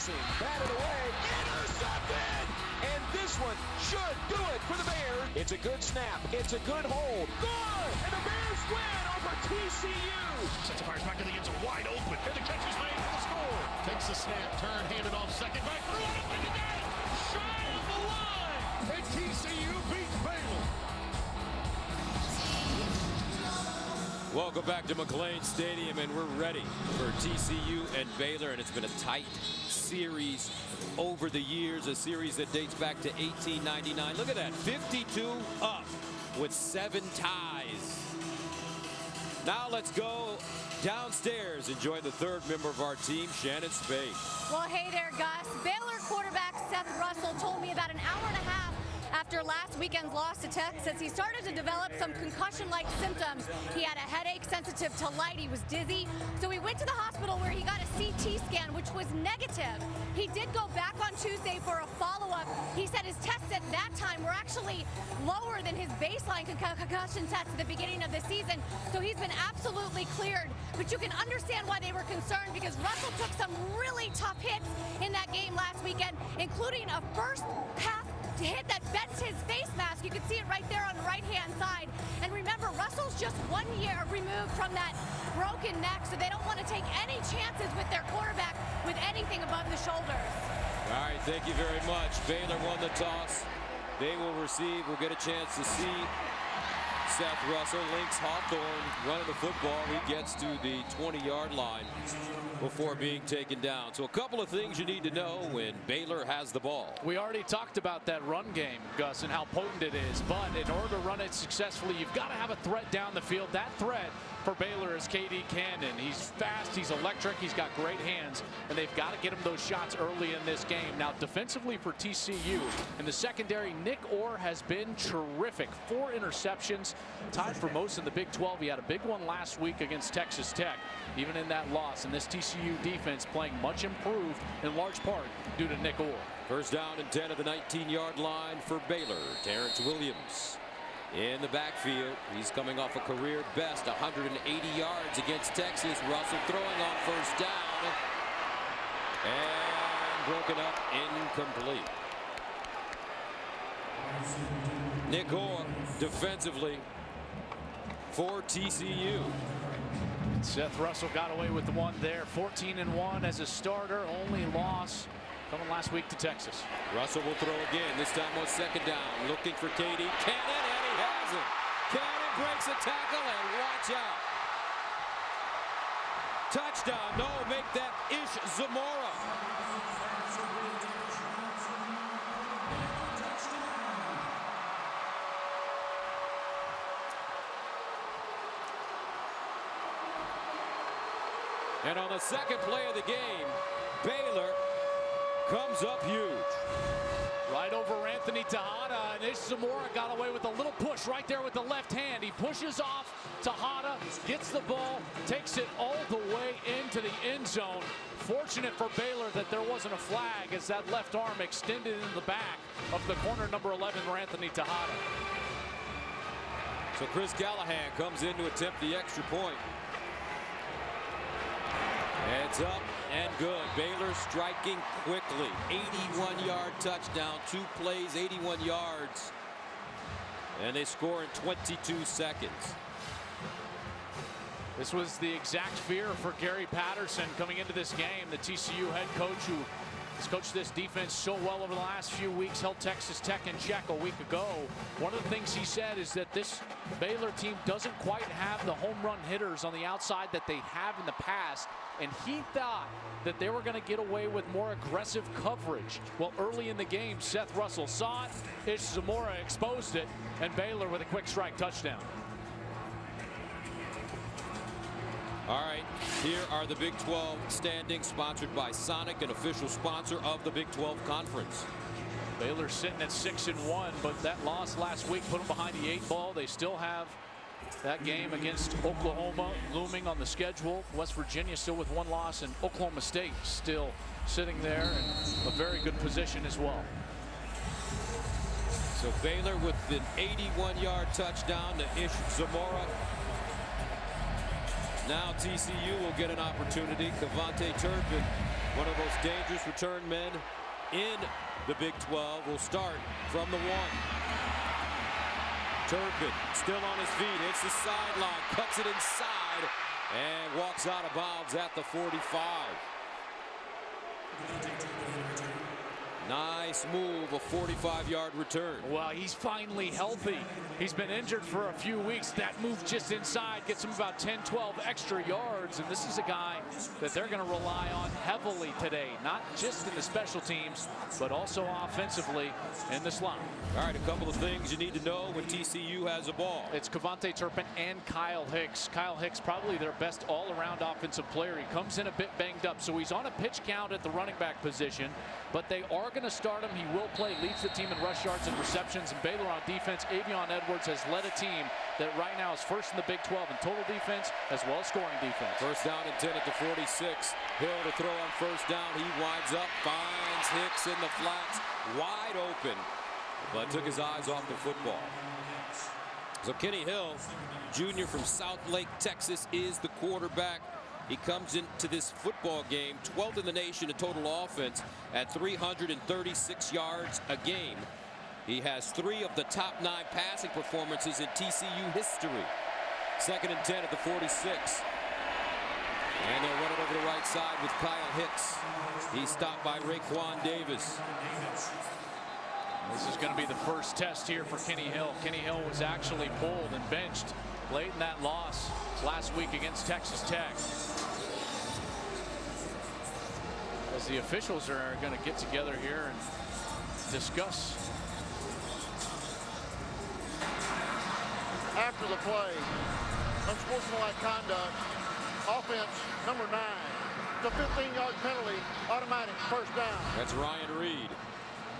passing. Batted away. Intercepted! And this one should do it for the Bears. It's a good snap. It's a good hold. Good! And the Bears win over TCU. Sets a fires back to the end zone, wide open. And the catch is made for the score. Takes the snap, turn, handed off, second back through it. And again, shy of the line. And TCU beats Baylor. Welcome back to McLean Stadium, and we're ready for TCU and Baylor, and it's been a tight series over the years, a series that dates back to 1899. Look at that, 52 up with 7 ties. Now let's go downstairs and join the third member of our team, Shannon Spade. Well, hey there, Gus. Baylor quarterback Seth Russell told me about an hour and a half after last weekend's loss to Texas, he started to develop some concussion-like symptoms. He had a headache sensitive to light. He was dizzy. So he went to the hospital where he got a CT scan, which was negative. He did go back on Tuesday for a follow-up. He said his tests at that time were actually lower than his baseline concussion tests at the beginning of the season. So he's been absolutely cleared. But you can understand why they were concerned, because Russell took some really tough hits in that game last weekend, including a first half hit that bends his face mask. You can see it right there on the right-hand side. And remember, Russell's just 1 year removed from that broken neck, so they don't want to take any chances with their quarterback with anything above the shoulders. All right, thank you very much. Baylor won the toss. They will receive. We'll get a chance to see Seth Russell. Links Hawthorne running the football. He gets to the 20-yard line before being taken down. So a couple of things you need to know when Baylor has the ball. We already talked about that run game, Gus, and how potent it is. But in order to run it successfully, you've got to have a threat down the field. That threat for Baylor is KD Cannon. He's fast, he's electric, he's got great hands, and they've got to get him those shots early in this game. Now, defensively for TCU, in the secondary, Nick Orr has been terrific. 4 interceptions, tied for most in the Big 12. He had a big one last week against Texas Tech, even in that loss. And this TCU defense playing much improved in large part due to Nick Orr. First down and 10 at the 19-yard line for Baylor. Terrence Williams in the backfield. He's coming off a career best 180 yards against Texas. Russell throwing on first down and broken up, incomplete. Nick Orr defensively for TCU. Seth Russell got away with the one there. 14-1 as a starter. Only loss coming last week to Texas. Russell will throw again, this time on second down. Looking for KD Cannon, and he has it. Cannon breaks a tackle, and watch out. Touchdown. No, make that Ish Zamora. And on the second play of the game, Baylor comes up huge. Right over Anthony Tejada, and Ish Zamora got away with a little push right there with the left hand. He pushes off Tejada, gets the ball, takes it all the way into the end zone. Fortunate for Baylor that there wasn't a flag, as that left arm extended into the back of the corner number 11 for Anthony Tejada. So Chris Callahan comes in to attempt the extra point. Heads up and good. Baylor striking quickly. 81-yard touchdown. 2 plays, 81 yards. And they score in 22 seconds. This was the exact fear for Gary Patterson coming into this game. The TCU head coach, who has coached this defense so well over the last few weeks, held Texas Tech in check a week ago. One of the things he said is that this Baylor team doesn't quite have the home run hitters on the outside that they have in the past, and he thought that they were going to get away with more aggressive coverage. Well, early in the game, Seth Russell saw it, Ish Zamora exposed it, and Baylor with a quick strike touchdown. All right, here are the Big 12 standings, sponsored by Sonic, an official sponsor of the Big 12 Conference. Baylor sitting at 6-1, but that loss last week put them behind the 8 ball. They still have that game against Oklahoma looming on the schedule. West Virginia still with 1 loss, and Oklahoma State still sitting there in a very good position as well. So Baylor with an 81-yard touchdown to Ish Zamora. Now TCU will get an opportunity. Cavante Turpin One of the most dangerous return men in the Big 12 will start from the 1. Turpin still on his feet, hits the sideline, cuts it inside, and walks out of bounds at the 45. Nice move, a 45-yard return. Well, he's finally healthy. He's been injured for a few weeks. That move just inside gets him about 10, 12 extra yards. And this is a guy that they're going to rely on heavily today, not just in the special teams, but also offensively in the slot. All right, a couple of things you need to know when TCU has a ball. It's Kevontae Turpin and Kyle Hicks. Kyle Hicks, probably their best all-around offensive player. He comes in a bit banged up, so he's on a pitch count at the running back position, but they are going to start him. He will play, leads the team in rush yards and receptions. And Baylor on defense, Avion Edwards has led a team that right now is first in the Big 12 in total defense as well as scoring defense. First down and 10 at the 46. Hill to throw on first down. He winds up, finds Hicks in the flats, wide open, but took his eyes off the football. So Kenny Hill, junior from South Lake, Texas, is the quarterback. He comes into this football game 12th in the nation in total offense at 336 yards a game. He has 3 of the top 9 passing performances in TCU history. Second and 10 at the 46. And they'll run it over the right side with Kyle Hicks. He's stopped by Raekwon Davis. This is going to be the first test here for Kenny Hill. Kenny Hill was actually pulled and benched late in that loss last week against Texas Tech. As the officials are going to get together here and discuss. After the play, unsportsmanlike conduct, offense number 9. The 15-yard penalty, automatic first down. That's Ryan Reed.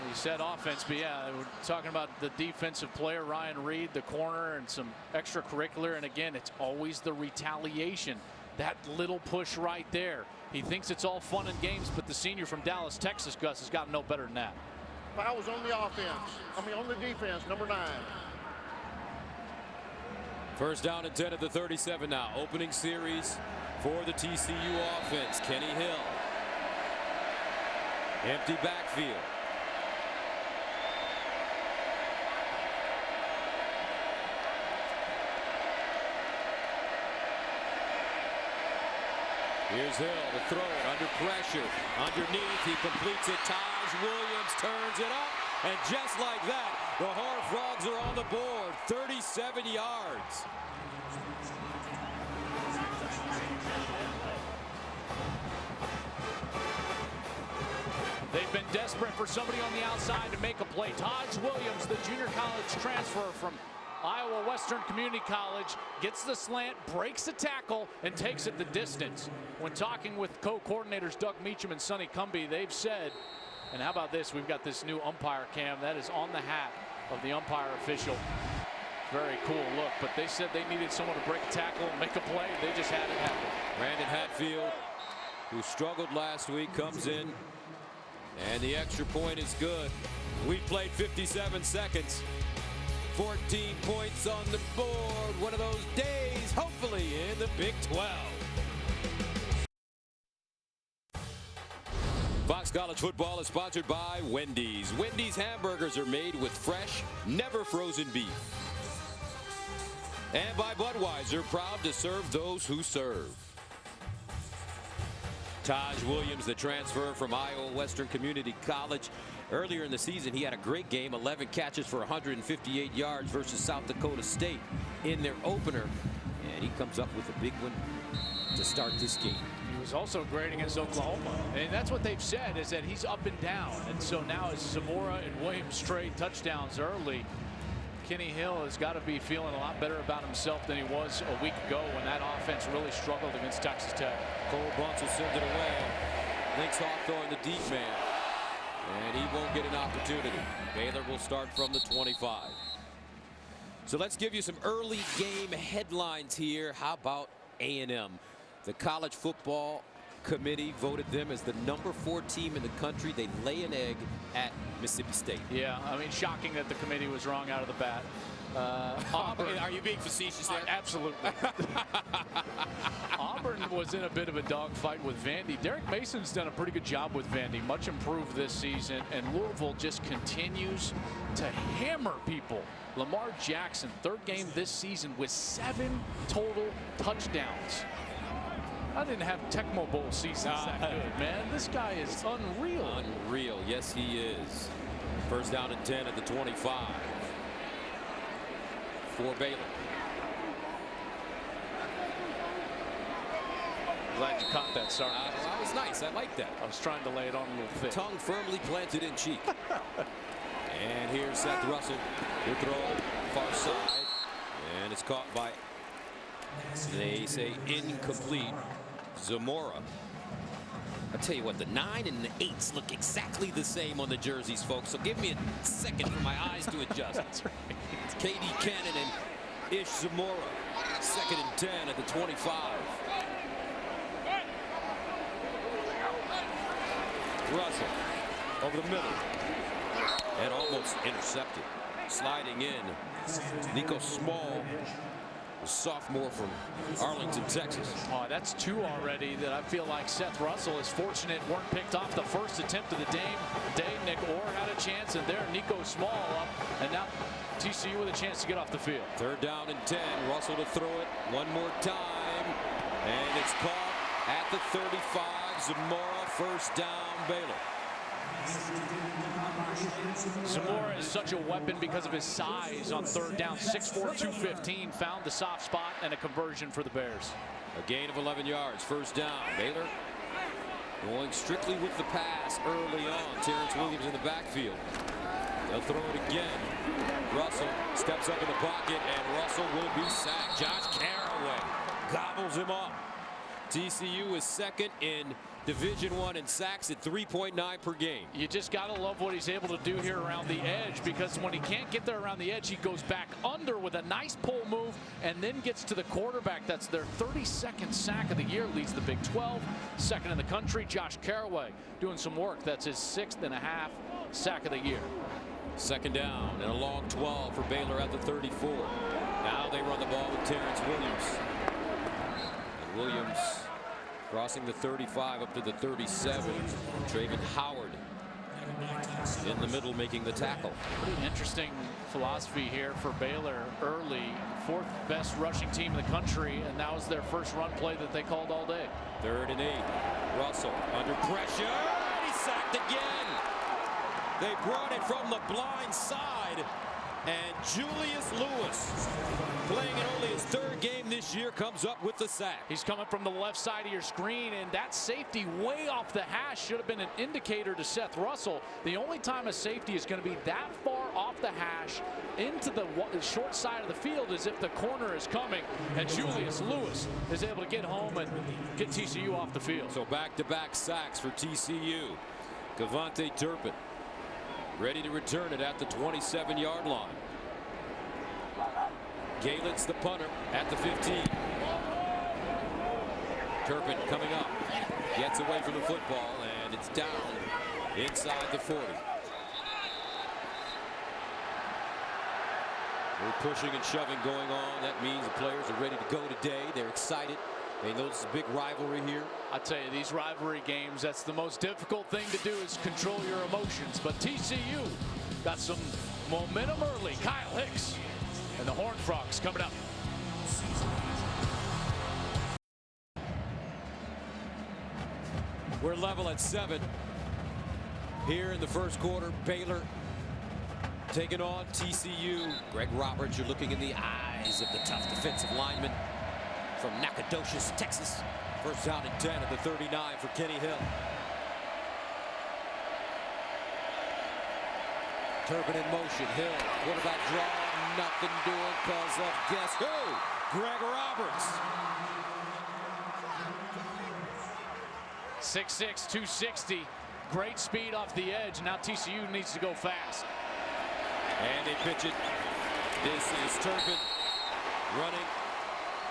He said offense, but yeah, we're talking about the defensive player, Ryan Reed, the corner, and some extracurricular. And again, it's always the retaliation. That little push right there. He thinks it's all fun and games, but the senior from Dallas, Texas, Gus, has got to know better than that. Foul was on the offense. On the defense, number 9. First down and 10 at the 37 now. Opening series for the TCU offense. Kenny Hill. Empty backfield. Here's Hill to throw it under pressure. Underneath, he completes it. Taj Williams turns it up. And just like that, the Horned Frogs are on the board. 37 yards. They've been desperate for somebody on the outside to make a play. Taj Williams, the junior college transfer from Iowa Western Community College, gets the slant, breaks the tackle, and takes it the distance. When talking with co-coordinators Doug Meacham and Sonny Cumbie, they've said, and how about this? We've got this new umpire cam that is on the hat of the umpire official. Very cool look, but they said they needed someone to break a tackle and make a play. They just had it happen. Brandon Hatfield, who struggled last week, comes in, and the extra point is good. We played 57 seconds. 14 points on the board. One of those days, hopefully, in the Big 12. Fox College Football is sponsored by Wendy's. Wendy's hamburgers are made with fresh, never frozen beef. And by Budweiser, proud to serve those who serve. Taj Williams, the transfer from Iowa Western Community College. Earlier in the season, he had a great game, 11 catches for 158 yards versus South Dakota State in their opener. And he comes up with a big one to start this game. He was also great against Oklahoma. And that's what they've said, is that he's up and down. And so now as Zamora and Williams trade touchdowns early, Kenny Hill has got to be feeling a lot better about himself than he was a week ago when that offense really struggled against Texas Tech. Cole Bunce will send it away. Thinks Hawthorne the deep man. And he won't get an opportunity. Baylor will start from the 25. So let's give you some early game headlines here. How about A&M? The college football committee voted them as the #4 team in the country. They lay an egg at Mississippi State. Yeah, I mean, shocking that the committee was wrong out of the bat. Auburn, are you being facetious there? Absolutely. Auburn was in a bit of a dogfight with Vandy. Derek Mason's done a pretty good job with Vandy, much improved this season, and Louisville just continues to hammer people. Lamar Jackson, 3rd game this season with 7 total touchdowns. I didn't have Tecmo Bowl seasons that good, man. This guy is unreal. Unreal, yes he is. First down and 10 at the 25. For Baylor. Glad you caught that, Sark. That was nice. I like that. I was trying to lay it on a little thick. Tongue firmly planted in cheek. And here's Seth Russell. The throw far side. And it's caught by, they say, incomplete Zamora. I tell you what, the 9 and the 8s look exactly the same on the jerseys, folks. So give me a second for my eyes to adjust. That's right. K.D. Cannon and Ish Zamora. 2nd and 10 at the 25. Russell over the middle. And almost intercepted. Sliding in, Nico Small, a sophomore from Arlington, Texas. Oh, that's 2 already that I feel like Seth Russell is fortunate weren't picked off the first attempt of the day. Nick Orr had a chance, and there Nico Small up, and now TCU with a chance to get off the field. 3rd down and 10. Russell to throw it one more time, and it's caught at the 35. Zamora, 1st down, Baylor. Zamora is such a weapon because of his size on 3rd down. 6'4", 215, found the soft spot and a conversion for the Bears. A gain of 11 yards, 1st down. Baylor going strictly with the pass early on. Terrence Williams in the backfield. They'll throw it again. Russell steps up in the pocket, and Russell will be sacked. Josh Caraway gobbles him up. TCU is 2nd in Division I in sacks at 3.9 per game. You just got to love what he's able to do here around the edge, because when he can't get there around the edge, he goes back under with a nice pull move and then gets to the quarterback. That's their 32nd sack of the year, leads the Big 12, 2nd in the country. Josh Caraway doing some work. That's his 6.5 sack of the year. 2nd down and a long 12 for Baylor at the 34. Now they run the ball with Terrence Williams. And Williams crossing the 35 up to the 37. Traven Howard in the middle making the tackle. Pretty interesting philosophy here for Baylor early. 4th best rushing team in the country, and that was their first run play that they called all day. 3rd and 8. Russell under pressure. And he's sacked again. They brought it from the blind side. And Julius Lewis, playing in only his 3rd game this year, comes up with the sack. He's coming from the left side of your screen, and that safety way off the hash should have been an indicator to Seth Russell. The only time a safety is going to be that far off the hash into the short side of the field is if the corner is coming, and Julius Lewis is able to get home and get TCU off the field. So back-to-back sacks for TCU. Cavante Turpin ready to return it at the 27-yard line. Galen's the punter at the 15. Turpin coming up, gets away from the football, and it's down inside the 40. We're pushing and shoving going on. That means the players are ready to go today. They're excited. They know this is a big rivalry here. I tell you, these rivalry games, that's the most difficult thing to do, is control your emotions. But TCU got some momentum early. Kyle Hicks and the Horned Frogs coming up. We're level at 7 here in the first quarter. Baylor taking on TCU. Greg Roberts, you're looking in the eyes of the tough defensive lineman from Nacogdoches, Texas. First down and 10 at the 39 for Kenny Hill. Turpin in motion. Hill, quarterback draw, nothing doing because of guess who? Greg Roberts. 6'6", 260. Great speed off the edge. Now TCU needs to go fast. And they pitch it. This is Turpin running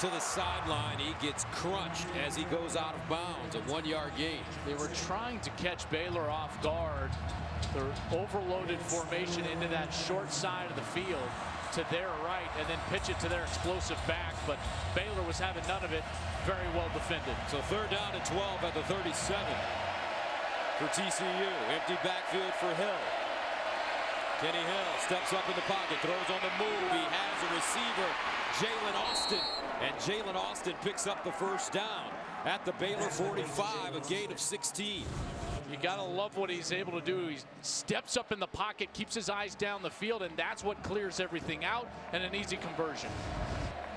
to the sideline. He gets crunched as he goes out of bounds. A 1-yard gain. They were trying to catch Baylor off guard. The overloaded formation into that short side of the field to their right and then pitch it to their explosive back. But Baylor was having none of it. Very well defended. So 3rd down and 12 at the 37 for TCU. Empty backfield for Hill. Kenny Hill steps up in the pocket, throws on the move. He has a receiver, Jalen Austin. And Jalen Austin picks up the 1st down at the Baylor 45, a gain of 16. You gotta love what he's able to do. He steps up in the pocket, keeps his eyes down the field, and that's what clears everything out, and an easy conversion.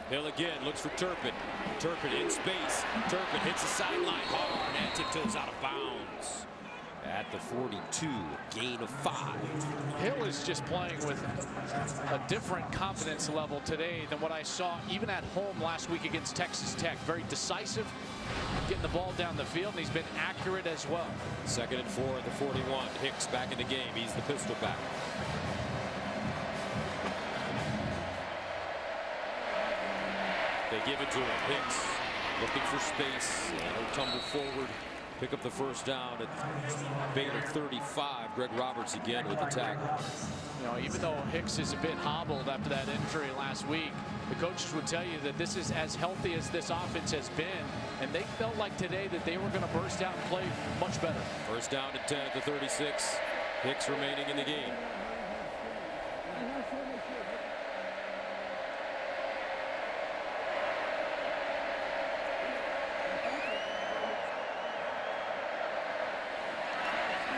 Hill again looks for Turpin. Turpin in space. Turpin hits the sideline hard and tiptoes out of bounds at the 42, gain of 5. Hill is just playing with a different confidence level today than what I saw even at home last week against Texas Tech. Very decisive, getting the ball down the field, and he's been accurate as well. 2nd and 4 at the 41. Hicks back in the game. He's the pistol back. They give it to him. Hicks looking for space. And he'll tumble forward. Pick up the 1st down at Baylor 35. Greg Roberts again with the tackle. You know, even though Hicks is a bit hobbled after that injury last week, the coaches would tell you that this is as healthy as this offense has been, and they felt like today that they were going to burst out and play much better. 1st down and 10 at the 36. Hicks remaining in the game.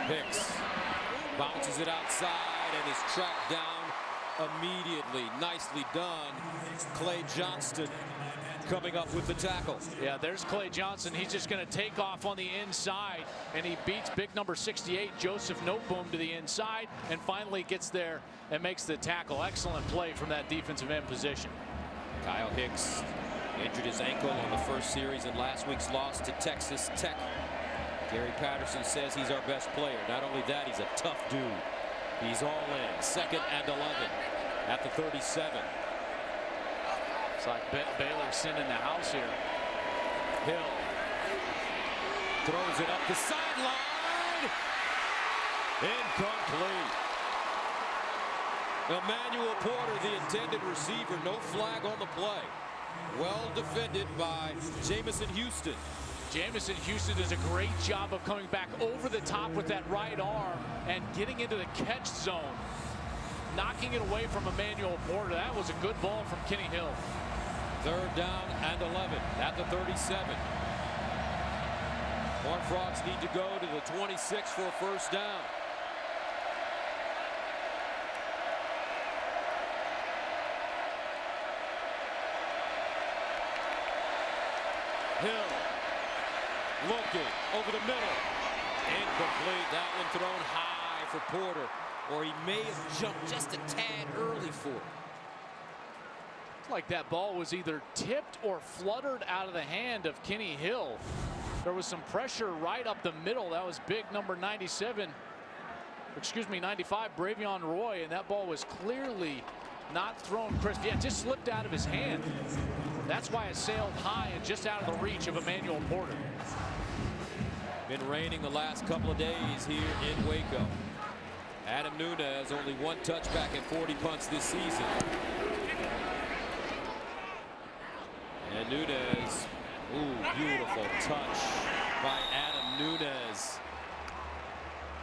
Hicks bounces it outside and is tracked down immediately. Nicely done. Clay Johnston coming up with the tackle. Yeah, there's Clay Johnson. He's just going to take off on the inside, and he beats big number 68, Joseph Noteboom, to the inside, and finally gets there and makes the tackle. Excellent play from that defensive end position. Kyle Hicks injured his ankle on the 1st series in last week's loss to Texas Tech. Gary Patterson says he's our best player. Not only that, he's a tough dude. He's all in. 2nd and 11 at the 37. It's like Baylor sending the house here. Hill throws it up the sideline. Incomplete. Emmanuel Porter, the intended receiver. No flag on the play. Well defended by Jamison Houston. Jamison Houston does a great job of coming back over the top with that right arm and getting into the catch zone, knocking it away from Emmanuel Porter. That was a good ball from Kenny Hill. 3rd down and 11 at the 37. Horned Frogs need to go to the 26 for a 1st down. Hill looking over the middle. Incomplete. That one thrown high for Porter, or he may have jumped just a tad early for it. It's like that ball was either tipped or fluttered out of the hand of Kenny Hill. There was some pressure right up the middle. That was big number 95, Bravion Roy, and that ball was clearly not thrown crisp. Yeah, it just slipped out of his hand. That's why it sailed high and just out of the reach of Emmanuel Porter. Been raining the last couple of days here in Waco. Adam Nunez only 1 touchback and 40 punts this season. And Nunez, beautiful touch by Adam Nunez.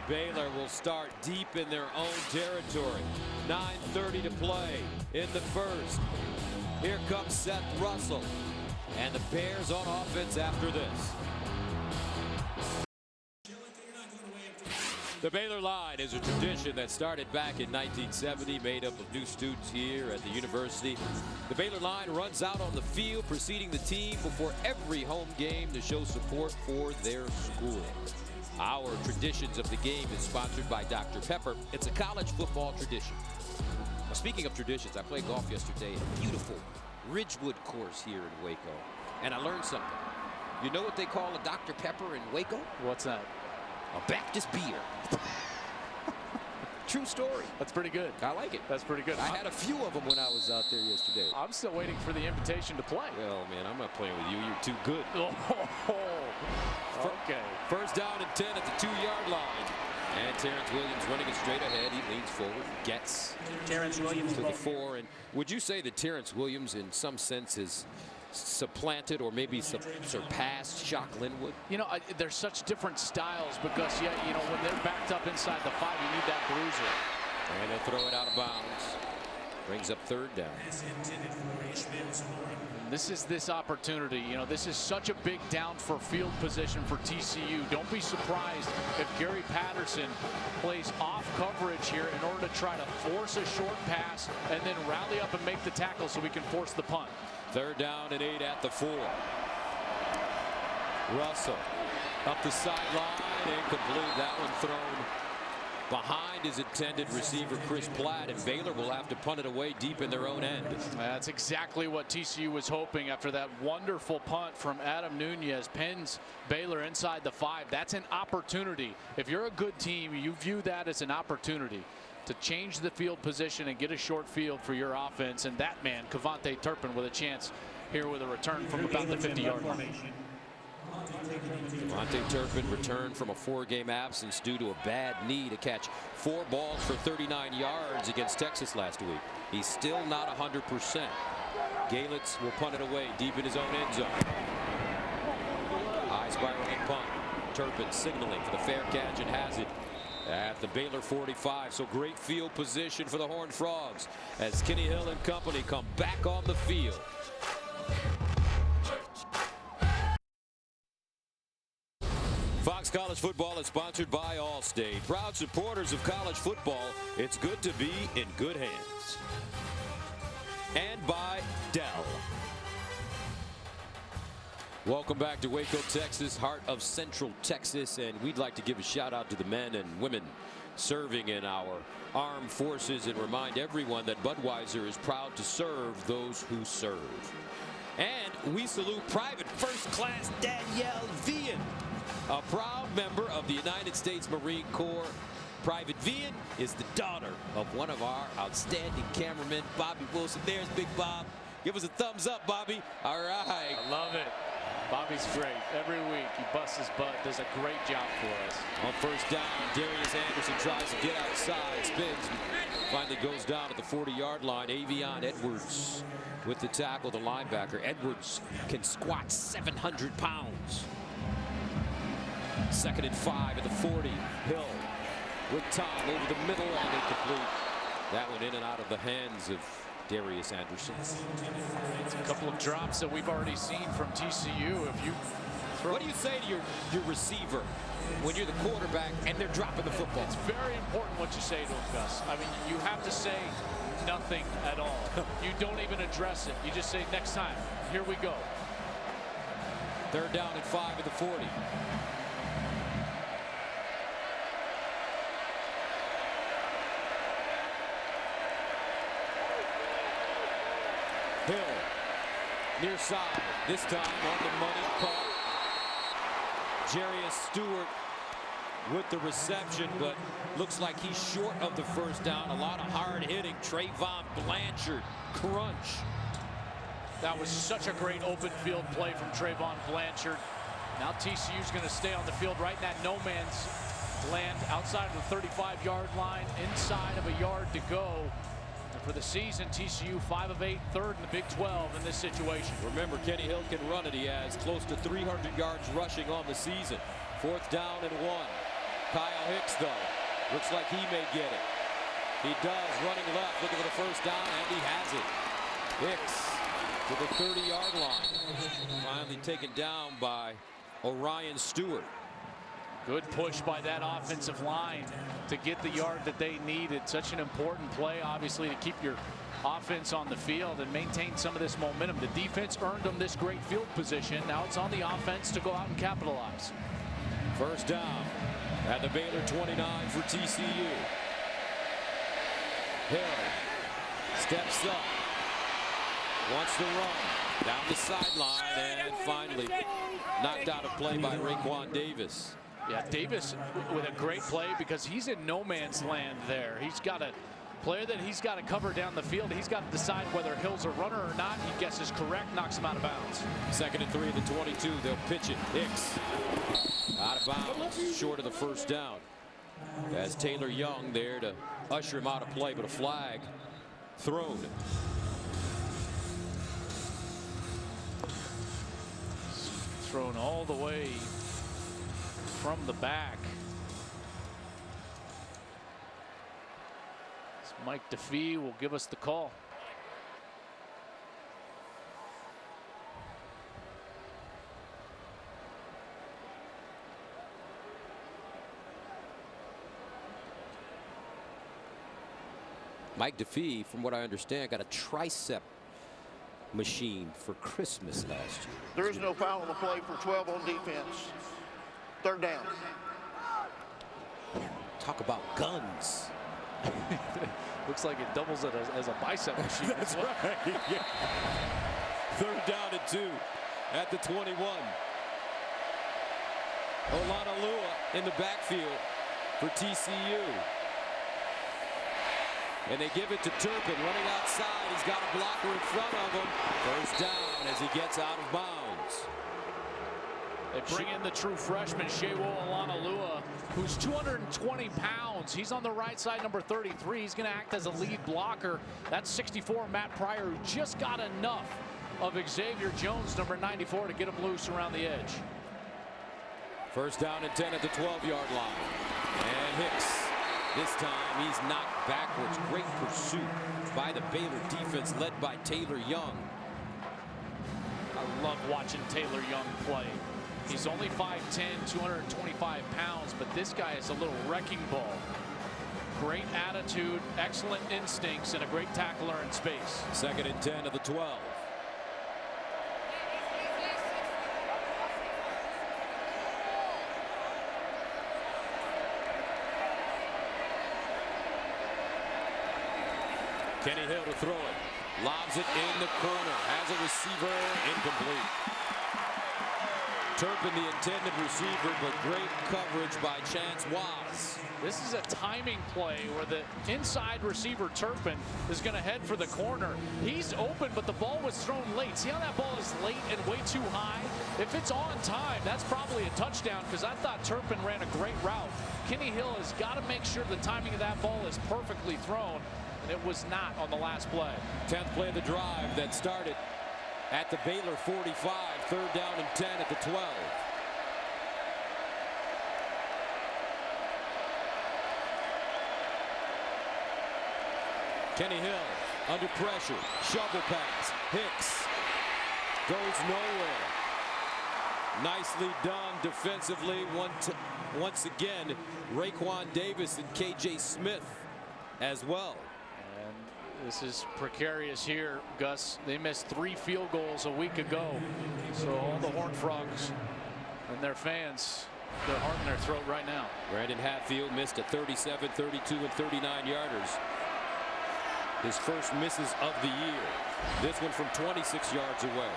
Baylor will start deep in their own territory. 9:30 to play in the 1st. Here comes Seth Russell and the Bears on offense after this. The Baylor line is a tradition that started back in 1970, made up of new students here at the university. The Baylor line runs out on the field, preceding the team before every home game to show support for their school. Our Traditions of the Game is sponsored by Dr. Pepper. It's a college football tradition. Now, speaking of traditions, I played golf yesterday at a beautiful Ridgewood course here in Waco, and I learned something. You know what they call a Dr. Pepper in Waco? What's that? A Baptist beer. true story. That's pretty good. I like it. That's pretty good. I had a few of them when I was out there yesterday. I'm still waiting for the invitation to play. Well, man, I'm not playing with you. You're too good. Okay. First down and 10 at the 2-yard line. And Terrence Williams running it straight ahead. He leans forward, gets Terrence Williams to the 4. And would you say that Terrence Williams, in some sense, has supplanted or maybe surpassed Shock Linwood? You know, they're such different styles because, yeah, you know, when they're backed up inside the 5, you need that bruiser. And they'll throw it out of bounds. Brings up 3rd down. This is this opportunity. You know, this is such a big down for field position for TCU. Don't be surprised if Gary Patterson plays off coverage here in order to try to force a short pass and then rally up and make the tackle so we can force the punt. 3rd down and 8 at the 4. Russell up the sideline, incomplete. That one thrown behind his intended receiver, Chris Platt, and Baylor will have to punt it away deep in their own end. That's exactly what TCU was hoping after that wonderful punt from Adam Nunez. Pins Baylor inside the 5. That's an opportunity. If you're a good team, you view that as an opportunity to change the field position and get a short field for your offense. And that man, Kavontae Turpin, with a chance here with a return from about the 50-yard line. Kavontae Turpin returned from a 4-game absence due to a bad knee to catch 4 balls for 39 yards against Texas last week. He's still not 100%. Galitz will punt it away deep in his own end zone. High spiraling punt. Turpin signaling for the fair catch and has it at the Baylor 45. So great field position for the Horned Frogs as Kenny Hill and company come back on the field. Fox College Football is sponsored by Allstate. Proud supporters of college football, it's good to be in good hands. And by Dell. Welcome back to Waco, Texas, heart of Central Texas, and we'd like to give a shout out to the men and women serving in our armed forces and remind everyone that Budweiser is proud to serve those who serve. And we salute Private First Class Danielle Vian, a proud member of the United States Marine Corps. Private Vian is the daughter of one of our outstanding cameramen, Bobby Wilson. There's Big Bob. Give us a thumbs up, Bobby. All right. I love it. Bobby's great. Every week he busts his butt, does a great job for us. On first down, Darius Anderson tries to get outside, spins, finally goes down at the 40-yard line. Avion Edwards with the tackle, the linebacker. Edwards can squat 700 pounds. 2nd and 5 at the 40. Hill with time over the middle and incomplete. That one in and out of the hands of Darius Anderson. It's a couple of drops that we've already seen from TCU. If you What do you say to your receiver when you're the quarterback and they're dropping the football? It's very important what you say to him, Gus. I mean, you have to say nothing at all. You don't even address it. You just say, next time, here we go. 3rd down and 5 at the 40. Hill, near side, this time on the money, caught. Jarius Stewart with the reception, but looks like he's short of the first down. A lot of hard hitting. Trayvon Blanchard, crunch. That was such a great open field play from Trayvon Blanchard. Now TCU's going to stay on the field right in that no man's land outside of the 35-yard line, inside of a yard to go. For the season, TCU 5 of 8, 3rd in the Big 12 in this situation. Remember, Kenny Hill can run it. He has close to 300 yards rushing on the season. 4th down and 1. Kyle Hicks, though, looks like he may get it. He does, running left, looking for the first down, and he has it. Hicks to the 30-yard line. Finally taken down by Orion Stewart. Good push by that offensive line to get the yard that they needed. Such an important play, obviously, to keep your offense on the field and maintain some of this momentum. The defense earned them this great field position. Now it's on the offense to go out and capitalize. First down at the Baylor 29 for TCU. Hill steps up, wants to run down the sideline, and finally knocked out of play by Raekwon Davis. Yeah, Davis with a great play because he's in no man's land there. He's got a player that he's got to cover down the field. He's got to decide whether Hill's a runner or not. He guesses correct, knocks him out of bounds. 2nd and 3 at the 22. They'll pitch it. Hicks out of bounds, short of the first down. As Taylor Young there to usher him out of play, but a flag thrown. Thrown all the way from the back. Mike DeFee will give us the call. Mike DeFee, from what I understand, got a tricep machine for Christmas last year. There is no foul on the play for 12 on defense. 3rd down. Talk about guns. Looks like it doubles it as a bicep machine. That's right. Yeah. 3rd down and 2 at the 21. Olanalua in the backfield for TCU. And they give it to Turpin running outside. He's got a blocker in front of him. 1st down as he gets out of bounds. They bring in the true freshman, Shewo Olanalua, who's 220 pounds. He's on the right side, number 33. He's going to act as a lead blocker. That's 64, Matt Pryor, who just got enough of Xavier Jones, number 94, to get him loose around the edge. 1st down and 10 at the 12-yard line. And Hicks, this time he's knocked backwards. Great pursuit by the Baylor defense led by Taylor Young. I love watching Taylor Young play. He's only 5'10", 225 pounds, but this guy is a little wrecking ball. Great attitude, excellent instincts, and a great tackler in space. 2nd and 10 of the 12. Kenny Hill to throw it. Lobs it in the corner. Has a receiver. Incomplete. Turpin, the intended receiver, but great coverage by Chance Waz. This is a timing play where the inside receiver, Turpin, is going to head for the corner. He's open, but the ball was thrown late. See how that ball is late and way too high? If it's on time, that's probably a touchdown, because I thought Turpin ran a great route. Kenny Hill has got to make sure the timing of that ball is perfectly thrown, and it was not on the last play. 10th play of the drive that started at the Baylor 45. 3rd down and 10 at the 12. Kenny Hill under pressure. Shovel pass. Hicks goes nowhere. Nicely done defensively. Once again, Raekwon Davis and KJ Smith as well. This is precarious here, Gus. They missed 3 field goals a week ago. So all the Horned Frogs and their fans, their heart in their throat right now. Brandon Hatfield missed a 37, 32, and 39-yarders. His first misses of the year. This one from 26 yards away.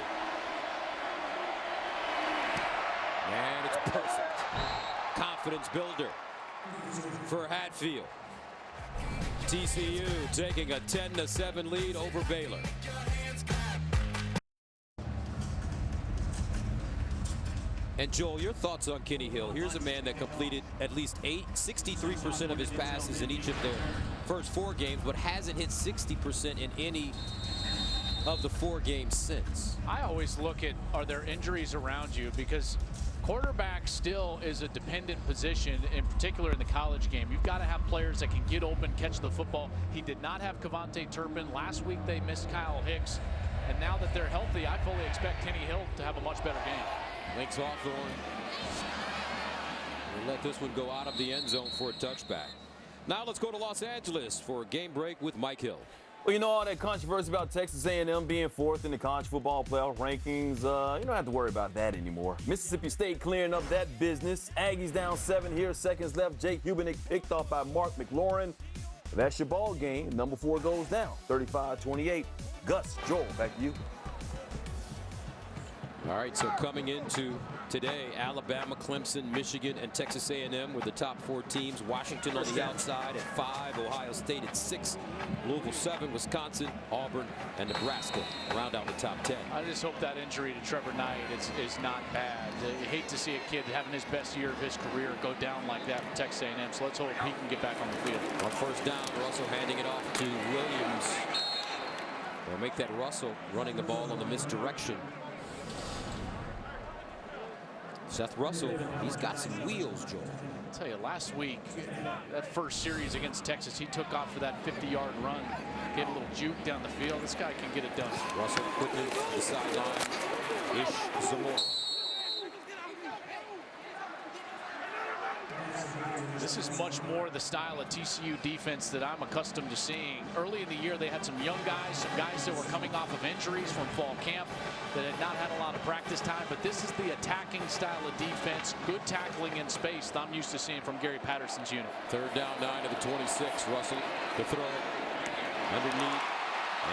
And it's perfect. Confidence builder for Hatfield. TCU taking a 10-7 lead over Baylor. And Joel, your thoughts on Kenny Hill? Here's a man that completed at least 63% of his passes in each of their first 4 games, but hasn't hit 60% in any of the 4 games since. I always look at, are there injuries around you? Because quarterback still is a dependent position, in particular in the college game. You've got to have players that can get open, catch the football. He did not have Kevontae Turpin. Last week they missed Kyle Hicks. And now that they're healthy, I fully expect Kenny Hill to have a much better game. Links Hawthorne. We'll let this one go out of the end zone for a touchback. Now let's go to Los Angeles for a game break with Mike Hill. Well, you know, all that controversy about Texas A&M being 4th in the college football playoff rankings, you don't have to worry about that anymore. Mississippi State clearing up that business. Aggies down 7 here, seconds left. Jake Hubenik picked off by Mark McLaurin. That's your ball game. Number 4 goes down, 35-28. Gus, Joel, back to you. All right, so coming into Today, Alabama, Clemson, Michigan, and Texas A&M were the top 4 teams. Washington on the outside at 5, Ohio State at 6, Louisville 7, Wisconsin, Auburn, and Nebraska round out the top 10. I just hope that injury to Trevor Knight is not bad. I hate to see a kid having his best year of his career go down like that for Texas A&M. So let's hope he can get back on the field. On first down, Russell handing it off to Williams. They'll make that Russell running the ball on the misdirection. Seth Russell, he's got some wheels, Joel. I'll tell you, last week, that first series against Texas, he took off for that 50-yard run, gave a little juke down the field. This guy can get it done. Russell quickly to the sideline. Ish Zamora. This is much more the style of TCU defense that I'm accustomed to seeing. Early in the year, they had some young guys, some guys that were coming off of injuries from fall camp that had not had a lot of practice time. But this is the attacking style of defense, good tackling in space that I'm used to seeing from Gary Patterson's unit. Third down, 9 to the 26. Russell to throw underneath,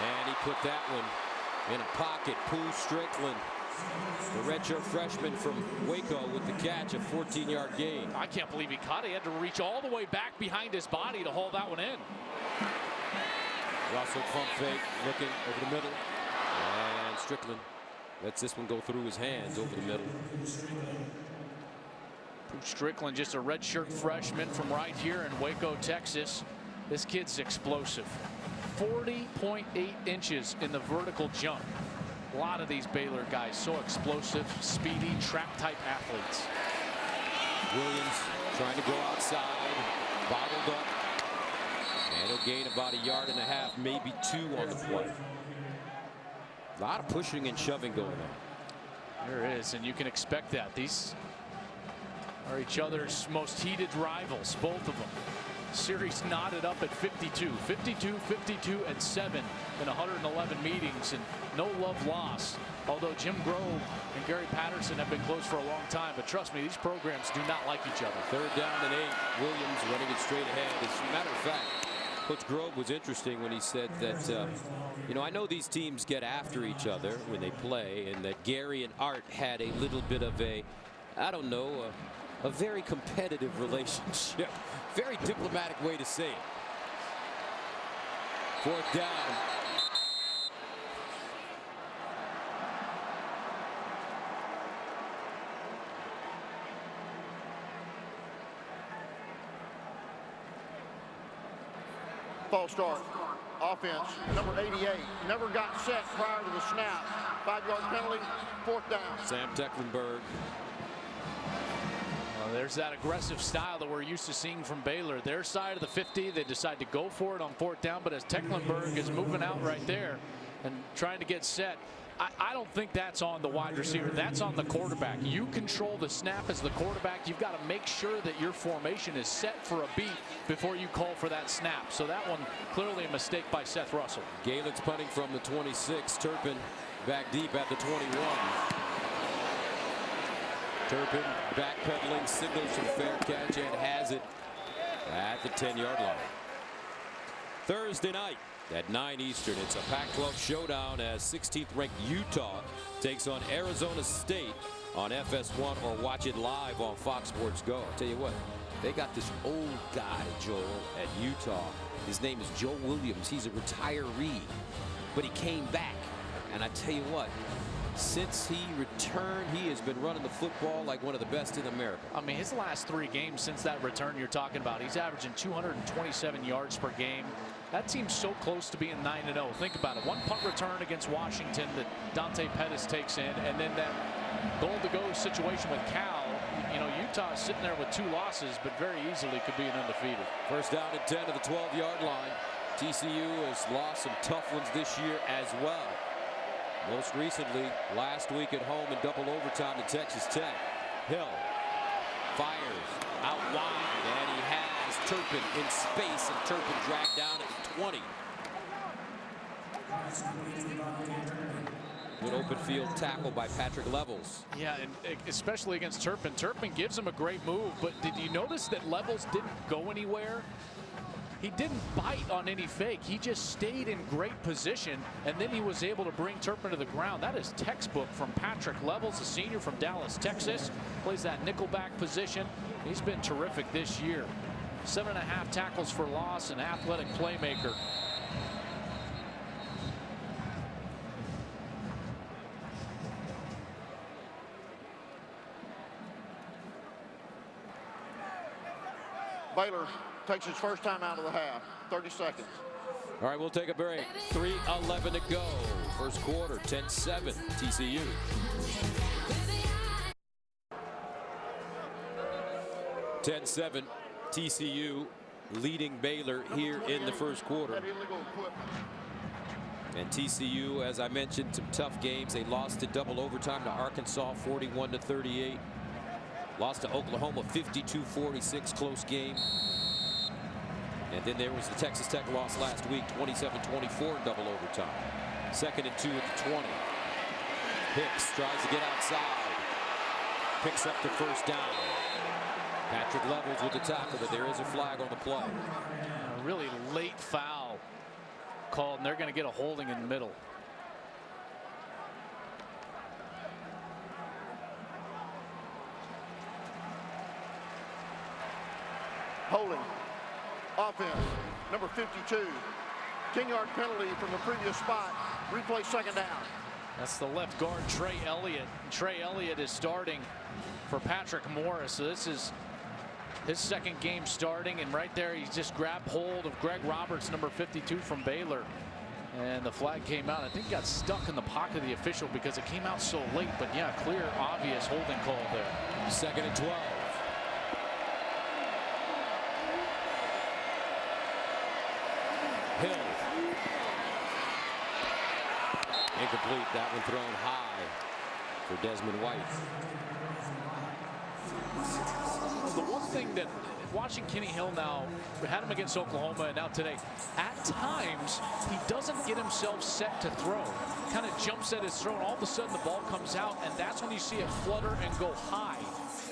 and he put that one in a pocket. Pooh Strickland, the redshirt freshman from Waco, with the catch, a 14-yard gain. I can't believe he caught it. He had to reach all the way back behind his body to haul that one in. Russell pump fake, looking over the middle, and Strickland lets this one go through his hands over the middle. Pooh Strickland, just a redshirt freshman from right here in Waco, Texas. This kid's explosive. 40.8 inches in the vertical jump. A lot of these Baylor guys so explosive, speedy, trap-type athletes. Williams trying to go outside, bottled up, and he'll gain about 1.5 yards, maybe 2 on the play. A lot of pushing and shoving going on. There is, and you can expect that. These are each other's most heated rivals, both of them. Series knotted up at 52, 52, and 7 in 111 meetings, and no love lost. Although Jim Grove and Gary Patterson have been close for a long time, but trust me, these programs do not like each other. Third down and 8. Williams running it straight ahead. As a matter of fact, Coach Grove was interesting when he said that, you know, I know these teams get after each other when they play, and that Gary and Art had a little bit of a, I don't know, a very competitive relationship. Very diplomatic way to say it. Fourth down. False start. Offense, number 88, never got set prior to the snap. 5-yard penalty, fourth down. Sam Tecklenburg. There's that aggressive style that we're used to seeing from Baylor. Their side of the 50, they decide to go for it on fourth down, but as Tecklenburg is moving out right there and trying to get set, I don't think that's on the wide receiver. That's on the quarterback. You control the snap as the quarterback. You've got to make sure that your formation is set for a beat before you call for that snap. So that one, clearly a mistake by Seth Russell. Galen's punting from the 26. Turpin back deep at the 21. Turpin backpedaling, signals for fair catch, and has it at the 10-yard line. Thursday night at 9 Eastern, it's a Pac-12 showdown as 16th ranked Utah takes on Arizona State on FS1, or watch it live on Fox Sports Go. I'll tell you what, they got this old guy, Joel, at Utah. His name is Joe Williams. He's a retiree, but he came back. And I tell you what, since he returned, he has been running the football like one of the best in America. I mean, his last 3 games since that return you're talking about, he's averaging 227 yards per game. That seems so close to being 9-0. Think about it. 1 punt return against Washington that Dante Pettis takes in, and then that goal-to-go situation with Cal. You know, Utah is sitting there with 2 losses, but very easily could be an undefeated. First down and 10 to the 12-yard line. TCU has lost some tough ones this year as well. Most recently, last week at home in double overtime to Texas Tech. Hill fires out wide, and he has Turpin in space, and Turpin dragged down at 20. Good open field tackle by Patrick Levels. Yeah, and especially against Turpin. Turpin gives him a great move, but did you notice that Levels didn't go anywhere? He didn't bite on any fake. He just stayed in great position, and then he was able to bring Turpin to the ground. That is textbook from Patrick Levels, a senior from Dallas, Texas. Plays that nickelback position. He's been terrific this year. 7.5 tackles for loss, an athletic playmaker. Baylor takes his first time out of the half. 30 seconds. All right, we'll take a break. 3:11 to go. First quarter, 10-7, TCU. (10-7) TCU leading Baylor here in the first quarter. And TCU, as I mentioned, some tough games. They lost in double overtime to Arkansas, 41-38. Lost to Oklahoma, 52-46, close game. And then there was the Texas Tech loss last week, 27-24 in double overtime. 2nd and 2 at the 20. Hicks tries to get outside. Picks up the first down. Patrick Levels with the tackle, but there is a flag on the play. A really late foul called, and they're going to get a holding in the middle. Holding. Offense. Number 52. 10-yard penalty from the previous spot. Replay 2nd down. That's the left guard, Trey Elliott. Trey Elliott is starting for Patrick Morris. So this is his 2nd game starting, and right there he just grabbed hold of Greg Roberts, number 52 from Baylor. And the flag came out. I think he got stuck in the pocket of the official because it came out so late. But yeah, clear, obvious holding call there. 2nd and 12. Hill. Incomplete. That one thrown high for Desmond White. The one thing that, watching Kenny Hill now, we had him against Oklahoma and now today, at times he doesn't get himself set to throw. Kind of jumps at his throw, and all of a sudden the ball comes out, and that's when you see it flutter and go high.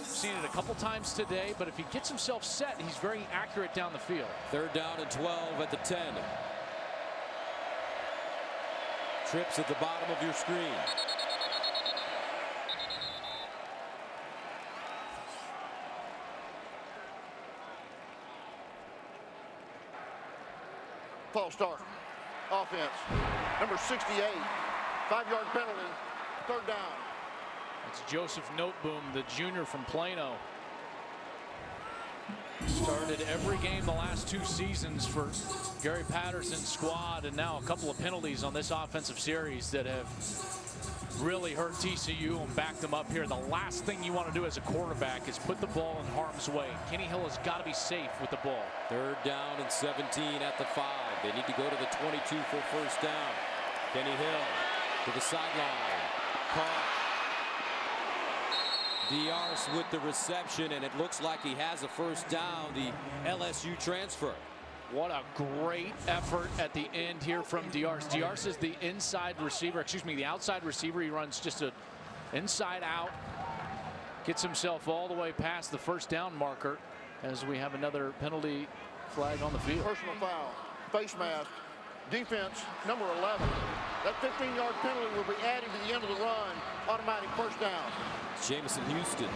Seen it a couple times today, but if he gets himself set, he's very accurate down the field. 3rd down and 12 at the 10. Trips at the bottom of your screen. False start. Offense. Number 68. 5-yard penalty. 3rd down. It's Joseph Noteboom, the junior from Plano. Started every game the last 2 seasons for Gary Patterson's squad, and now a couple of penalties on this offensive series that have really hurt TCU and backed them up here. The last thing you want to do as a quarterback is put the ball in harm's way. Kenny Hill has got to be safe with the ball. 3rd down and 17 at the 5. They need to go to the 22 for 1st down. Kenny Hill to the sideline. Caught. Diarse with the reception, and it looks like he has a 1st down, the LSU transfer. What a great effort at the end here from Diarse. Diarse is the inside receiver, the outside receiver. He runs just an inside out, gets himself all the way past the 1st down marker as we have another penalty flag on the field. Personal foul. Face mask. Defense, number 11. That 15-yard penalty will be added to the end of the run. Automatic 1st down. Jamison Houston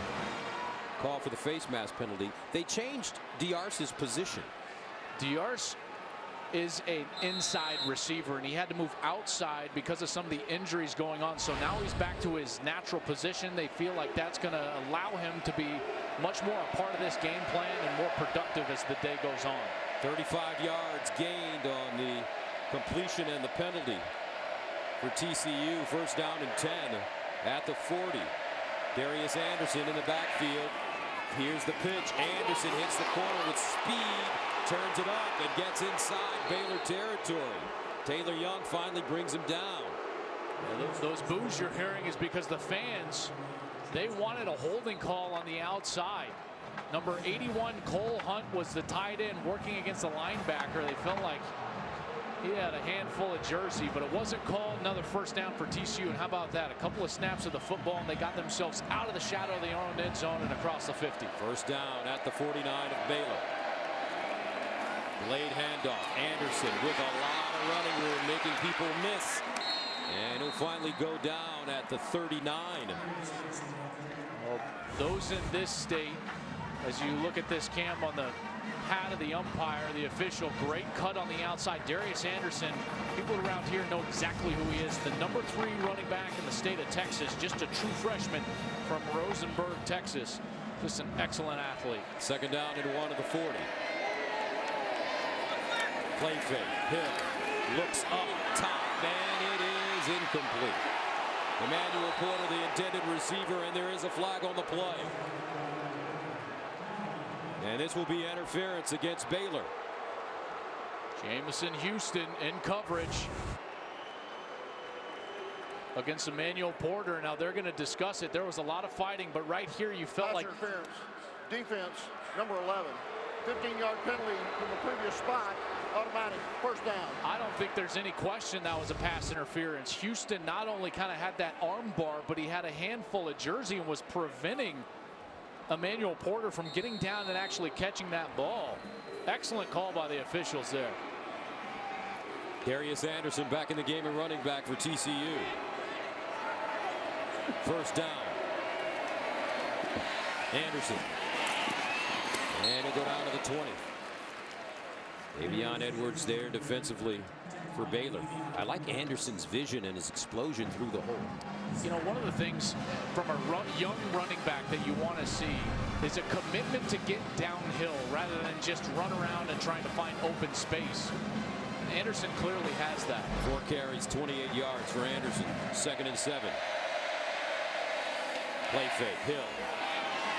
called for the face mask penalty. They changed Diarse's position. Diarse is an inside receiver, and he had to move outside because of some of the injuries going on. So now he's back to his natural position. They feel like that's going to allow him to be much more a part of this game plan and more productive as the day goes on. 35 yards gained on the completion and the penalty for TCU. 1st down and 10 at the 40. Darius Anderson in the backfield. Here's the pitch. Anderson hits the corner with speed, turns it up, and gets inside Baylor territory. Taylor Young finally brings him down. Those boos you're hearing is because the fans, they wanted a holding call on the outside. Number 81, Cole Hunt, was the tight end working against the linebacker. They felt like he had a handful of jersey, but it wasn't called. Another 1st down for TCU, and how about that? A couple of snaps of the football, and they got themselves out of the shadow of their own end zone and across the 50. 1st down at the 49 of Baylor. Blade handoff. Anderson with a lot of running room, making people miss. And he'll finally go down at the 39. Well, those in this state, as you look at this cam on the hat of the umpire, the official, great cut on the outside. Darius Anderson, people around here know exactly who he is. The number 3 running back in the state of Texas, just a true freshman from Rosenberg, Texas. Just an excellent athlete. Second down and 1 of the 40. Play fake. Hill looks up top, and it is incomplete. Emmanuel Porter, the intended receiver, and there is a flag on the play. And this will be interference against Baylor. Jamison Houston in coverage against Emmanuel Porter. Now they're going to discuss it. There was a lot of fighting, but right here you felt Pass like interference. Defense, number 11. 15-yard penalty from the previous spot. Automatic first down. I don't think there's any question that was a pass interference. Houston not only kind of had that arm bar, but he had a handful of jersey and was preventing Emmanuel Porter from getting down and actually catching that ball. Excellent call by the officials there. Darius Anderson back in the game and running back for TCU. First down. Anderson. And he'll go down to the 20. Avion Edwards there defensively for Baylor. I like Anderson's vision and his explosion through the hole. You know, one of the things from a young running back that you want to see is a commitment to get downhill rather than just run around and trying to find open space. Anderson clearly has that. 4 carries, 28 yards for Anderson. 2nd and 7. Play fake. Hill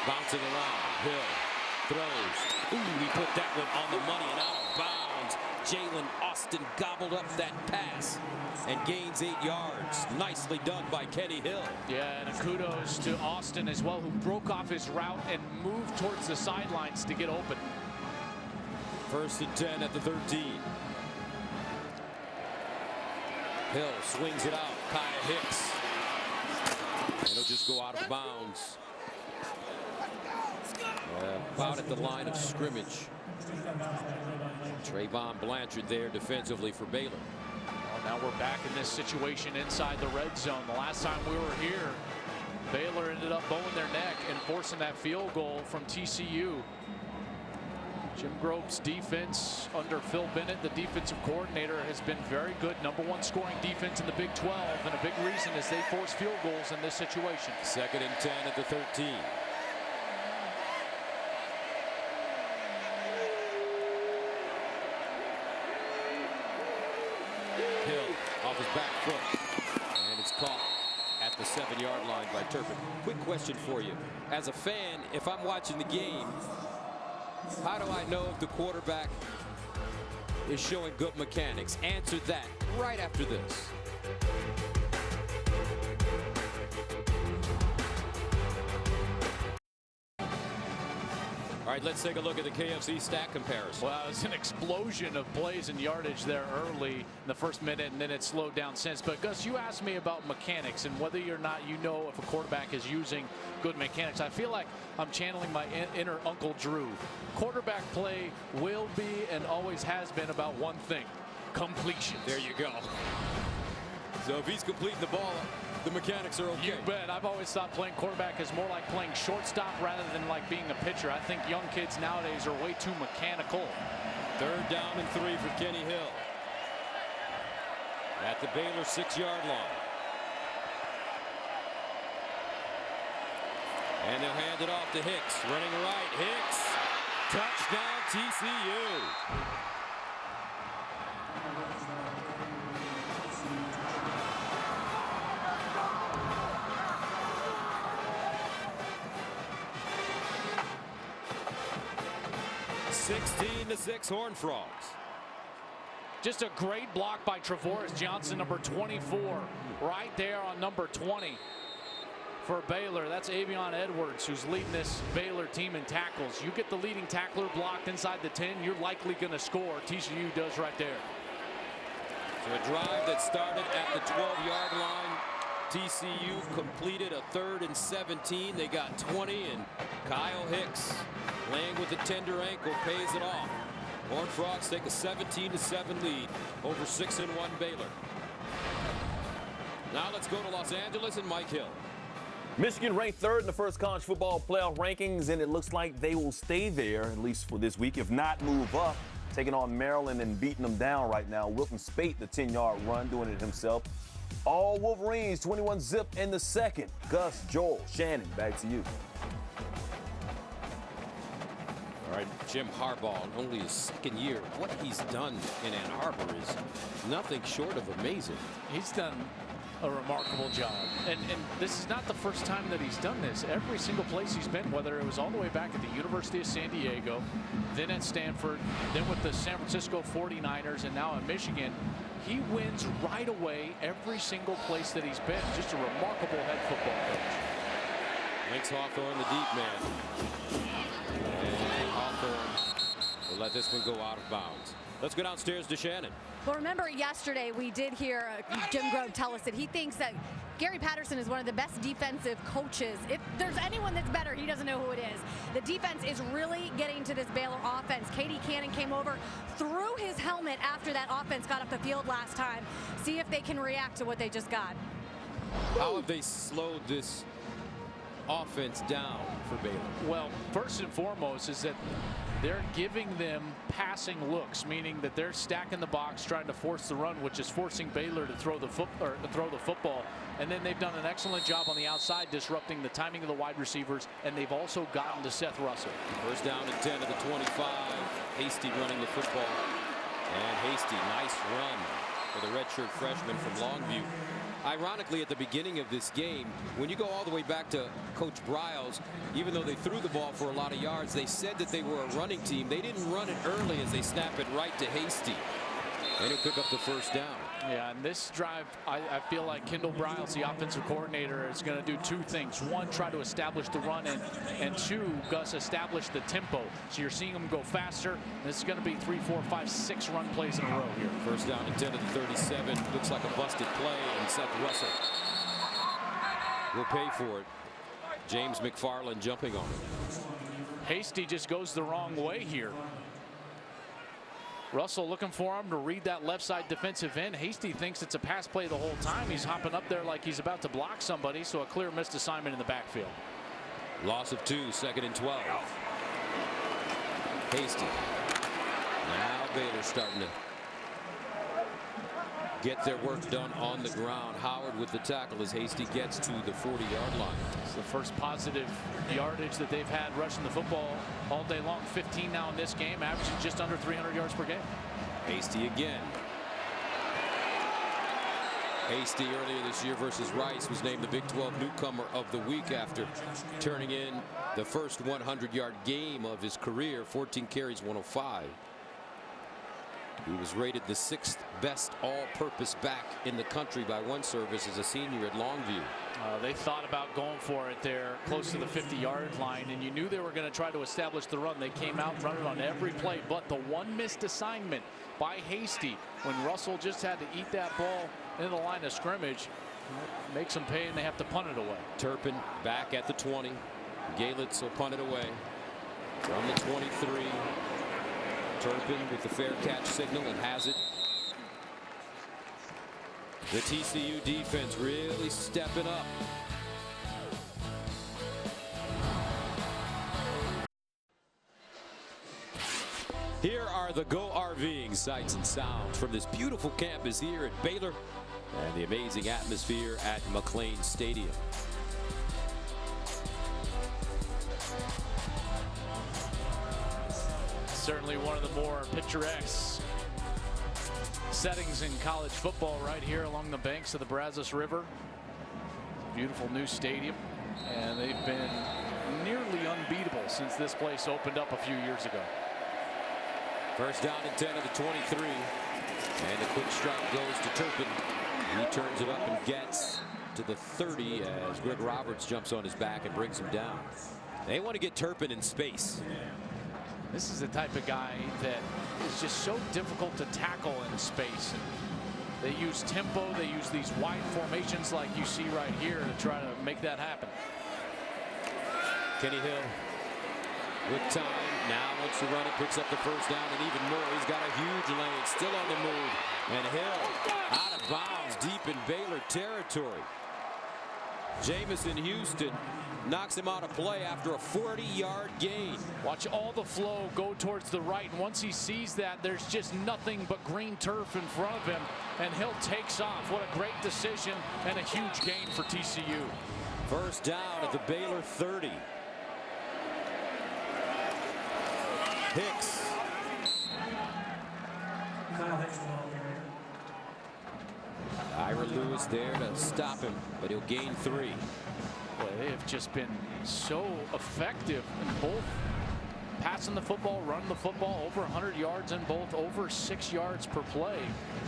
bouncing around. Hill throws. Ooh, he put that one on the money and out of bounds. Jalen Austin gobbled up that pass and gains 8 yards. Nicely done by Kenny Hill. Yeah, and kudos to Austin as well, who broke off his route and moved towards the sidelines to get open. 1st and 10 at the 13. Hill swings it out. Kaya Hicks. And it'll just go out of bounds. About at the line of scrimmage. Trayvon Blanchard there defensively for Baylor. Well, now we're back in this situation inside the red zone. The last time we were here, Baylor ended up bowing their neck and forcing that field goal from TCU. Jim Grobe's defense under Phil Bennett, the defensive coordinator, has been very good. #1 scoring defense in the Big 12, and a big reason is they force field goals in this situation. 2nd and 10 at the 13. Hill off his back foot, and it's caught at the 7-yard line by Turpin. Quick question for you. As a fan, if I'm watching the game, how do I know if the quarterback is showing good mechanics? Answer that right after this. All right, let's take a look at the KFC stat comparison. Well, it was an explosion of plays and yardage there early in the first minute, and then it slowed down since. But Gus, you asked me about mechanics and whether or not you know if a quarterback is using good mechanics. I feel like I'm channeling my inner Uncle Drew. Quarterback play will be and always has been about one thing: completion. There you go. So if he's completing the ball, the mechanics are okay. You bet. I've always thought playing quarterback is more like playing shortstop rather than like being a pitcher. I think young kids nowadays are way too mechanical. 3rd down and 3 for Kenny Hill at the Baylor 6-yard line. And they'll hand it off to Hicks. Running right. Hicks. Touchdown TCU. (16-6) Horned Frogs. Just a great block by Trevoris Johnson, number 24, right there on number 20 for Baylor. That's Avion Edwards, who's leading this Baylor team in tackles. You get the leading tackler blocked inside the 10, you're likely going to score. TCU does right there. So a drive that started at the 12-yard line. TCU completed a 3rd and 17. They got 20, and Kyle Hicks, laying with a tender ankle, pays it off. Horned Frogs take a 17-7 lead over 6-1 Baylor. Now let's go to Los Angeles and Mike Hill. Michigan ranked 3rd in the first college football playoff rankings, and it looks like they will stay there, at least for this week, if not move up. Taking on Maryland and beating them down right now. Wilton Spate, the 10-yard run, doing it himself. All Wolverines, 21-zip in the second. Gus, Joel, Shannon, back to you. All right, Jim Harbaugh, only his second year. What he's done in Ann Arbor is nothing short of amazing. He's done a remarkable job. And this is not the first time that he's done this. Every single place he's been, whether it was all the way back at the University of San Diego, then at Stanford, then with the San Francisco 49ers, and now in Michigan, he wins right away every single place that he's been. Just a remarkable head football coach. Links Hawthorne, the deep man. And Hawthorne will let this one go out of bounds. Let's go downstairs to Shannon. Well, remember yesterday we did hear Jim Grove tell us that he thinks that Gary Patterson is one of the best defensive coaches. If there's anyone that's better, he doesn't know who it is. The defense is really getting to this Baylor offense. K.D. Cannon came over, threw his helmet after that offense got off the field last time. See if they can react to what they just got. How have they slowed this offense down for Baylor? Well, first and foremost is that they're giving them passing looks, meaning that they're stacking the box, trying to force the run, which is forcing Baylor to throw the football. And then they've done an excellent job on the outside, disrupting the timing of the wide receivers, and they've also gotten to Seth Russell. First down and 10 to the 25. Hasty running the football. And Hasty, nice run for the redshirt freshman from Longview. Ironically, at the beginning of this game, when you go all the way back to Coach Briles, even though they threw the ball for a lot of yards, they said that they were a running team. They didn't run it early as they snap it right to Hasty. And he'll pick up the first down. Yeah, and this drive, I feel like Kendall Briles, the offensive coordinator, is going to do two things. One, try to establish the run, and two, Gus, establish the tempo. So you're seeing them go faster. This is going to be 3, 4, 5, 6 run plays in a row here. First down and 10 to the 37. Looks like a busted play, and Seth Russell will pay for it. James McFarland jumping on it. Hasty just goes the wrong way here. Russell looking for him to read that left side defensive end. Hasty thinks it's a pass play the whole time. He's hopping up there like he's about to block somebody, so a clear missed assignment in the backfield. Loss of 2, 2nd and 12. Hasty. Now Baylor's starting to get their work done on the ground. Howard with the tackle as Hasty gets to the 40-yard line. It's the first positive yardage that they've had rushing the football all day long. 15 now in this game, averaging just under 300 yards per game. Hasty again. Hasty earlier this year versus Rice was named the Big 12 newcomer of the week after turning in the first 100-yard game of his career, 14 carries, 105. He was rated the 6th best all-purpose back in the country by one service as a senior at Longview. They thought about going for it there close to the 50-yard line, and you knew they were going to try to establish the run. They came out running on every play, but the one missed assignment by Hasty when Russell just had to eat that ball into the line of scrimmage makes them pay, and they have to punt it away. Turpin back at the 20. Galitz will punt it away from the 23. Turpin with the fair catch signal and has it. The TCU defense really stepping up. Here are the Go RVing sights and sounds from this beautiful campus here at Baylor and the amazing atmosphere at McLean Stadium. Certainly one of the more picturesque settings in college football right here along the banks of the Brazos River. Beautiful new stadium, and they've been nearly unbeatable since this place opened up a few years ago. First down and 10 to the 23, and the quick strike goes to Turpin. He turns it up and gets to the 30 as Greg Roberts jumps on his back and brings him down. They want to get Turpin in space. This is the type of guy that is just so difficult to tackle in space. And they use tempo, they use these wide formations like you see right here to try to make that happen. Kenny Hill with time now wants to run it, picks up the first down, and even more. He's got a huge lane, still on the move. And Hill out of bounds deep in Baylor territory. Jamison Houston knocks him out of play after a 40-yard gain. Watch all the flow go towards the right, and once he sees that, there's just nothing but green turf in front of him, and Hill takes off. What a great decision and a huge gain for TCU. First down at the Baylor 30. Hicks. Ira Lewis there to stop him, but he'll gain 3. Boy, they have just been so effective in both passing the football, running the football, over 100 yards in both, over 6 yards per play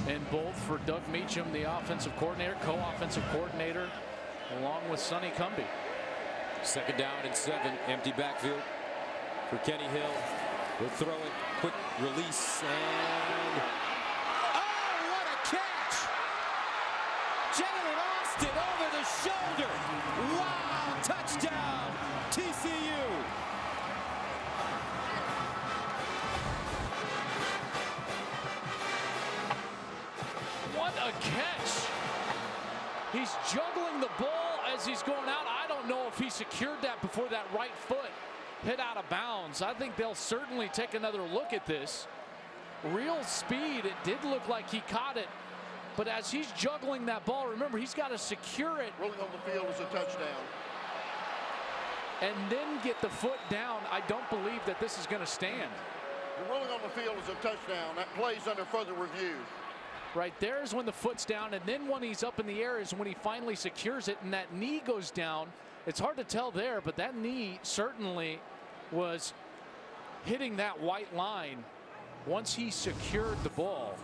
in both for Doug Meacham, the offensive coordinator, co-offensive coordinator, along with Sonny Cumbie. Second down and 7, empty backfield for Kenny Hill. He'll throw it, quick release, and oh, what a catch! Jalen Austin over the shoulder. Wow, touchdown, TCU. What a catch! He's juggling the ball as he's going out. I don't know if he secured that before that right foot hit out of bounds. I think they'll certainly take another look at this. Real speed. It did look like he caught it, but as he's juggling that ball, remember, he's got to secure it. Rolling on the field is a touchdown. And then get the foot down. I don't believe that this is going to stand. The rolling on the field is a touchdown. That plays under further review. Right there is when the foot's down, and then when he's up in the air is when he finally secures it, and that knee goes down. It's hard to tell there, but that knee certainly was hitting that white line once he secured the ball.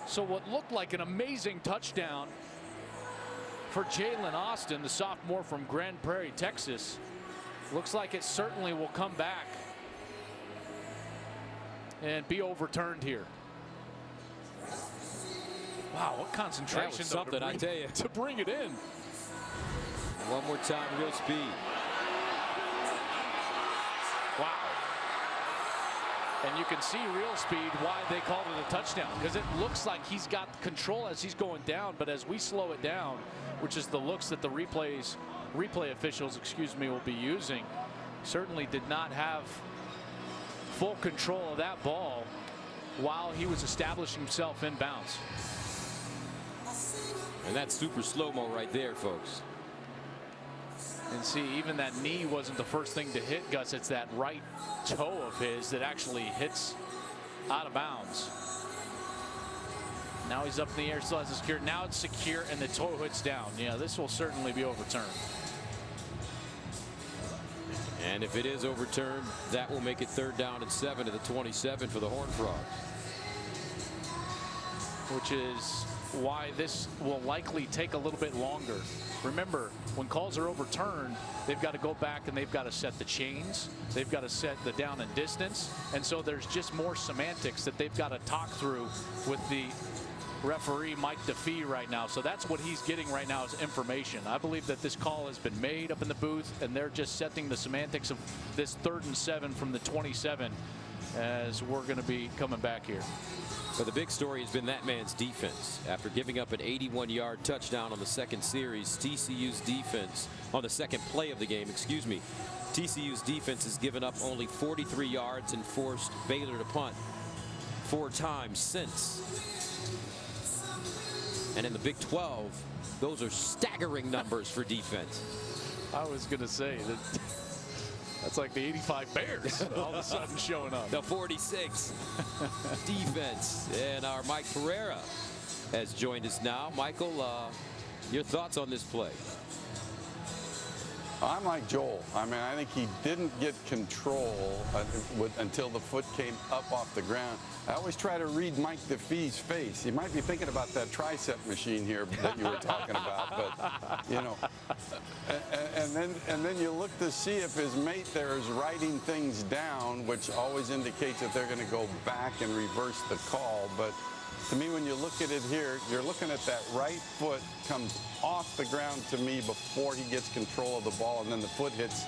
So what looked like an amazing touchdown for Jalen Austin, the sophomore from Grand Prairie, Texas, looks like it certainly will come back and be overturned here. Wow, what concentration. That was something, I tell you. To bring it in. One more time, real speed. Wow. And you can see real speed why they called it a touchdown, because it looks like he's got control as he's going down, but as we slow it down, which is the looks that the replay officials, will be using, certainly did not have full control of that ball while he was establishing himself in bounds. And that's super slow-mo right there, folks. And see, even that knee wasn't the first thing to hit, Gus. It's that right toe of his that actually hits out of bounds. Now he's up in the air, still has it secure. Now it's secure, and the toe hits down. Yeah, this will certainly be overturned. And if it is overturned, that will make it 3rd down and 7 to the 27 for the Horned Frogs. Which is why this will likely take a little bit longer. Remember, when calls are overturned, they've got to go back and they've got to set the chains. They've got to set the down and distance. And so there's just more semantics that they've got to talk through with the referee, Mike DeFee, right now. So that's what he's getting right now is information. I believe that this call has been made up in the booth, and they're just setting the semantics of this 3rd and 7 from the 27 as we're going to be coming back here. But the big story has been that man's defense. After giving up an 81-yard touchdown on the second series, TCU's defense, on the second play of the game, TCU's defense has given up only 43 yards and forced Baylor to punt 4 times since. And in the Big 12, those are staggering numbers for defense. I was going to say that that's like the 85 Bears all of a sudden showing up. The 46 defense. And our Mike Pereira has joined us now. Michael, your thoughts on this play? I'm like Joel. I mean, I think he didn't get control until the foot came up off the ground. I always try to read Mike DeFee's face. He might be thinking about that tricep machine here that you were talking about, but you know. And then you look to see if his mate there is writing things down, which always indicates that they're going to go back and reverse the call. But to me, when you look at it here, you're looking at that right foot comes off the ground to me before he gets control of the ball, and then the foot hits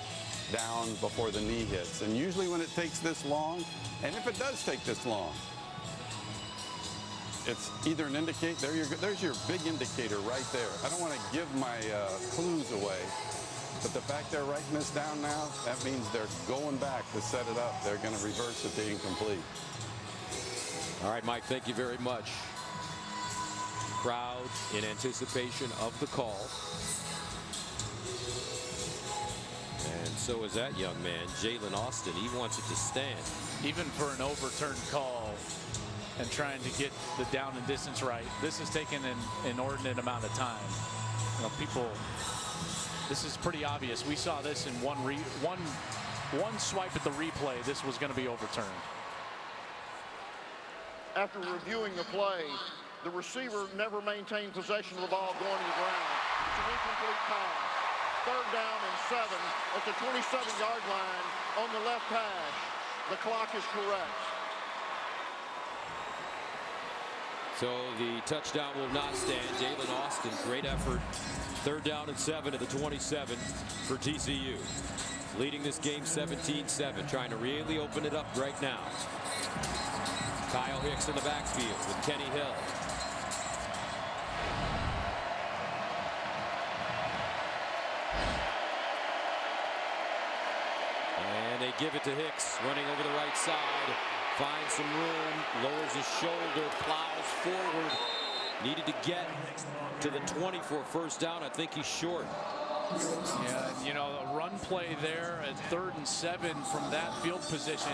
down before the knee hits. And usually when it takes this long, and if it does take this long, it's either an indicator, there's your big indicator right there. I don't want to give my clues away, but the fact they're writing this down now, that means they're going back to set it up. They're going to reverse it to incomplete. All right, Mike, thank you very much. Crowd in anticipation of the call. And so is that young man, Jalen Austin. He wants it to stand. Even for an overturned call and trying to get the down and distance right, this has taken an inordinate amount of time. You know, people, this is pretty obvious. We saw this in one swipe at the replay. This was going to be overturned. After reviewing the play, the receiver never maintained possession of the ball going to the ground. It's an incomplete pass. 3rd down and 7 at the 27-yard line on the left hash. The clock is correct. So the touchdown will not stand. Jalen Austin, great effort. 3rd down and 7 at the 27 for TCU. Leading this game 17-7, trying to really open it up right now. Kyle Hicks in the backfield with Kenny Hill. And they give it to Hicks, running over the right side. Finds some room, lowers his shoulder, plows forward. Needed to get to the 20 for a 1st down. I think he's short. Yeah, you know, a run play there at 3rd and 7 from that field position.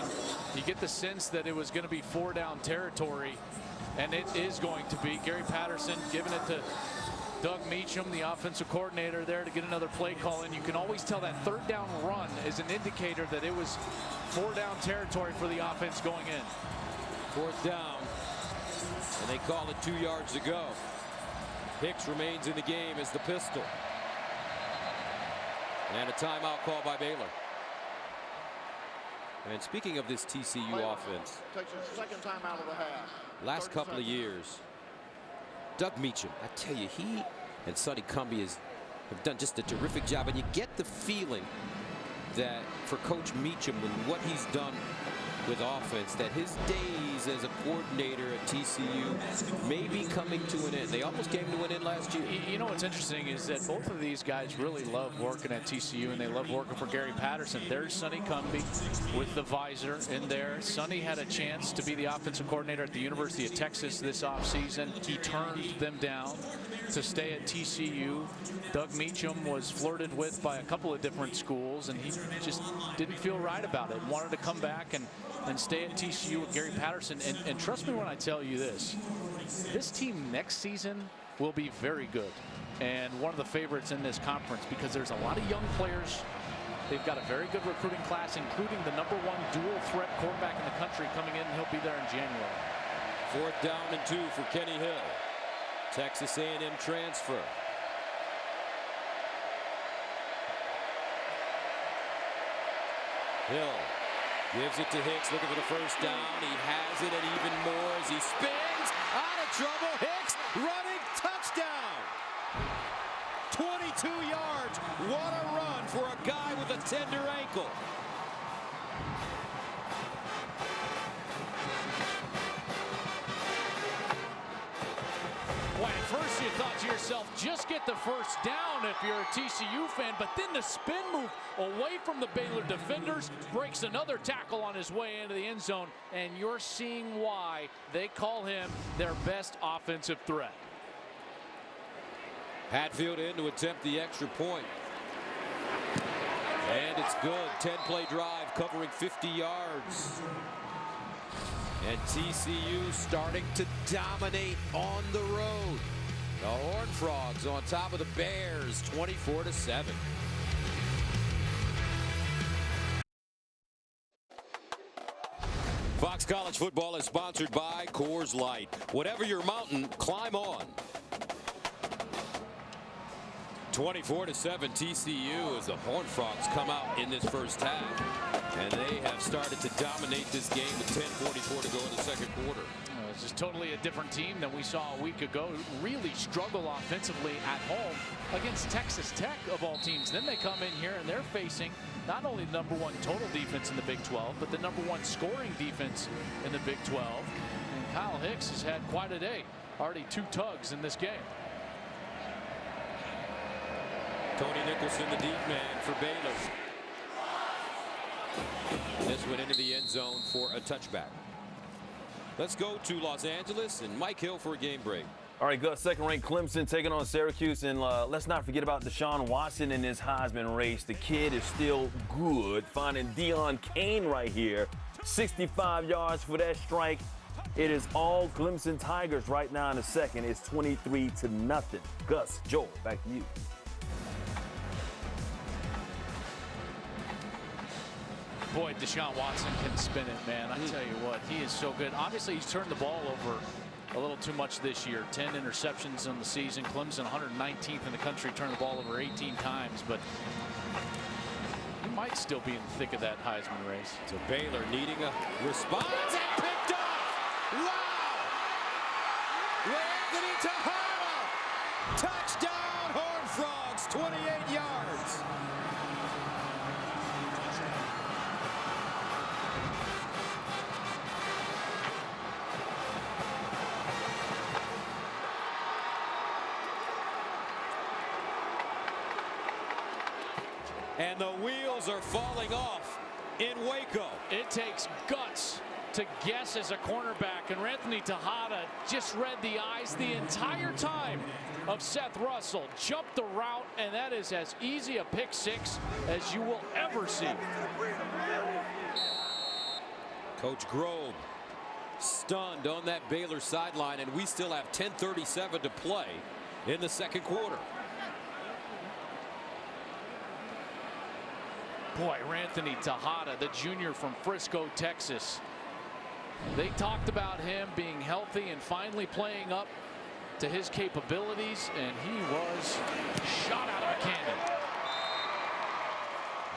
You get the sense that it was going to be 4-down territory, and it is going to be. Gary Patterson giving it to Doug Meacham, the offensive coordinator, there to get another play call in. You can always tell that 3rd down run is an indicator that it was 4-down territory for the offense going in. 4th down, and they call it 2 yards to go. Hicks remains in the game as the pistol. And a timeout call by Baylor. And speaking of this TCU offense, Takes his 2nd time out of the half. last couple of years, Doug Meacham, I tell you, he and Sonny Cumbie have done just a terrific job. And you get the feeling that for Coach Meacham and what he's done with offense, that his days as a coordinator at TCU may be coming to an end. They almost came to an end last year. You know what's interesting is that both of these guys really love working at TCU, and they love working for Gary Patterson. There's Sonny Cumbie with the visor in there. Sonny had a chance to be the offensive coordinator at the University of Texas this offseason. He turned them down to stay at TCU. Doug Meacham was flirted with by a couple of different schools, and he just didn't feel right about it. Wanted to come back and stay at TCU with Gary Patterson. And trust me when I tell you this team next season will be very good and one of the favorites in this conference, because there's a lot of young players. They've got a very good recruiting class, including the #1 dual threat quarterback in the country coming in, and he'll be there in January. 4th down and 2 for Kenny Hill. Texas A&M transfer. Hill gives it to Hicks, looking for the 1st down. He has it, and even more as he spins out of trouble. Hicks running, touchdown. 22 yards. What a run for a guy with a tender ankle. Well, at first you thought to yourself, just get the 1st down if you're a TCU fan, but then the spin move away from the Baylor defenders breaks another tackle on his way into the end zone, and you're seeing why they call him their best offensive threat. Hatfield in to attempt the extra point. And it's good. 10-play drive covering 50 yards. And TCU starting to dominate on the road. The Horned Frogs on top of the Bears, 24-7. Fox College Football is sponsored by Coors Light. Whatever your mountain, climb on. 24-7 TCU as the Horned Frogs come out in this 1st half. And they have started to dominate this game with 10:44 to go in the 2nd quarter. It's just totally a different team than we saw a week ago. Really struggle offensively at home against Texas Tech, of all teams. Then they come in here and they're facing not only the #1 total defense in the Big 12, but the #1 scoring defense in the Big 12. And Kyle Hicks has had quite a day. Already 2 tugs in this game. Tony Nicholson, the deep man for Baylor. This went into the end zone for a touchback. Let's go to Los Angeles and Mike Hill for a game break. All right, Gus, second-ranked Clemson taking on Syracuse. And let's not forget about Deshaun Watson in his Heisman race. The kid is still good. Finding Deion Kane right here. 65 yards for that strike. It is all Clemson Tigers right now in the second. It's 23-0. Gus, Joel, back to you. Boy, Deshaun Watson can spin it, man. I tell you what, he is so good. Obviously, he's turned the ball over a little too much this year. 10 interceptions in the season. Clemson 119th in the country, turned the ball over 18 times, but he might still be in the thick of that Heisman race. So Baylor needing a response and picked off. Wow! Anthony Tejada. Touchdown, Horned Frogs, 28 yards. And the wheels are falling off in Waco. It takes guts to guess as a cornerback, and Anthony Tejada just read the eyes the entire time of Seth Russell. Jumped the route, and that is as easy a pick six as you will ever see. Coach Grove stunned on that Baylor sideline, and we still have 10:37 to play in the second quarter. Boy, Anthony Tejada, the junior from Frisco, Texas. They talked about him being healthy and finally playing up to his capabilities, and he was shot out of a cannon.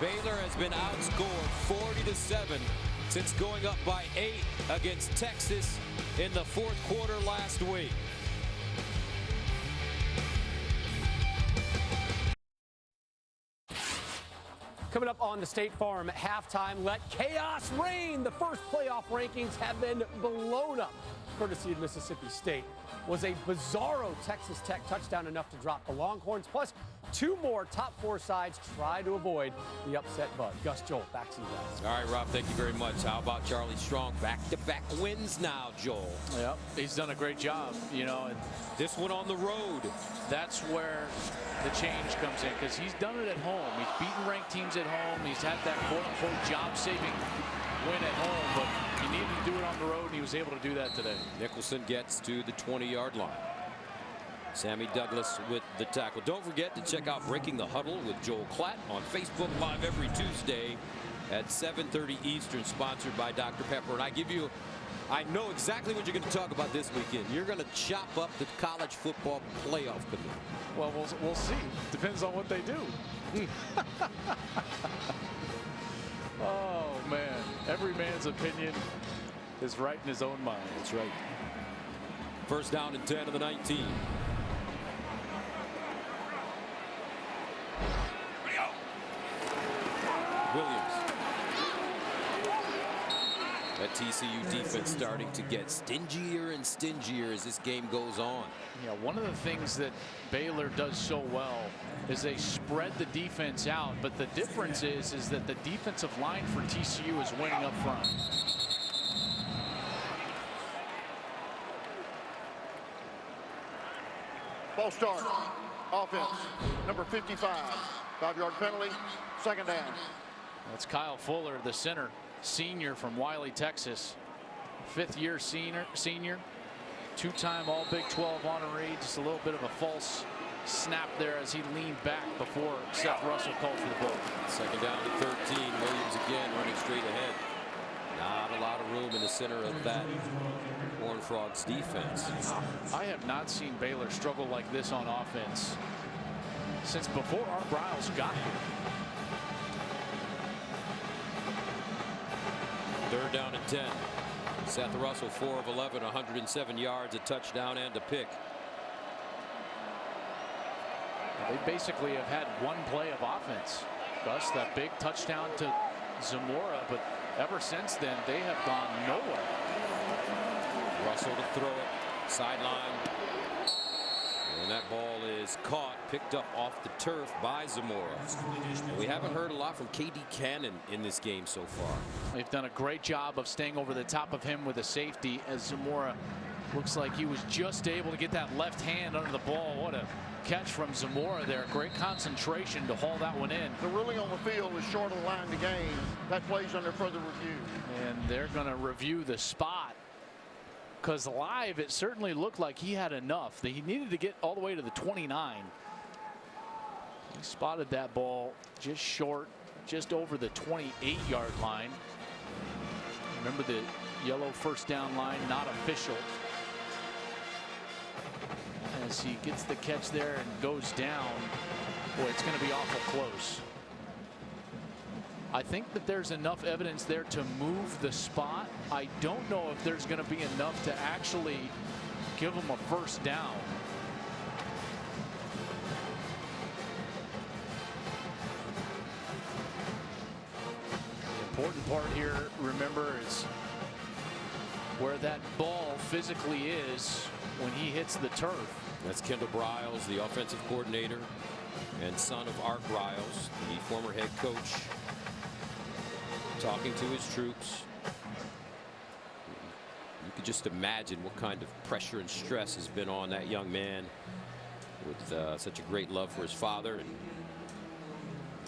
Baylor has been outscored 40-7 since going up by 8 against Texas in the fourth quarter last week. Coming up on the State Farm at halftime, let chaos reign. The first playoff rankings have been blown up, courtesy of Mississippi State. Was a bizarro Texas Tech touchdown enough to drop the Longhorns? Plus, 2 more top 4 sides try to avoid the upset bug. Gus, Joel, back to you guys. All right, Rob, thank you very much. How about Charlie Strong? Back-to-back wins now, Joel. Yep, he's done a great job, you know. And this one on the road. That's where the change comes in, because he's done it at home. He's beaten ranked teams at home. He's had that quote-unquote job-saving win at home, but he needed to do it on the road, and he was able to do that today. Nicholson gets to the 20-yard line. Sammy Douglas with the tackle. Don't forget to check out Breaking the Huddle with Joel Klatt on Facebook Live every Tuesday at 7:30 Eastern, sponsored by Dr. Pepper. And I know exactly what you're going to talk about this weekend. You're going to chop up the college football playoff committee. Well, we'll see. Depends on what they do. Oh, man. Every man's opinion is right in his own mind. That's right. First down and 10 of the 19. Williams. That TCU defense starting to get stingier and stingier as this game goes on. Yeah, one of the things that Baylor does so well is they spread the defense out, but the difference is that the defensive line for TCU is winning up front. Ball start. Offense. Number 55. 5-yard penalty. Second down. That's Kyle Fuller, the center, senior from Wiley, Texas. 5th-year senior. 2-time All Big 12 honoree. Just a little bit of a false snap there as he leaned back before Seth Russell called for the ball. Second down to 13. Williams again running straight ahead. Not a lot of room in the center of that Horned Frogs defense. I have not seen Baylor struggle like this on offense since before Art Briles got here. Third down and 10. Seth Russell, 4 of 11, 107 yards, a touchdown and a pick. They basically have had one play of offense. Gus, that big touchdown to Zamora, but ever since then, they have gone nowhere. Russell to throw it, sideline. And that ball is caught, picked up off the turf by Zamora. We haven't heard a lot from KD Cannon in this game so far. They've done a great job of staying over the top of him with a safety, as Zamora looks like he was just able to get that left hand under the ball. What a catch from Zamora there. Great concentration to haul that one in. The ruling on the field is short of the line to gain. That plays under further review. And they're going to review the spot, because live it certainly looked like he had enough. That he needed to get all the way to the 29. He spotted that ball just short, just over the 28-yard line. Remember the yellow first down line, not official. As he gets the catch there and goes down, boy, it's going to be awful close. I think that there's enough evidence there to move the spot. I don't know if there's going to be enough to actually give him a first down. The important part here, remember, is where that ball physically is when he hits the turf. That's Kendall Briles, the offensive coordinator and son of Art Briles, the former head coach, talking to his troops. You could just imagine what kind of pressure and stress has been on that young man with such a great love for his father and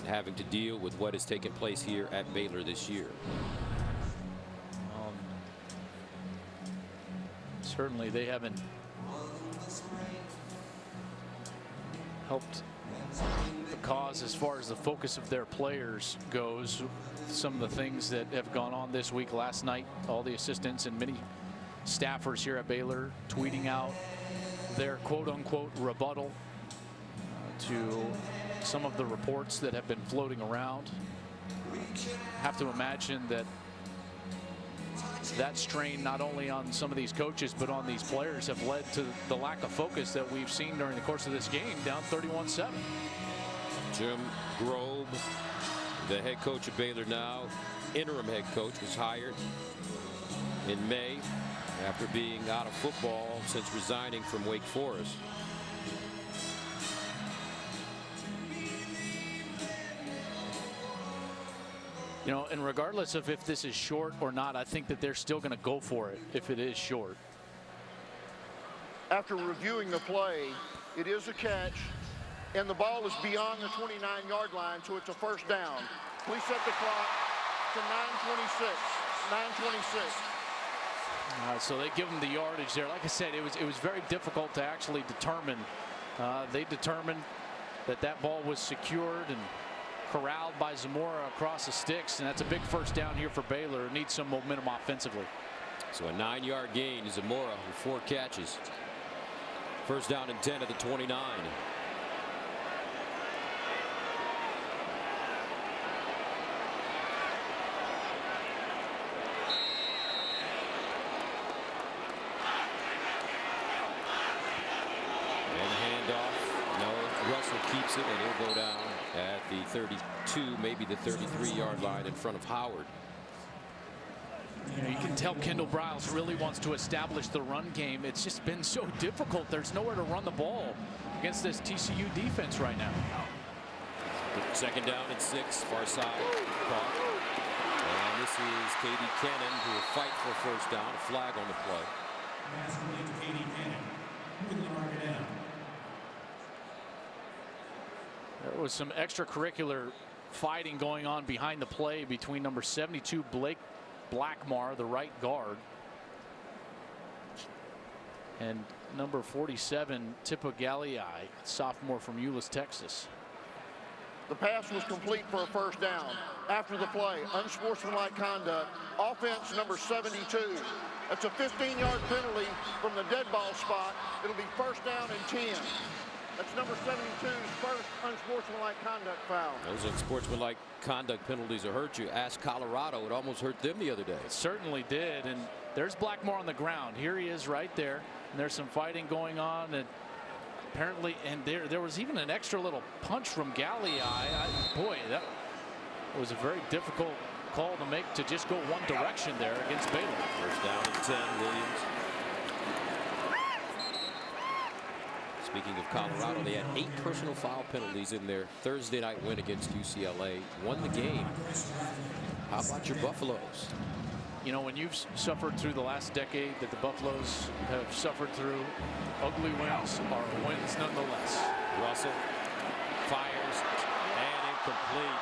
having to deal with what has taken place here at Baylor this year. Certainly they haven't helped the cause as far as the focus of their players goes. Some of the things that have gone on this week, last night, all the assistants and many staffers here at Baylor tweeting out their quote-unquote rebuttal to some of the reports that have been floating around. Have to imagine that that strain not only on some of these coaches but on these players have led to the lack of focus that we've seen during the course of this game, down 31-7. Jim Grobe, the head coach of Baylor now, interim head coach, was hired in May after being out of football since resigning from Wake Forest. You know, and regardless of if this is short or not, I think that they're still going to go for it if it is short. After reviewing the play, it is a catch, and the ball is beyond the 29-yard line, so it's a first down. Please set the clock to 9:26. 9:26. So they give him the yardage there. Like I said, it was very difficult to actually determine. They determined that that ball was secured and corralled by Zamora across the sticks, and that's a big first down here for Baylor. It needs some momentum offensively. So a 9-yard gain. Zamora with 4 catches. First down and 10 at the 29. Keeps it, and he'll go down at the 32, maybe the 33-yard line in front of Howard. You know, you can tell Kendall Briles really wants to establish the run game. It's just been so difficult. There's nowhere to run the ball against this TCU defense right now. Second down and 6, far side. Caught. And this is KD Cannon, who will fight for a first down. A flag on the play. There was some extracurricular fighting going on behind the play between number 72 Blake Blackmar, the right guard, and number 47 Tippa Galii, sophomore from Euless, Texas. The pass was complete for a first down. After the play, unsportsmanlike conduct, offense number 72. That's a 15-yard penalty from the dead ball spot. It'll be first down and 10. That's number 72's first unsportsmanlike conduct foul. Those unsportsmanlike conduct penalties will hurt you. Ask Colorado. It almost hurt them the other day. It certainly did. And there's Blackmore on the ground. Here he is right there. And there's some fighting going on. And apparently, and there was even an extra little punch from Galii. Boy, It was a very difficult call to make to just go one direction there against Baylor. First down and 10, Williams. Speaking of Colorado, they had 8 personal foul penalties in their Thursday night win against UCLA. Won the game. How about your Buffaloes? You know, when you've suffered through the last decade that the Buffaloes have suffered through, ugly wins are wins nonetheless. Russell fires and incomplete.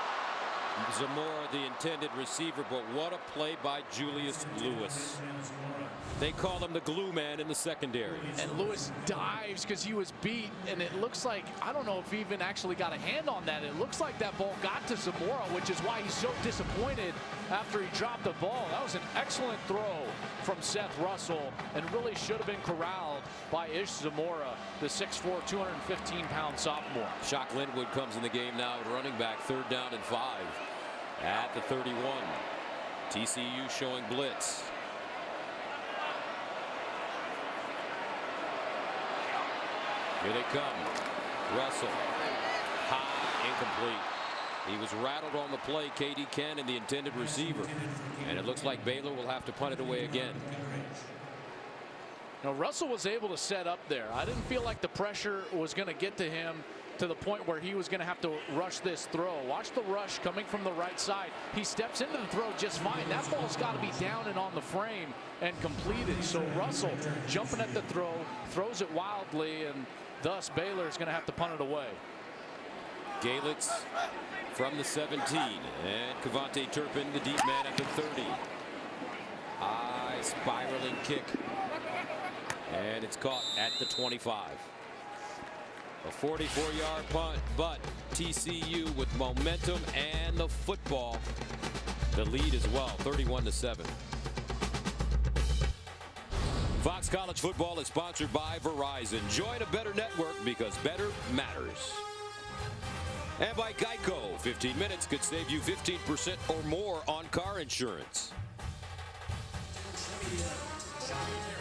Zamora, the intended receiver, but what a play by Julius Lewis. They call him the glue man in the secondary. And Lewis dives because he was beat, and it looks like, I don't know if he even actually got a hand on that. It looks like that ball got to Zamora, which is why he's so disappointed after he dropped the ball. That was an excellent throw from Seth Russell and really should have been corralled by Ish Zamora, the 6'4", 215-pound sophomore. Shock Linwood comes in the game now at running back, 3rd down and 5 at the 31. TCU showing blitz. Here they come. Russell. High, incomplete. He was rattled on the play, K.D. Cannon, the intended receiver. And it looks like Baylor will have to punt it away again. Now, Russell was able to set up there. I didn't feel like the pressure was going to get to him to the point where he was going to have to rush this throw. Watch the rush coming from the right side. He steps into the throw just fine. That ball's got to be down and on the frame and completed. So Russell jumping at the throw, throws it wildly, and thus Baylor is going to have to punt it away. Galitz from the 17, and Cavante Turpin, the deep man, at the 30. High spiraling kick, and it's caught at the 25. A 44-yard punt, but TCU with momentum and the football, the lead as well, 31-7. Fox College Football is sponsored by Verizon. Join a better network because better matters. And by Geico, 15 minutes could save you 15% or more on car insurance.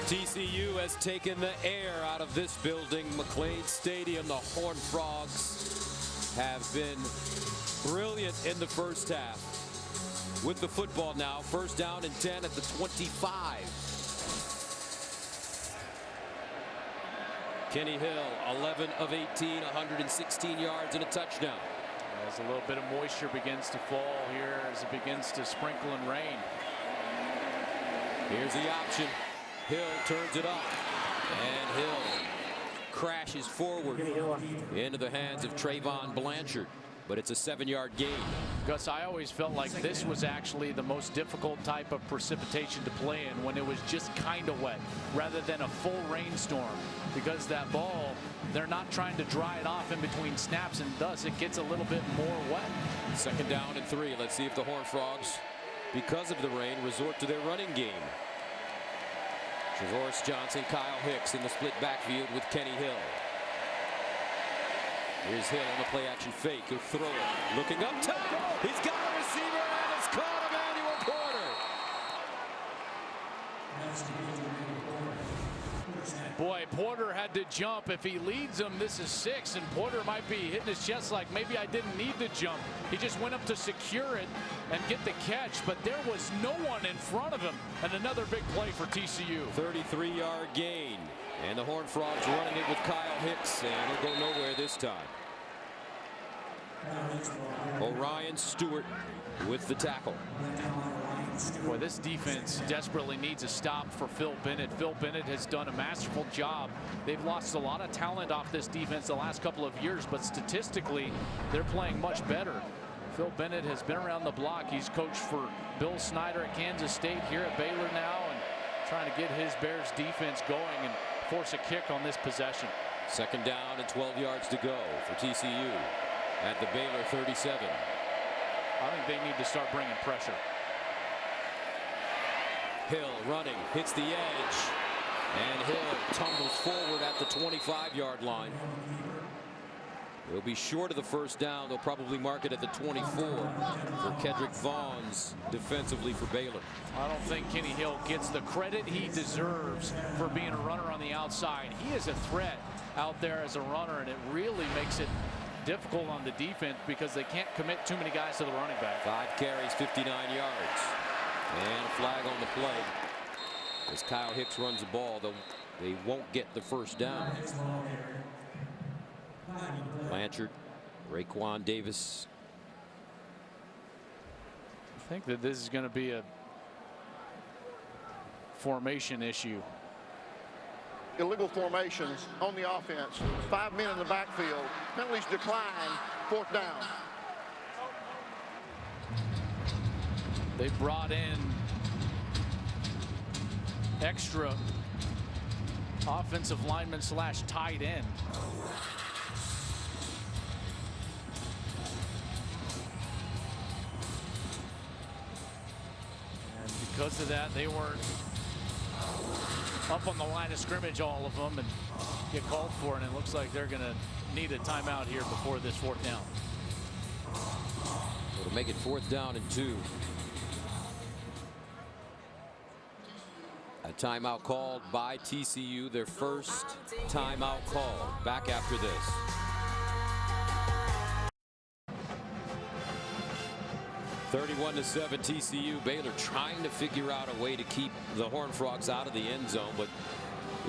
TCU has taken the air out of this building, McLean Stadium. The Horned Frogs have been brilliant in the first half. With the football now, 1st down and 10 at the 25. Kenny Hill, 11 of 18, 116 yards and a touchdown. As a little bit of moisture begins to fall here as it begins to sprinkle and rain. Here's the option. Hill turns it up, and Hill crashes forward into the hands of Trayvon Blanchard, but it's a 7-yard gain. Gus, I always felt like this was actually the most difficult type of precipitation to play in, when it was just kind of wet rather than a full rainstorm, because that ball, they're not trying to dry it off in between snaps, and thus it gets a little bit more wet. 2nd down and 3. Let's see if the Horned Frogs, because of the rain, resort to their running game. Travoris Johnson, Kyle Hicks in the split backfield with Kenny Hill. Here's Hill on the play action fake. He'll throw it. Looking up top. He's got a receiver, and it's caught. Emmanuel Porter. Boy, Porter had to jump. If he leads them, this is 6, and Porter might be hitting his chest like, maybe I didn't need to jump. He just went up to secure it and get the catch, but there was no one in front of him. And another big play for TCU. 33-yard gain. And the Horned Frogs running it with Kyle Hicks, and he'll go nowhere this time. Orion Stewart with the tackle. Boy, this defense desperately needs a stop for Phil Bennett. Phil Bennett has done a masterful job. They've lost a lot of talent off this defense the last couple of years, but statistically, they're playing much better. Phil Bennett has been around the block. He's coached for Bill Snyder at Kansas State, here at Baylor now, and trying to get his Bears defense going and force a kick on this possession. 2nd down and 12 yards to go for TCU at the Baylor 37. I think they need to start bringing pressure. Hill running, hits the edge, and Hill tumbles forward at the 25-yard line. They'll be short of the 1st down. They'll probably mark it at the 24 for Kedrick Vaughns defensively for Baylor. I don't think Kenny Hill gets the credit he deserves for being a runner on the outside. He is a threat out there as a runner, and it really makes it difficult on the defense because they can't commit too many guys to the running back. 5 carries, 59 yards. And a flag on the play. As Kyle Hicks runs the ball, though, they won't get the first down. Blanchard, Raekwon Davis. I think that this is going to be a formation issue. Illegal formations on the offense. 5 men in the backfield. Penalties decline. 4th down. They brought in extra offensive lineman / tight end. And because of that, they weren't up on the line of scrimmage, all of them, and get called for, and it looks like they're going to need a timeout here before this 4th down. So to make it 4th down and 2. A timeout called by TCU, their first timeout call. Back after this. (31-7) TCU. Baylor trying to figure out a way to keep the Horned Frogs out of the end zone, but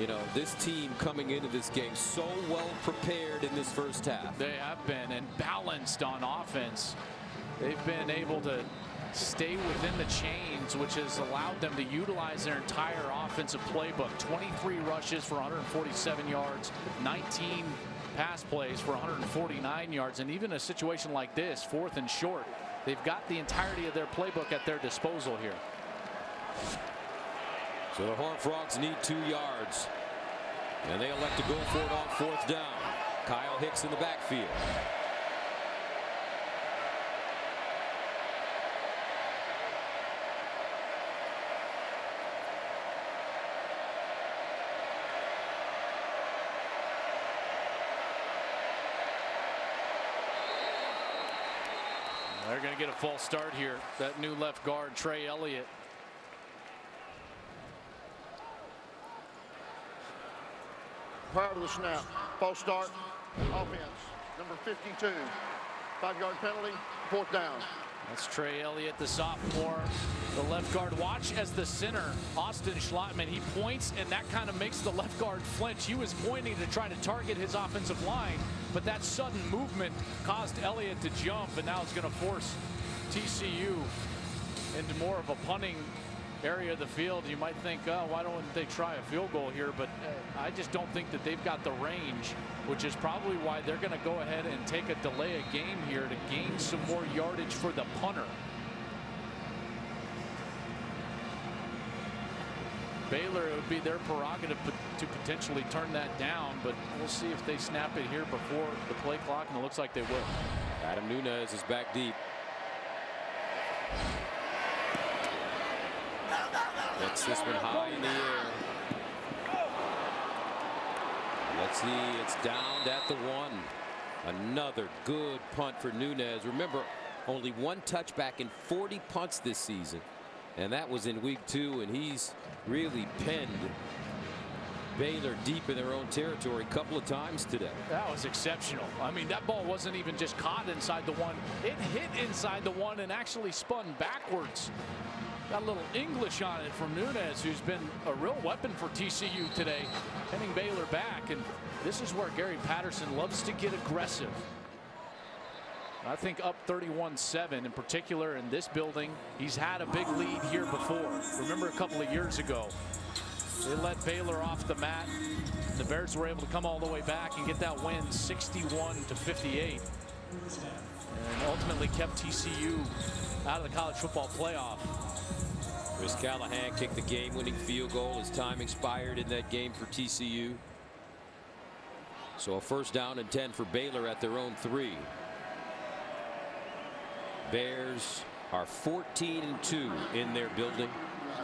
you know, this team coming into this game so well prepared in this first half. They have been, and balanced on offense. They've been able to stay within the chains, which has allowed them to utilize their entire offensive playbook. 23 rushes for 147 yards, 19 pass plays for 149 yards, and even a situation like this, 4th and short, they've got the entirety of their playbook at their disposal here. So the Horned Frogs need 2 yards, and they elect to go for it on 4th down. Kyle Hicks in the backfield. They're going to get a false start here. That new left guard, Trey Elliott. Prior to the snap, false start, offense, number 52. 5-yard penalty, 4th down. That's Trey Elliott, the sophomore, the left guard. Watch as the center, Austin Schlottman, he points, and that kind of makes the left guard flinch. He was pointing to try to target his offensive line, but that sudden movement caused Elliott to jump, and now it's going to force TCU into more of a punting area of the field. You might think, oh, why don't they try a field goal here? But I just don't think that they've got the range, which is probably why they're going to go ahead and take a delay of game here to gain some more yardage for the punter. Baylor, it would be their prerogative to potentially turn that down, but we'll see if they snap it here before the play clock, and it looks like they will. Adam Nunez is back deep. Gets this one high in the air. Let's see, it's down at the 1. Another good punt for Nunez. Remember, only 1 touchback in 40 punts this season, and that was in week 2, and he's really penned Baylor deep in their own territory a couple of times today. That was exceptional. I mean, that ball wasn't even just caught inside the 1. It hit inside the 1 and actually spun backwards. Got a little English on it from Nunez, who's been a real weapon for TCU today, heading Baylor back. And this is where Gary Patterson loves to get aggressive. I think up 31-7 in particular in this building. He's had a big lead here before. Remember a couple of years ago, they let Baylor off the mat. The Bears were able to come all the way back and get that win 61-58. And ultimately kept TCU out of the college football playoff. Chris Callahan kicked the game-winning field goal as time expired in that game for TCU. So a 1st down and 10 for Baylor at their own 3. Bears are 14-2 in their building,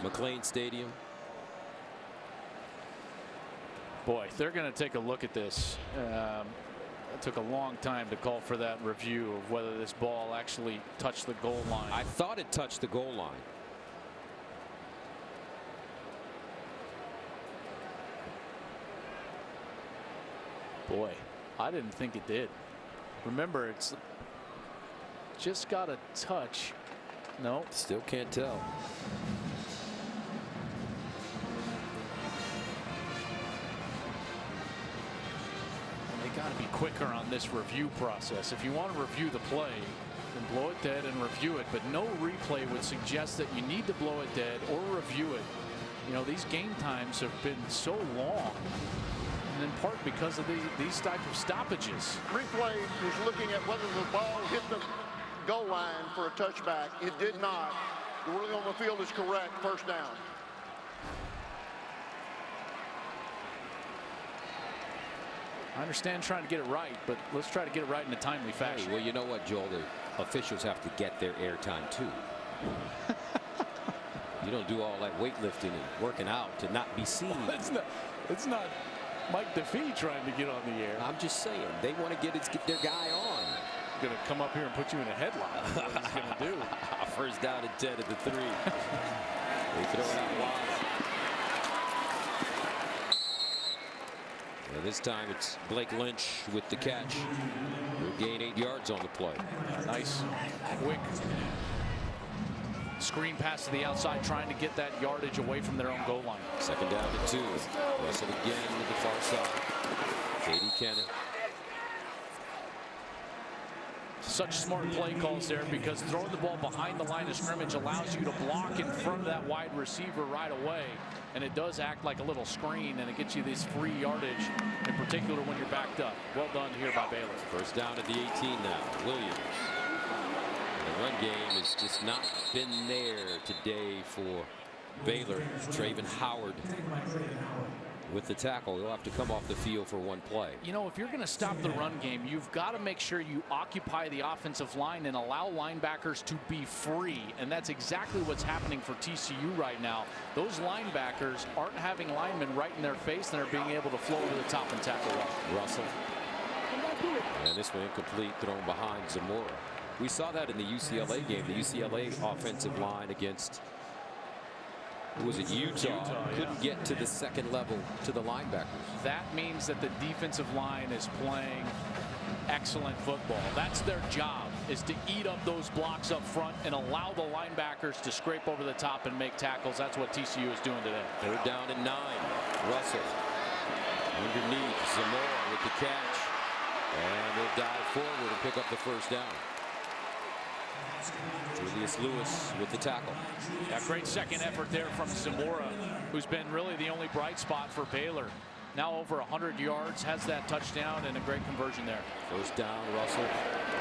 McLean Stadium. Boy, they're going to take a look at this. It took a long time to call for that review of whether this ball actually touched the goal line. I thought it touched the goal line. Boy, I didn't think it did. Remember, it's just got a touch. No, still can't tell. They got to be quicker on this review process. If you want to review the play, then blow it dead and review it. But no replay would suggest that you need to blow it dead or review it. You know, these game times have been so long, and in part because of these type of stoppages. Replay was looking at whether the ball hit the goal line for a touchback. It did not. The ruling on the field is correct. First down. I understand trying to get it right, but let's try to get it right in a timely fashion. Hey, well, you know what, Joel? The officials have to get their airtime too. You don't do all that weightlifting and working out to not be seen. It's not Mike DeFee trying to get on the air. I'm just saying, they want to get their guy on. Going to come up here and put you in a headlock. That's what he's going to do. First down and 10 at the 3. They throw it out wide. And this time it's Blake Lynch with the catch. He'll gain 8 yards on the play. Nice, quick screen pass to the outside, trying to get that yardage away from their own goal line. Second down and 2. Russell again to the far side. Katie Cannon. Such smart play calls there, because throwing the ball behind the line of scrimmage allows you to block in front of that wide receiver right away. And it does act like a little screen, and it gets you this free yardage, in particular when you're backed up. Well done here by Baylor. First down at the 18 now. Williams. The run game has just not been there today for Baylor. Traven Howard with the tackle. He'll have to come off the field for one play. You know, if you're going to stop the run game, you've got to make sure you occupy the offensive line and allow linebackers to be free. And that's exactly what's happening for TCU right now. Those linebackers aren't having linemen right in their face, and they're being able to float over the top and tackle Russell. And this one incomplete, thrown behind Zamora. We saw that in the UCLA game. The UCLA offensive line against, who was it, Utah couldn't get to the second level to the linebackers. That means that the defensive line is playing excellent football. That's their job, is to eat up those blocks up front and allow the linebackers to scrape over the top and make tackles. That's what TCU is doing today. Third down and 9. Russell underneath, Zamora with the catch, and they'll dive forward and pick up the first down. Julius Lewis with the tackle. Yeah, great second effort there from Zamora, who's been really the only bright spot for Baylor. Now over 100 yards, has that touchdown, and a great conversion there. First down, Russell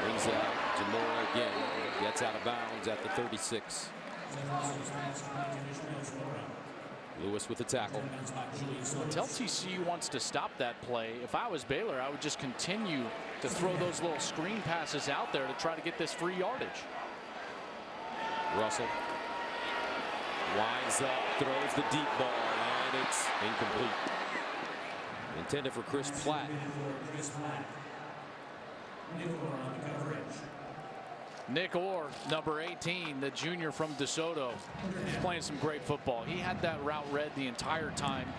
brings out. Zamora again gets out of bounds at the 36. Lewis with the tackle. Until TCU wants to stop that play, if I was Baylor, I would just continue to throw those little screen passes out there to try to get this free yardage. Russell winds up, throws the deep ball, and it's incomplete. Intended for Chris Platt. Nick Orr, number 18, the junior from DeSoto, is playing some great football. He had that route read the entire time.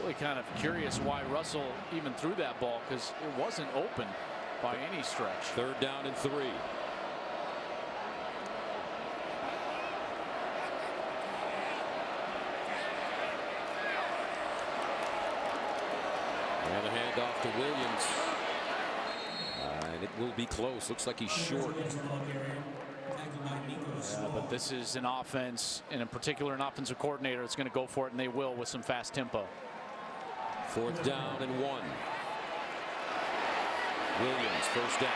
Really kind of curious why Russell even threw that ball, because it wasn't open by any stretch. Third down and 3. And a handoff to Williams. And it will be close. Looks like he's short. Yeah, but this is an offense, and in particular an offensive coordinator that's going to go for it, and they will, with some fast tempo. Fourth down and 1. Williams, first down.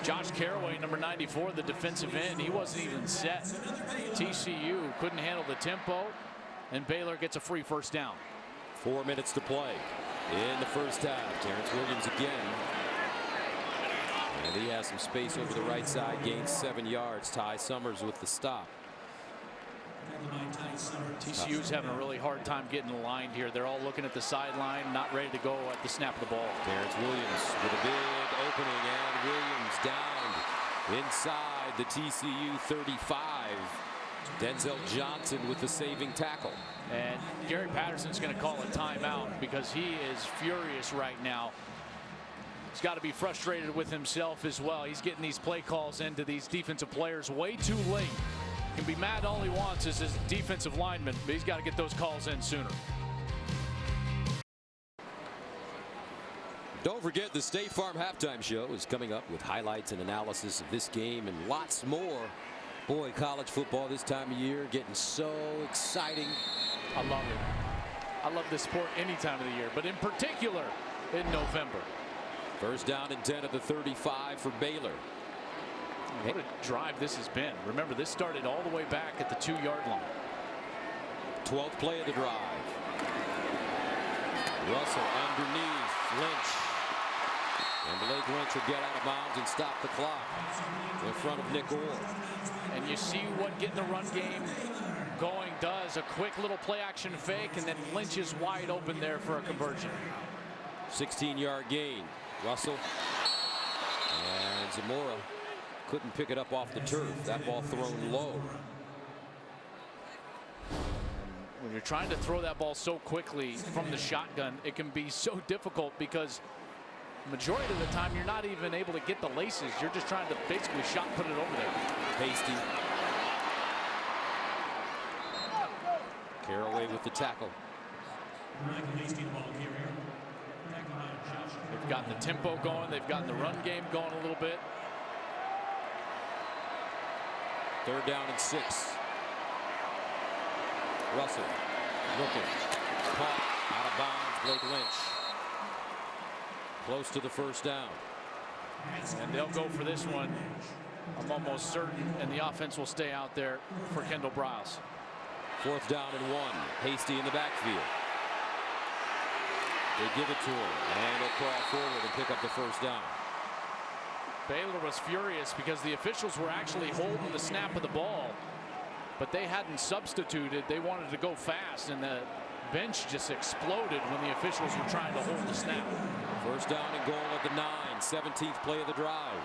Josh Caraway, number 94, the defensive end, he wasn't even set. TCU couldn't handle the tempo, and Baylor gets a free first down. 4 minutes to play in the first half. Terrence Williams again. And he has some space over the right side, gains 7 yards. Ty Summers with the stop. TCU's having a really hard time getting aligned here. They're all looking at the sideline, not ready to go at the snap of the ball. Terrence Williams with a big opening, and Williams down inside the TCU 35. Denzel Johnson with the saving tackle. And Gary Patterson's going to call a timeout because he is furious right now. He's got to be frustrated with himself as well. He's getting these play calls into these defensive players way too late. He can be mad all he wants as his defensive lineman, but he's got to get those calls in sooner. Don't forget, the State Farm halftime show is coming up with highlights and analysis of this game and lots more. Boy, college football this time of year getting so exciting. I love it. I love this sport any time of the year, but in particular in November. First down and 10 at the 35 for Baylor. What a drive this has been. Remember, this started all the way back at the 2-yard line. 12th play of the drive. Russell underneath. Lynch. And Blake Lynch will get out of bounds and stop the clock in front of Nick Orr. And you see what getting the run game going does. A quick little play action fake, and then Lynch is wide open there for a conversion. 16-yard gain. Russell and Zamora couldn't pick it up off the turf. That ball thrown low. When you're trying to throw that ball so quickly from the shotgun, it can be so difficult because majority of the time you're not even able to get the laces. You're just trying to basically shot put it over there. Hasty. Caraway with the tackle. They've gotten the tempo going. They've gotten the run game going a little bit. Third down and 6. Russell looking. Caught out of bounds. Blake Lynch. Close to the first down. And they'll go for this one. I'm almost certain. And the offense will stay out there for Kendall Briles. 4th down and 1. Hasty in the backfield. They give it to him. And he'll crawl forward and pick up the first down. Baylor was furious because the officials were actually holding the snap of the ball, but they hadn't substituted. They wanted to go fast, and the bench just exploded when the officials were trying to hold the snap. First down and goal at the 9. 17th play of the drive.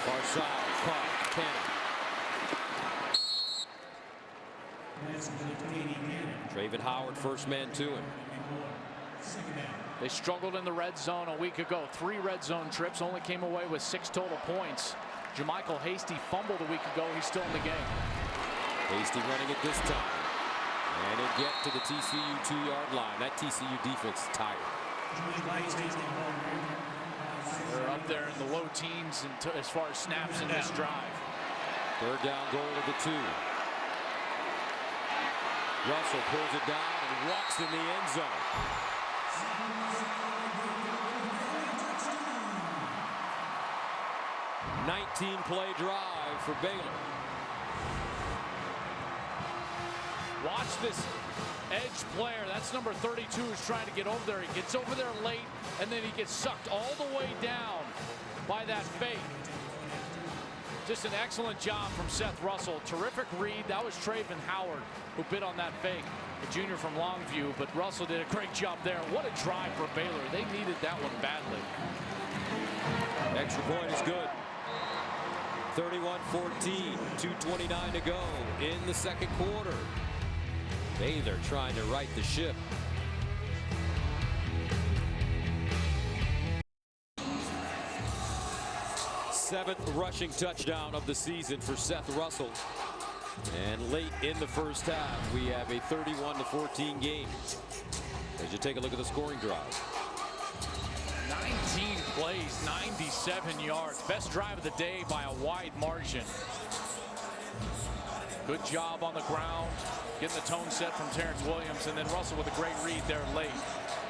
Far side, caught, Cannon. Traven Howard, first man to him. They struggled in the red zone a week ago. 3 red zone trips, only came away with 6 total points. Jermichael Hasty fumbled a week ago. He's still in the game. Hasty running it this time. And he'll get to the TCU 2-yard line. That TCU defense is tired. They're up there in the low teens as far as snaps in this drive. Third down goal of the 2. Russell pulls it down and walks in the end zone. Play drive for Baylor. Watch this edge player. That's number 32 who's trying to get over there. He gets over there late, and then he gets sucked all the way down by that fake. Just an excellent job from Seth Russell. Terrific read. That was Traven Howard who bit on that fake, the junior from Longview, but Russell did a great job there. What a drive for Baylor. They needed that one badly. Extra point is good. 31-14, 2:29 to go in the second quarter. Baylor trying to right the ship. Seventh rushing touchdown of the season for Seth Russell. And late in the first half, we have a 31-14 game. As you take a look at the scoring drive. 19 plays, 97 yards. Best drive of the day by a wide margin. Good job on the ground, getting the tone set from Terrence Williams, and then Russell with a great read there late.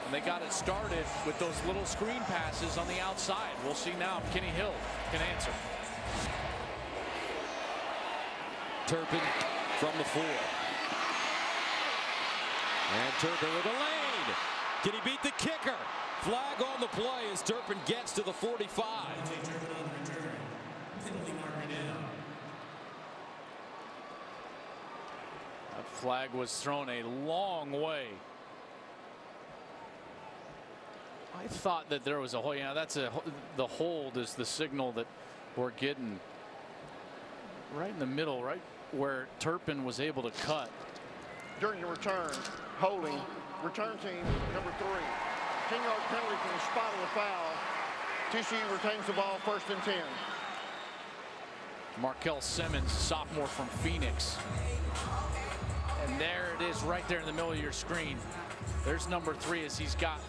And they got it started with those little screen passes on the outside. We'll see now if Kenny Hill can answer. Turpin from the 4. And Turpin with a lane. Can he beat the kicker? Flag on the play as Turpin gets to the 45. That flag was thrown a long way. I thought that there was a hold. Yeah, the hold is the signal that we're getting right in the middle, right where Turpin was able to cut. During the return, holding, return team number 3. 10-yard penalty from the spot of the foul. TCU retains the ball, 1st and 10. Markel Simmons, sophomore from Phoenix. And there it is right there in the middle of your screen. There's number 3 as he's got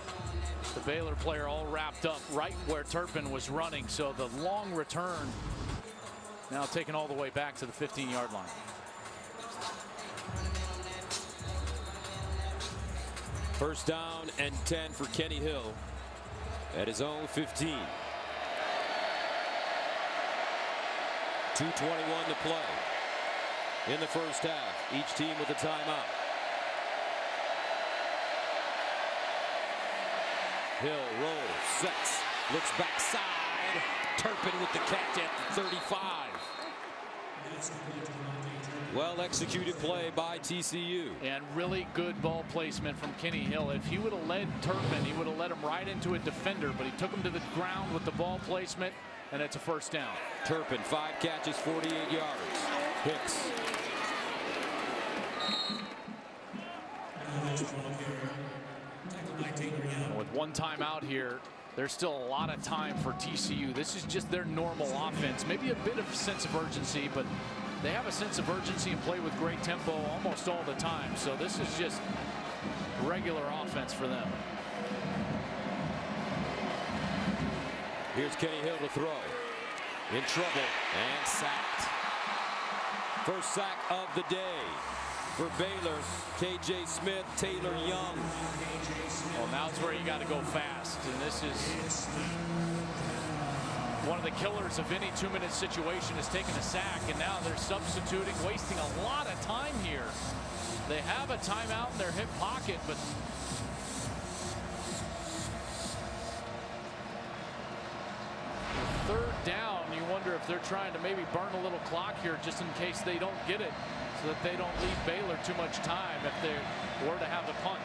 the Baylor player all wrapped up right where Turpin was running. So the long return now taken all the way back to the 15-yard line. First down and 10 for Kenny Hill at his own 15. 2:21 to play in the first half. Each team with a timeout. Hill rolls, sets, looks backside. Turpin with the catch at the 35. Well executed play by TCU. And really good ball placement from Kenny Hill. If he would have led Turpin, he would have led him right into a defender, but he took him to the ground with the ball placement, and it's a first down. Turpin, 5 catches, 48 yards. Hicks. With one timeout here, there's still a lot of time for TCU. This is just their normal offense. Maybe a bit of sense of urgency, but they have a sense of urgency and play with great tempo almost all the time. So this is just regular offense for them. Here's Kenny Hill to throw. In trouble and sacked. First sack of the day for Baylor. KJ Smith, Taylor Young. Well, now it's where you got to go fast. And this is one of the killers of any 2-minute situation is taking a sack. And now they're substituting, wasting a lot of time here. They have a timeout in their hip pocket, but third down, you wonder if they're trying to maybe burn a little clock here just in case they don't get it, so that they don't leave Baylor too much time if they were to have the punt.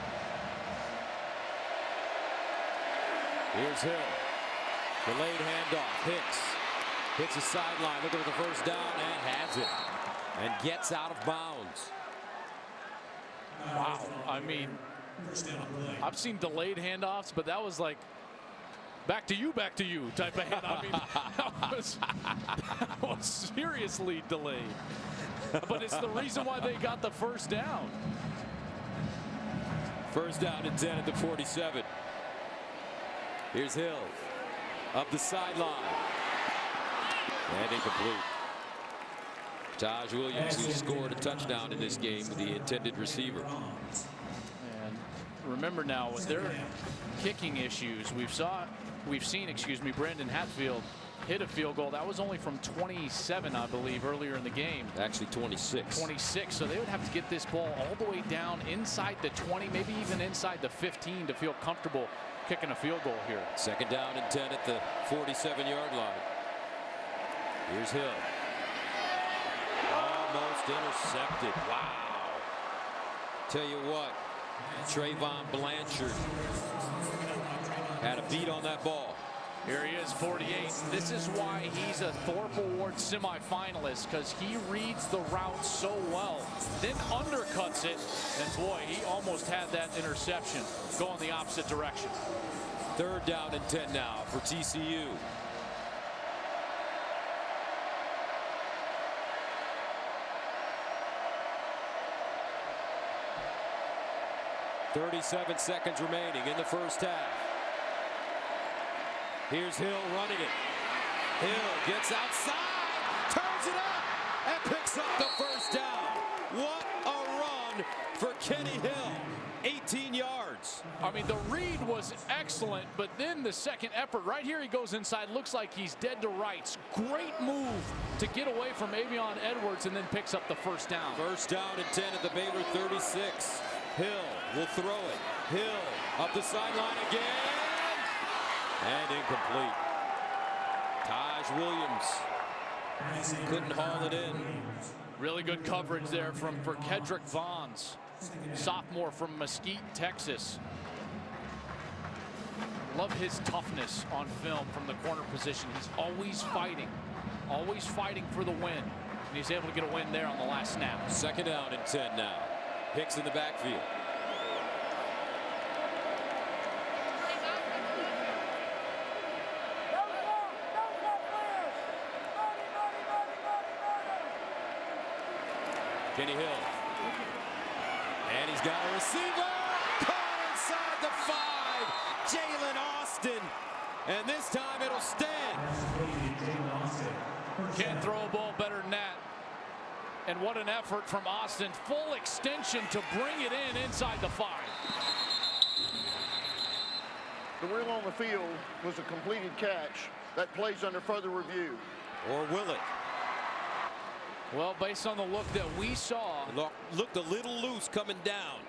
Here's Hill. Delayed handoff. Hicks hits the sideline, looking for the first down, and has it. And gets out of bounds. Wow. I mean, I've seen delayed handoffs, but that was like back to you type of hand. I mean, that was seriously delayed. But it's the reason why they got the first down. First down and 10 at the 47. Here's Hill up the sideline. And incomplete. Taj Williams, who scored a touchdown in this game, with the intended receiver. And remember now, with their kicking issues, we've seen Brandon Hatfield hit a field goal. That was only from 27, I believe, earlier in the game. Actually 26. 26. So they would have to get this ball all the way down inside the 20, maybe even inside the 15 to feel comfortable kicking a field goal here. Second down and 10 at the 47-yard line. Here's Hill. Almost intercepted. Wow. Tell you what, Trayvon Blanchard had a beat on that ball. Here he is, 48. This is why he's a Thorpe Award semifinalist, because he reads the route so well, then undercuts it, and boy, he almost had that interception going the opposite direction. Third down and 10 now for TCU. .37 seconds remaining in the first half. Here's Hill running it. Hill gets outside, turns it up, and picks up the first down. What a run for Kenny Hill. 18 yards. I mean, the read was excellent, but then the second effort, right here he goes inside, looks like he's dead to rights. Great move to get away from Avion Edwards and then picks up the first down. First down and 10 at the Baylor 36. Hill will throw it. Hill up the sideline again. And incomplete. Taj Williams couldn't haul it in. Really good coverage there for Kedrick Vaughns, sophomore from Mesquite, Texas. Love his toughness on film from the corner position. He's always fighting for the win. And he's able to get a win there on the last snap. 2nd down and 10 now. Hicks in the backfield. Kenny Hill. And he's got a receiver. Caught inside the 5. Jalen Austin. And this time it'll stand. Can't throw a ball better than that. And what an effort from Austin. Full extension to bring it in inside the 5. The reel on the field was a completed catch. That plays under further review. Or will it? Well, based on the look that we saw. Looked a little loose coming down.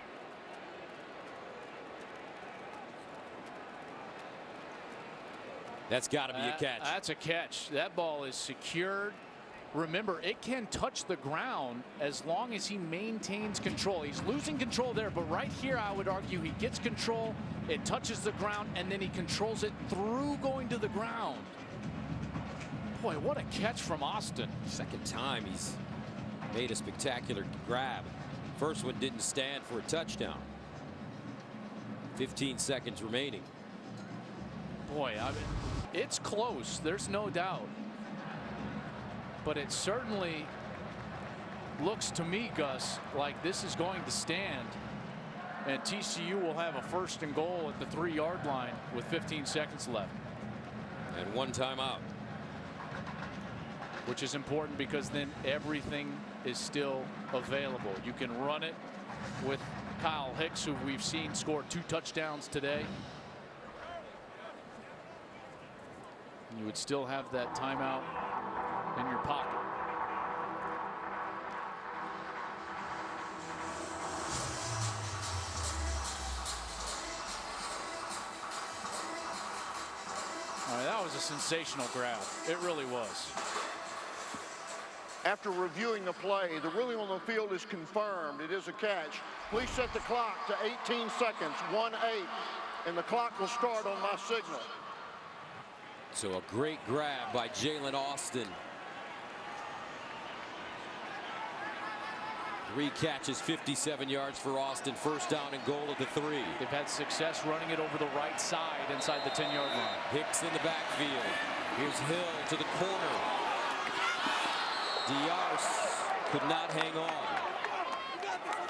That's got to be a catch. That's a catch. That ball is secured. Remember, it can touch the ground as long as he maintains control. He's losing control there, but right here I would argue he gets control, it touches the ground, and then he controls it through going to the ground. Boy, what a catch from Austin. 2nd time he's made a spectacular grab. First one didn't stand for a touchdown. 15 seconds remaining. Boy, I mean, it's close, there's no doubt. But it certainly looks to me, Gus, like this is going to stand. And TCU will have a 1st and goal at the 3-yard line with 15 seconds left. And 1 timeout. Which is important because then everything is still available. You can run it with Kyle Hicks, who we've seen score 2 touchdowns today. You would still have that timeout in your pocket. All right, that was a sensational grab. It really was. After reviewing the play, the ruling on the field is confirmed. It is a catch. Please set the clock to 18 seconds, 1-8, and the clock will start on my signal. So a great grab by Jalen Austin. 3 catches, 57 yards for Austin. 1st down and goal at the 3. They've had success running it over the right side inside the 10-yard line. Hicks in the backfield. Here's Hill to the corner. Diarce could not hang on.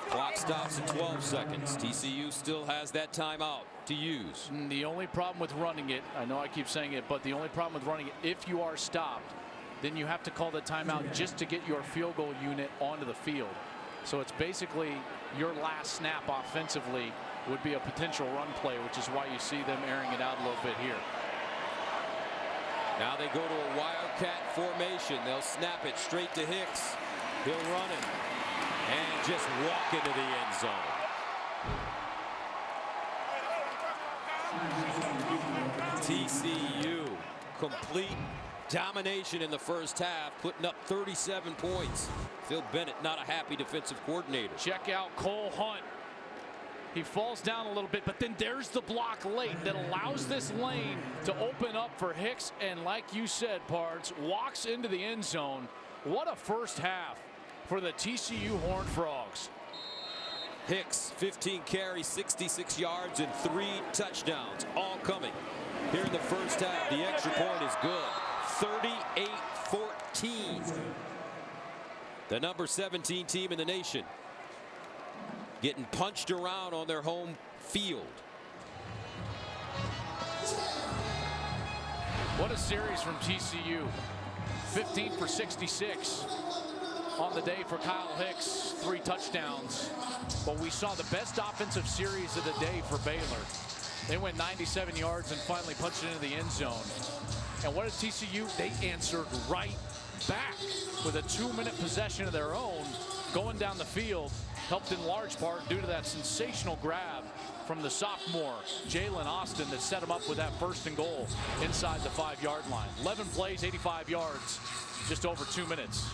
Clock stops at 12 seconds. TCU still has that timeout to use. The only problem with running it, I know I keep saying it, but the only problem with running it, if you are stopped, then you have to call the timeout just to get your field goal unit onto the field. So it's basically your last snap offensively would be a potential run play, which is why you see them airing it out a little bit here. Now they go to a wildcat formation. They'll snap it straight to Hicks. He'll run it and just walk into the end zone. TCU complete domination in the 1st half, putting up 37 points. Phil Bennett, not a happy defensive coordinator. Check out Cole Hunt. He falls down a little bit, but then there's the block late that allows this lane to open up for Hicks. And like you said, Pards, walks into the end zone. What a 1st half for the TCU Horned Frogs. Hicks, 15 carries, 66 yards, and 3 touchdowns, all coming here in the 1st half. The extra point is good. 38-14. The number 17 team in the nation getting punched around on their home field. What a series from TCU. 15 for 66 on the day for Kyle Hicks. 3 touchdowns. But we saw the best offensive series of the day for Baylor. They went 97 yards and finally punched it into the end zone. And what did TCU? They answered right back with a 2-minute possession of their own going down the field, helped in large part due to that sensational grab from the sophomore Jalen Austin that set him up with that 1st and goal inside the 5-yard line. 11 plays, 85 yards, just over 2 minutes.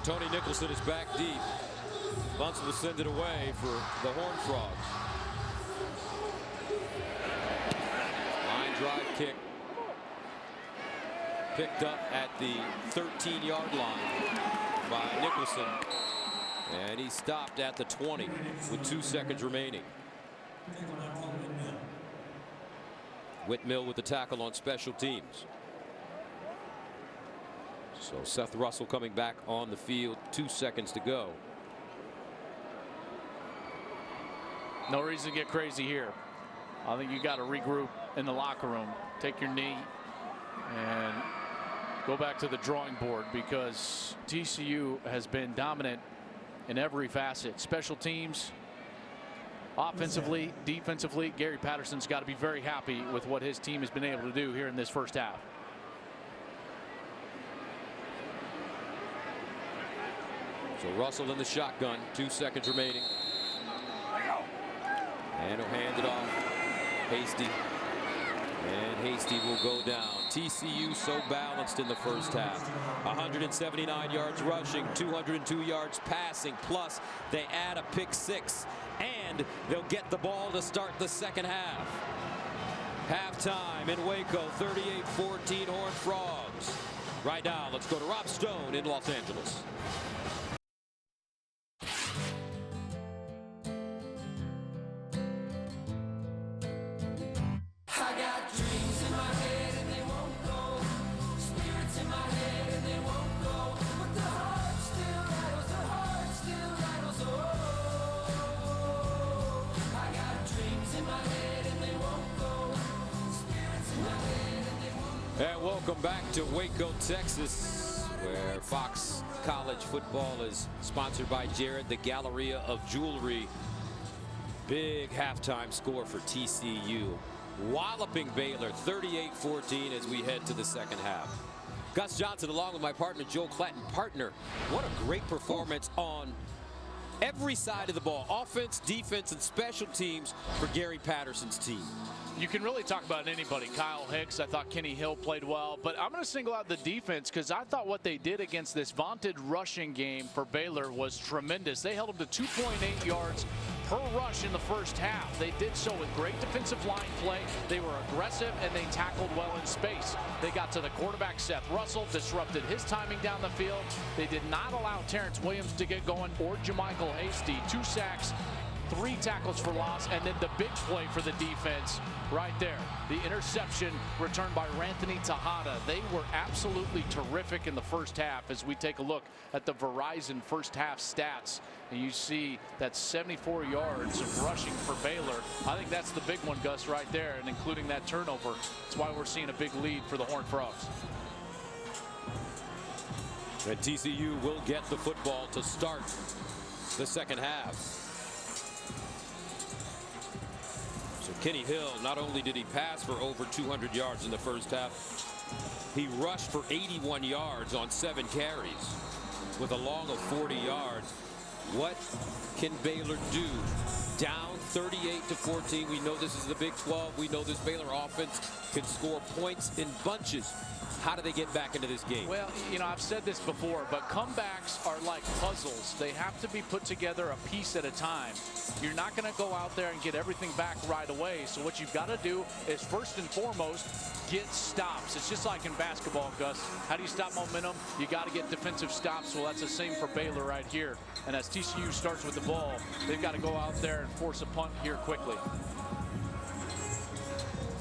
Tony Nicholson is back deep. Bunce will send it away for the Horned Frogs. Line drive kick. Picked up at the 13-yard line by Nicholson. And he stopped at the 20 with 2 seconds remaining. Whitmill with the tackle on special teams. So Seth Russell coming back on the field, 2 seconds to go. No reason to get crazy here. I think you got to regroup in the locker room, take your knee, and go back to the drawing board, because TCU has been dominant in every facet. Special teams, offensively, defensively. Gary Patterson's got to be very happy with what his team has been able to do here in this first half. So Russell in the shotgun, 2 seconds remaining. And he'll hand it off. Hasty. And Hasty will go down. TCU so balanced in the first half. 179 yards rushing, 202 yards passing, plus they add a pick 6, and they'll get the ball to start the second half. Halftime in Waco, 38-14 Horned Frogs. Right now, let's go to Rob Stone in Los Angeles. And welcome back to Waco, Texas, where Fox College football is sponsored by Jared, the Galleria of Jewelry. Big halftime score for TCU, walloping Baylor 38-14 as we head to the second half. Gus Johnson along with my partner Joel Clatton. Partner, what a great performance on every side of the ball, offense, defense, and special teams for Gary Patterson's team. You can really talk about anybody. Kyle Hicks, I thought Kenny Hill played well, but I'm going to single out the defense, because I thought what they did against this vaunted rushing game for Baylor was tremendous. They held them to 2.8 yards per rush in the first half. They did so with great defensive line play. They were aggressive, and they tackled well in space. They got to the quarterback, Seth Russell, disrupted his timing down the field. They did not allow Terrence Williams to get going, or Jermichael Hasty. 2 sacks, 3 tackles for loss, and then the big play for the defense right there. The interception returned by Ranthony Tejada. They were absolutely terrific in the first half. As we take a look at the Verizon first half stats, and you see that 74 yards of rushing for Baylor. I think that's the big one, Gus, right there, and including that turnover. That's why we're seeing a big lead for the Horned Frogs. And TCU will get the football to start the second half. So Kenny Hill, not only did he pass for over 200 yards in the first half, he rushed for 81 yards on 7 carries with a long of 40 yards. What can Baylor do? Down 38-14. We know this is the Big 12. We know this Baylor offense can score points in bunches. How do they get back into this game? Well, you know, I've said this before, but comebacks are like puzzles. They have to be put together a piece at a time. You're not going to go out there and get everything back right away. So what you've got to do is, first and foremost, get stops. It's just like in basketball, Gus. How do you stop momentum? You got to get defensive stops. Well, that's the same for Baylor right here. And as TCU starts with the ball, they've got to go out there and force a punt here quickly.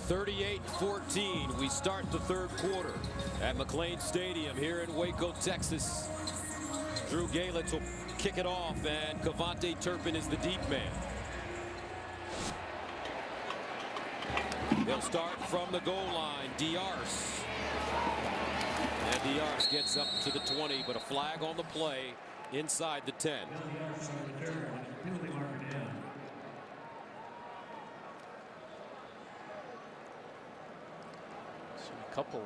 38-14. We start the third quarter at McLean Stadium here in Waco, Texas. Drew Galitz will kick it off, and Cavante Turpin is the deep man. They'll start from the goal line. Diarse. And Diarse gets up to the 20, but a flag on the play inside the 10. A couple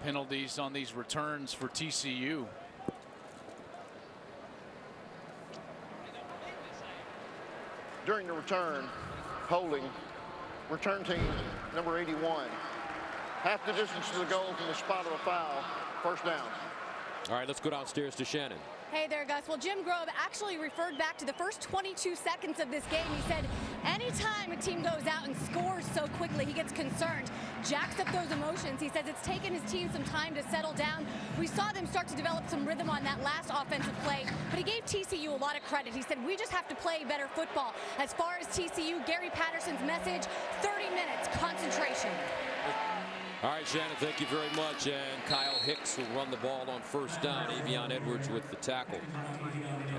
penalties on these returns for TCU. During the return, holding, return team number 81. Half the distance to the goal from the spot of a foul. First down. All right, let's go downstairs to Shannon. Hey there, Gus. Well, Jim Grobe actually referred back to the first 22 seconds of this game. He said anytime a team goes out and scores so quickly, he gets concerned, jacks up those emotions. He says it's taken his team some time to settle down. We saw them start to develop some rhythm on that last offensive play, but he gave TCU a lot of credit. He said, we just have to play better football. As far as TCU, Gary Patterson's message, 30 minutes, concentration. All right, Shannon, thank you very much. And Kyle Hicks will run the ball on first down. Avion Edwards with the tackle.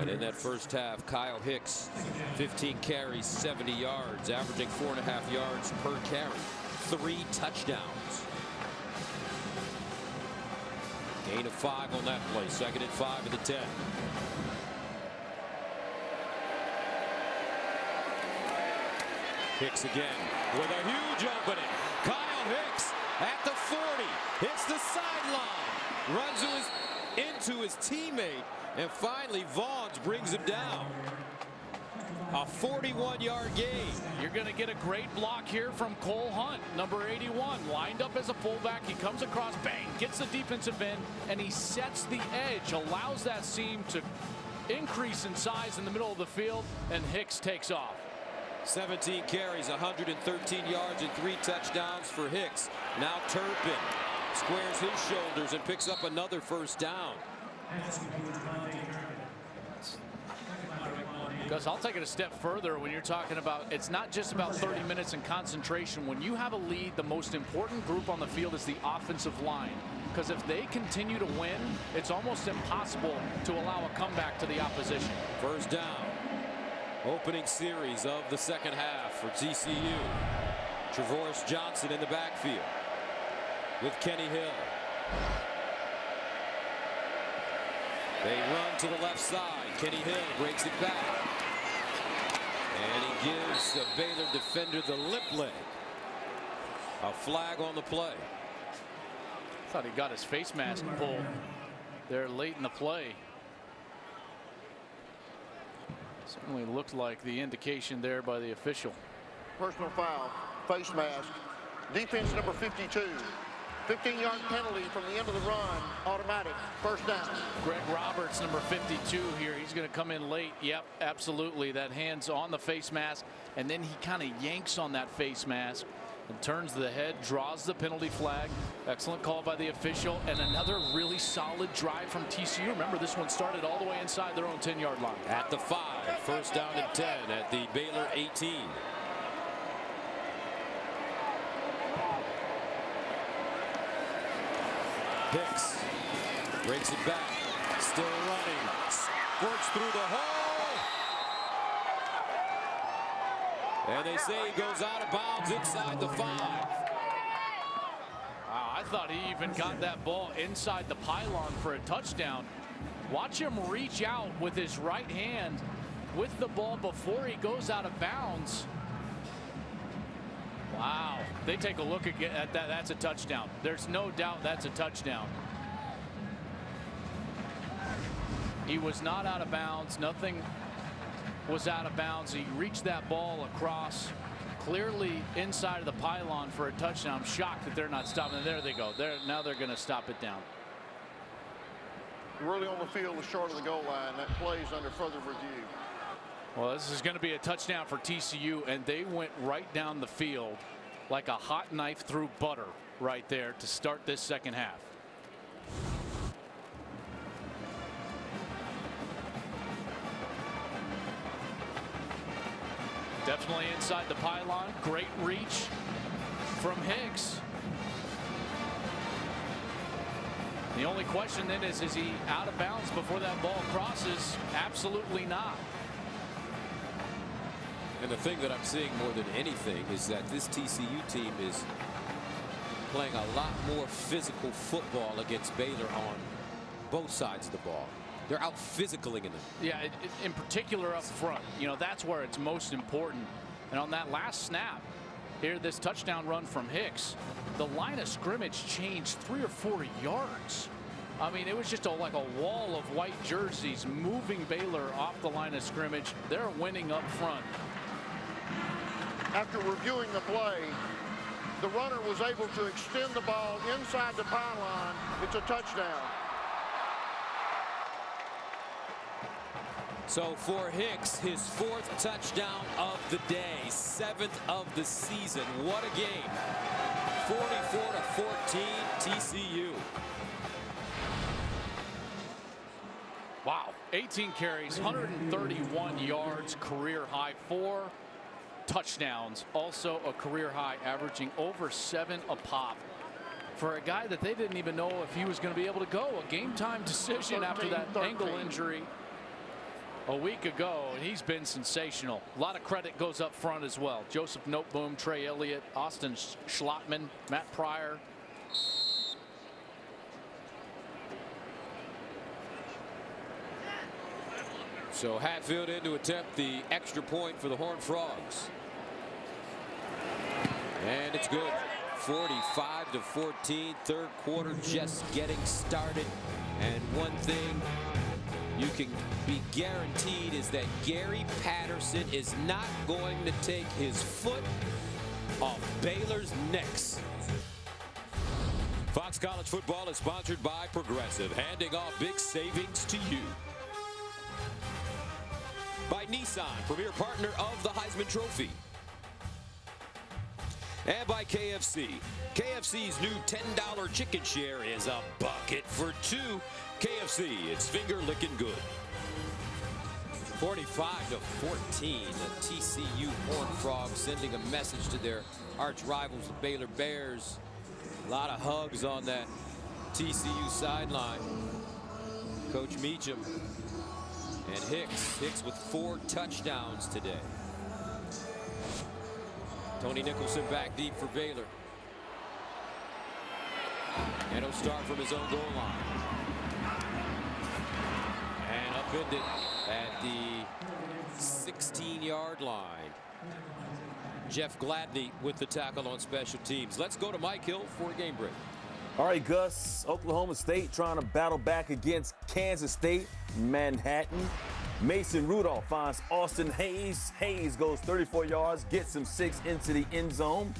And in that first half, Kyle Hicks, 15 carries, 70 yards, averaging 4.5 yards per carry, 3 touchdowns. Gain of 5 on that play. 2nd and 5 at the 10. Hicks again with a huge opening. Kyle Hicks at the 40, hits the sideline, runs into his teammate, and finally Vaughns brings him down. A 41-yard gain. You're going to get a great block here from Cole Hunt, number 81, lined up as a fullback. He comes across, bang, gets the defensive end, and he sets the edge, allows that seam to increase in size in the middle of the field, and Hicks takes off. 17 carries, 113 yards, and 3 touchdowns for Hicks. Now Turpin squares his shoulders and picks up another first down. Gus, I'll take it a step further when you're talking about it's not just about 30 minutes in concentration. When you have a lead, the most important group on the field is the offensive line. Because if they continue to win, it's almost impossible to allow a comeback to the opposition. First down. Opening series of the second half for TCU. Travoris Johnson in the backfield with Kenny Hill. They run to the left side. Kenny Hill breaks it back. And he gives the Baylor defender the lip leg. A flag on the play. Thought he got his face mask pulled there late in the play. Certainly looked like the indication there by the official. Personal foul, face mask, defense number 52. 15-yard penalty from the end of the run, automatic, first down. Greg Roberts, number 52 here. He's going to come in late. Yep, absolutely. That hand's on the face mask, and then he kind of yanks on that face mask and turns the head, draws the penalty flag. Excellent call by the official, and another really solid drive from TCU. Remember, this one started all the way inside their own 10-yard line. At the 5, first down and 10 at the Baylor 18. Hicks breaks it back, still running, works through the hole, and they say he goes out of bounds inside the 5. Wow, I thought he even got that ball inside the pylon for a touchdown. Watch him reach out with his right hand with the ball before he goes out of bounds. Wow, they take a look at that. That's a touchdown. There's no doubt that's a touchdown. He was not out of bounds. Nothing was out of bounds. He reached that ball across, clearly inside of the pylon for a touchdown. I'm shocked that they're not stopping. There they go. Now they're going to stop it down. Really on the field was short of the goal line. That play's under further review. Well, this is going to be a touchdown for TCU, and they went right down the field like a hot knife through butter right there to start this second half. Definitely inside the pylon. Great reach from Hicks. The only question then is he out of bounds before that ball crosses? Absolutely not. And the thing that I'm seeing more than anything is that this TCU team is playing a lot more physical football against Baylor on both sides of the ball. They're out physicaling in them. Yeah, in particular up front. You know, that's where it's most important. And on that last snap, here, this touchdown run from Hicks, the line of scrimmage changed 3 or 4 yards. I mean, it was just like a wall of white jerseys moving Baylor off the line of scrimmage. They're winning up front. After reviewing the play, the runner was able to extend the ball inside the pylon. It's a touchdown. So for Hicks, his 4th touchdown of the day, 7th of the season. What a game. 44-14 TCU. Wow, 18 carries, 131 yards, career high, 4 touchdowns, also a career high, averaging over 7 a pop. For a guy that they didn't even know if he was going to be able to go, a game time decision after that ankle injury a week ago, and he's been sensational. A lot of credit goes up front as well. Joseph Noteboom, Trey Elliott, Austin Schlottman, Matt Pryor. So Hatfield in to attempt the extra point for the Horned Frogs. And it's good. 45-14, 3rd quarter just getting started. And one thing you can be guaranteed is that Gary Patterson is not going to take his foot off Baylor's necks. Fox College Football is sponsored by Progressive, handing off big savings to you. By Nissan, premier partner of the Heisman Trophy. And by KFC. KFC's new $10 chicken share is a bucket for 2. KFC, it's finger licking good. 45-14, the TCU Horned Frogs sending a message to their arch rivals, the Baylor Bears. A lot of hugs on that TCU sideline. Coach Meacham and Hicks with 4 touchdowns today. Tony Nicholson back deep for Baylor. And he'll start from his own goal line. And upended at the 16-yard line. Jeff Gladney with the tackle on special teams. Let's go to Mike Hill for a game break. All right, Gus. Oklahoma State trying to battle back against Kansas State, Manhattan. Mason Rudolph finds Austin Hayes. Hayes goes 34 yards, gets him 6 into the end zone.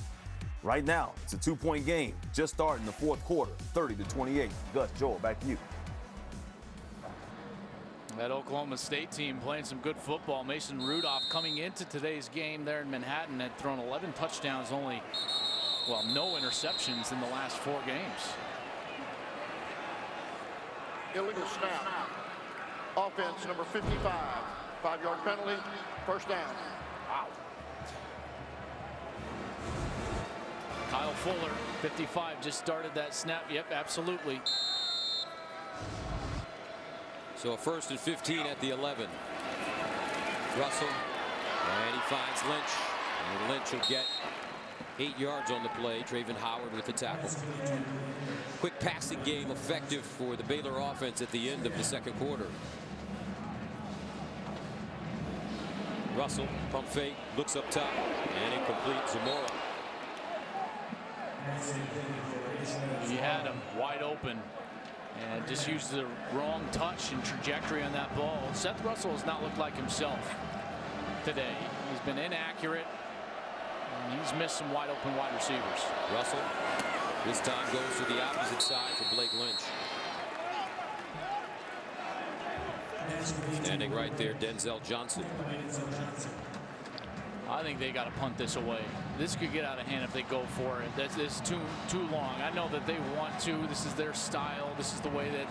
Right now, it's a 2-point game. Just starting the 4th quarter, 30-28. Gus, Joel, back to you. That Oklahoma State team playing some good football. Mason Rudolph coming into today's game there in Manhattan had thrown 11 touchdowns, only, well, no interceptions in the last 4 games. Illegal snap. Offense number 55. 5-yard penalty. First down. Wow. Kyle Fuller, 55, just started that snap. Yep, absolutely. So a 1st and 15 at the 11. Russell, and he finds Lynch. And Lynch will get 8 yards on the play. Traven Howard with the tackle. Quick passing game effective for the Baylor offense at the end of the 2nd quarter. Russell, pump fake, looks up top, and incomplete. Zamora. You had him wide open and just used the wrong touch and trajectory on that ball. Seth Russell has not looked like himself today. He's been inaccurate, and he's missed some wide open wide receivers. Russell this time goes to the opposite side for Blake Lynch. Standing right there, Denzel Johnson. I think they got to punt this away. This could get out of hand if they go for it. This is too long. I know that they want to. This is their style. This is the way that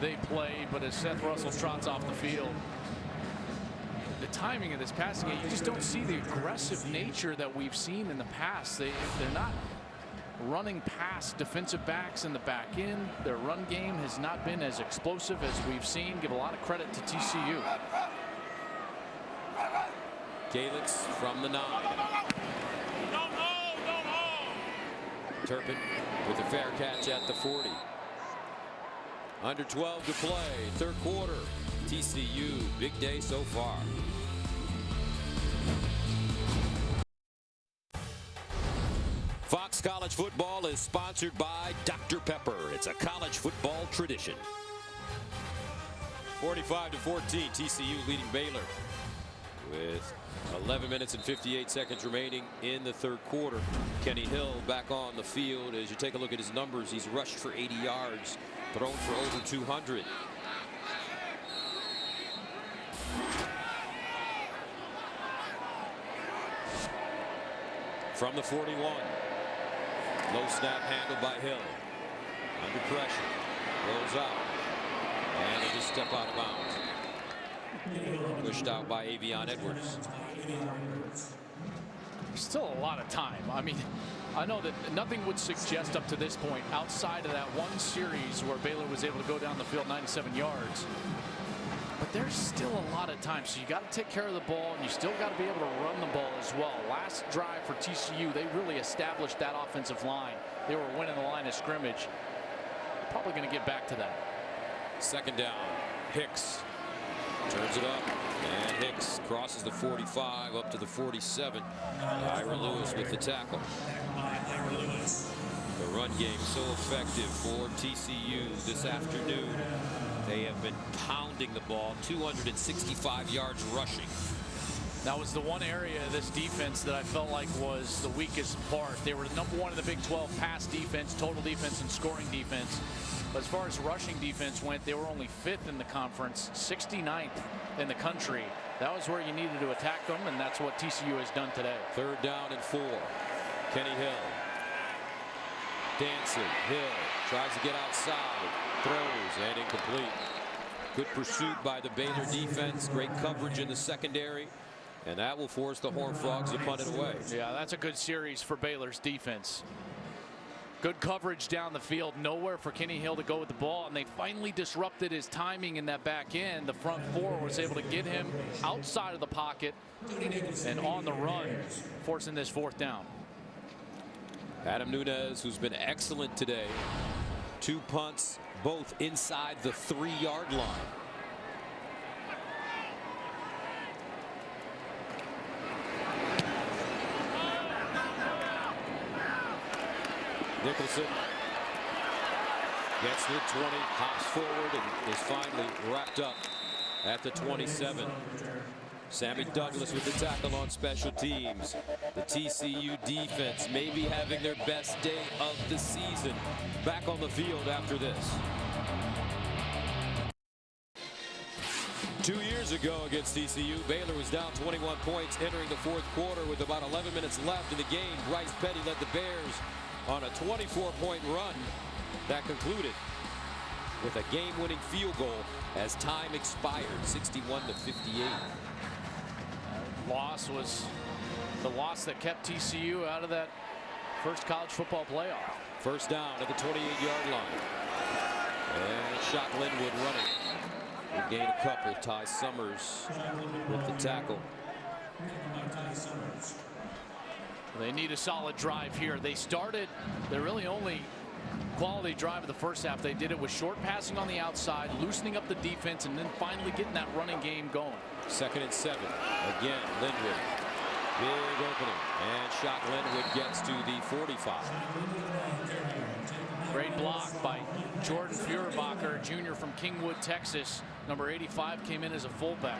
they play. But as Seth Russell trots off the field, the timing of this passing game, you just don't see the aggressive nature that we've seen in the past. They're not running past defensive backs in the back end. Their run game has not been as explosive as we've seen. Give a lot of credit to TCU. Galix from the 9. Turpin with a fair catch at the 40. Under 12 to play, 3rd quarter. TCU, big day so far. Fox College Football is sponsored by Dr. Pepper. It's a college football tradition. 45-14, TCU leading Baylor with 11 minutes and 58 seconds remaining in the 3rd quarter. Kenny Hill back on the field. As you take a look at his numbers, he's rushed for 80 yards, thrown for over 200. from the 41. Low snap handled by Hill. Under pressure. Rolls out. And they just step out of bounds. Pushed out by Avion Edwards. Still a lot of time. I mean, I know that nothing would suggest up to this point, outside of that one series where Baylor was able to go down the field 97 yards. But there's still a lot of time, so you got to take care of the ball, and you still got to be able to run the ball as well. Last drive for TCU, they really established that offensive line. They were winning the line of scrimmage. Probably going to get back to that. Second down. Hicks turns it up, and Hicks crosses the 45 up to the 47. Ira Lewis with the tackle. The run game so effective for TCU this afternoon. They have been pounding the ball, 265 yards rushing. That was the one area of this defense that I felt like was the weakest part. They were number one in the Big 12 pass defense, total defense, and scoring defense. But as far as rushing defense went, they were only 5th in the conference, 69th in the country. That was where you needed to attack them, and that's what TCU has done today. Third down and 4. Kenny Hill. Dancing. Hill tries to get outside. Throws and incomplete. Good pursuit by the Baylor defense. Great coverage in the secondary. And that will force the Horned Frogs to punt it away. Yeah, that's a good series for Baylor's defense. Good coverage down the field. Nowhere for Kenny Hill to go with the ball. And they finally disrupted his timing in that back end. The front four was able to get him outside of the pocket and on the run, forcing this 4th down. Adam Nunez, who's been excellent today. 2 punts, both inside the 3-yard line. Nicholson gets to the 20, hops forward, and is finally wrapped up at the 27. Sammy Douglas with the tackle on special teams. The TCU defense may be having their best day of the season. Back on the field after this. 2 years ago against TCU, Baylor was down 21 points entering the 4th quarter with about 11 minutes left in the game. Bryce Petty led the Bears on a 24-point run that concluded with a game-winning field goal as time expired, 61-58. Loss was the loss that kept TCU out of that first college football playoff. First down at the 28-yard line. And shot Linwood running. He gained a couple. Ty Summers with the tackle. They need a solid drive here. They started their really only quality drive of the first half. They did it with short passing on the outside, loosening up the defense, and then finally getting that running game going. 2nd and 7. Again, Linwood. Big opening. And shot Linwood gets to the 45. Great block by Jordan Feuerbacher, junior from Kingwood, Texas. Number 85 came in as a fullback.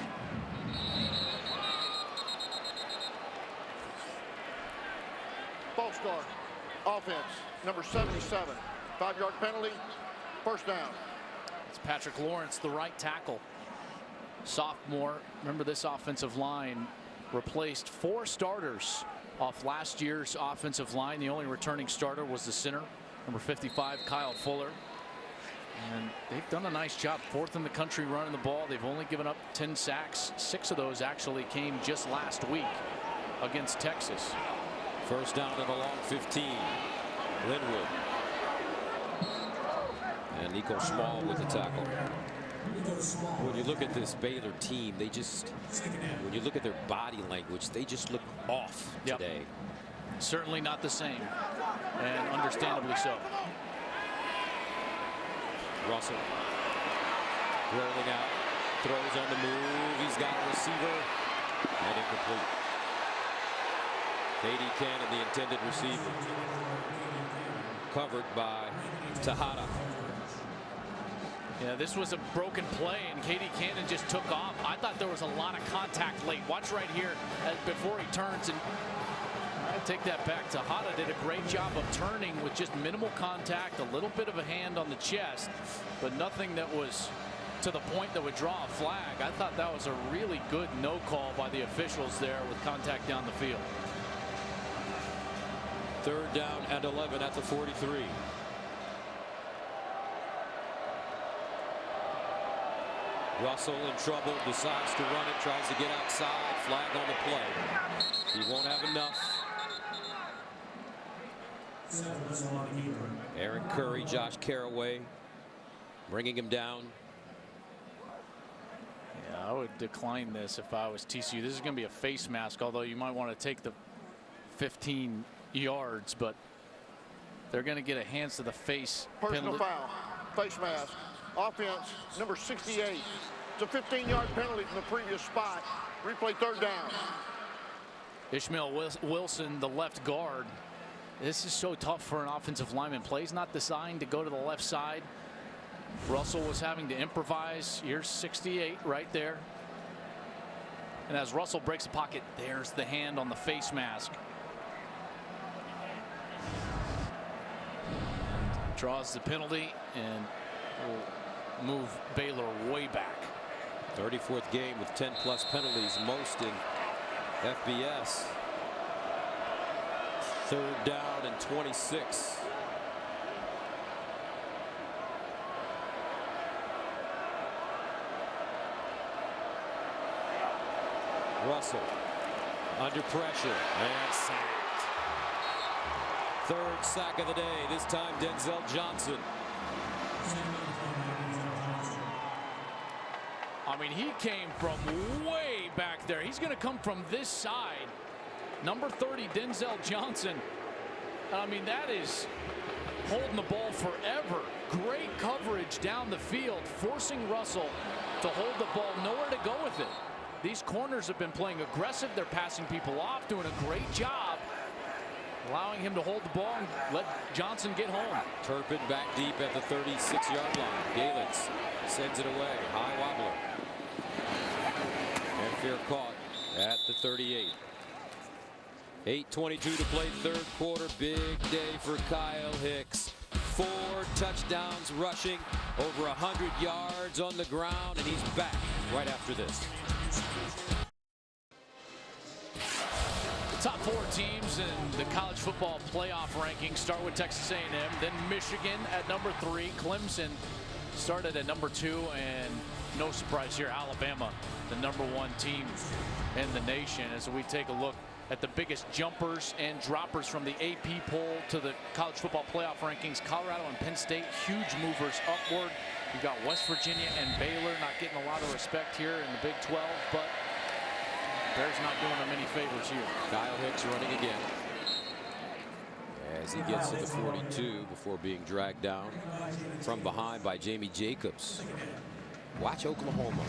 False start. Offense, number 77. 5-yard penalty. First down. It's Patrick Lawrence, the right tackle. Sophomore. Remember, this offensive line replaced 4 starters off last year's offensive line. The only returning starter was the center, number 55, Kyle Fuller. And they've done a nice job. 4th in the country running the ball. They've only given up 10 sacks. 6 of those actually came just last week against Texas. First down and a long 15. Linwood. And Nico Small with the tackle. When you look at this Baylor team, they just, when you look at their body language, they just look off today. Certainly not the same, and understandably so. Russell rolling out, throws on the move. He's got a receiver and incomplete. K.D. Cannon, the intended receiver, covered by Tejada. Yeah, this was a broken play, and K.D. Cannon just took off. I thought there was a lot of contact late. Watch right here before he turns, and I take that back. Tejada did a great job of turning with just minimal contact, a little bit of a hand on the chest, but nothing that was to the point that would draw a flag. I thought that was a really good no call by the officials there with contact down the field. 3rd down and 11 at the 43. Russell in trouble, decides to run it, tries to get outside, flag on the play. He won't have enough. Aaron Curry, Josh Caraway bringing him down. Yeah, I would decline this if I was TCU. This is going to be a face mask, although you might want to take the 15 yards, but they're going to get a hands to the face Personal penalty. foul, face mask, offense, number 68. It's a 15-yard penalty from the previous spot. Replay 3rd down. Ishmael Wilson, the left guard. This is so tough for an offensive lineman. Play's not designed to go to the left side. Russell was having to improvise. Here's 68 right there. And as Russell breaks the pocket, there's the hand on the face mask. Draws the penalty and will move Baylor way back. 34th game with 10+ penalties, most in FBS. 3rd down and 26. Russell under pressure and sacked. 3rd sack of the day, this time Denzel Johnson. I mean, he came from way back there. He's going to come from this side. Number 30, Denzel Johnson. I mean, that is holding the ball forever. Great coverage down the field, forcing Russell to hold the ball, nowhere to go with it. These corners have been playing aggressive. They're passing people off, doing a great job, allowing him to hold the ball and let Johnson get home. Turpin back deep at the 36-yard line. Galens sends it away. High wobbler. And fair caught at the 38. 8:22 to play, 3rd quarter. Big day for Kyle Hicks. 4 touchdowns rushing, over 100 yards on the ground, and he's back right after this. The top 4 teams in the college football playoff rankings start with Texas A&M, then Michigan at number 3, Clemson started at number 2, and no surprise here, Alabama, the number 1 team in the nation. As we take a look at the biggest jumpers and droppers from the AP poll to the college football playoff rankings, Colorado and Penn State, huge movers upward. You've got West Virginia and Baylor not getting a lot of respect here in the Big 12, but Bears not doing them any favors here. Kyle Hicks running again as he gets to the 42 before being dragged down from behind by Jamie Jacobs. Watch Oklahoma.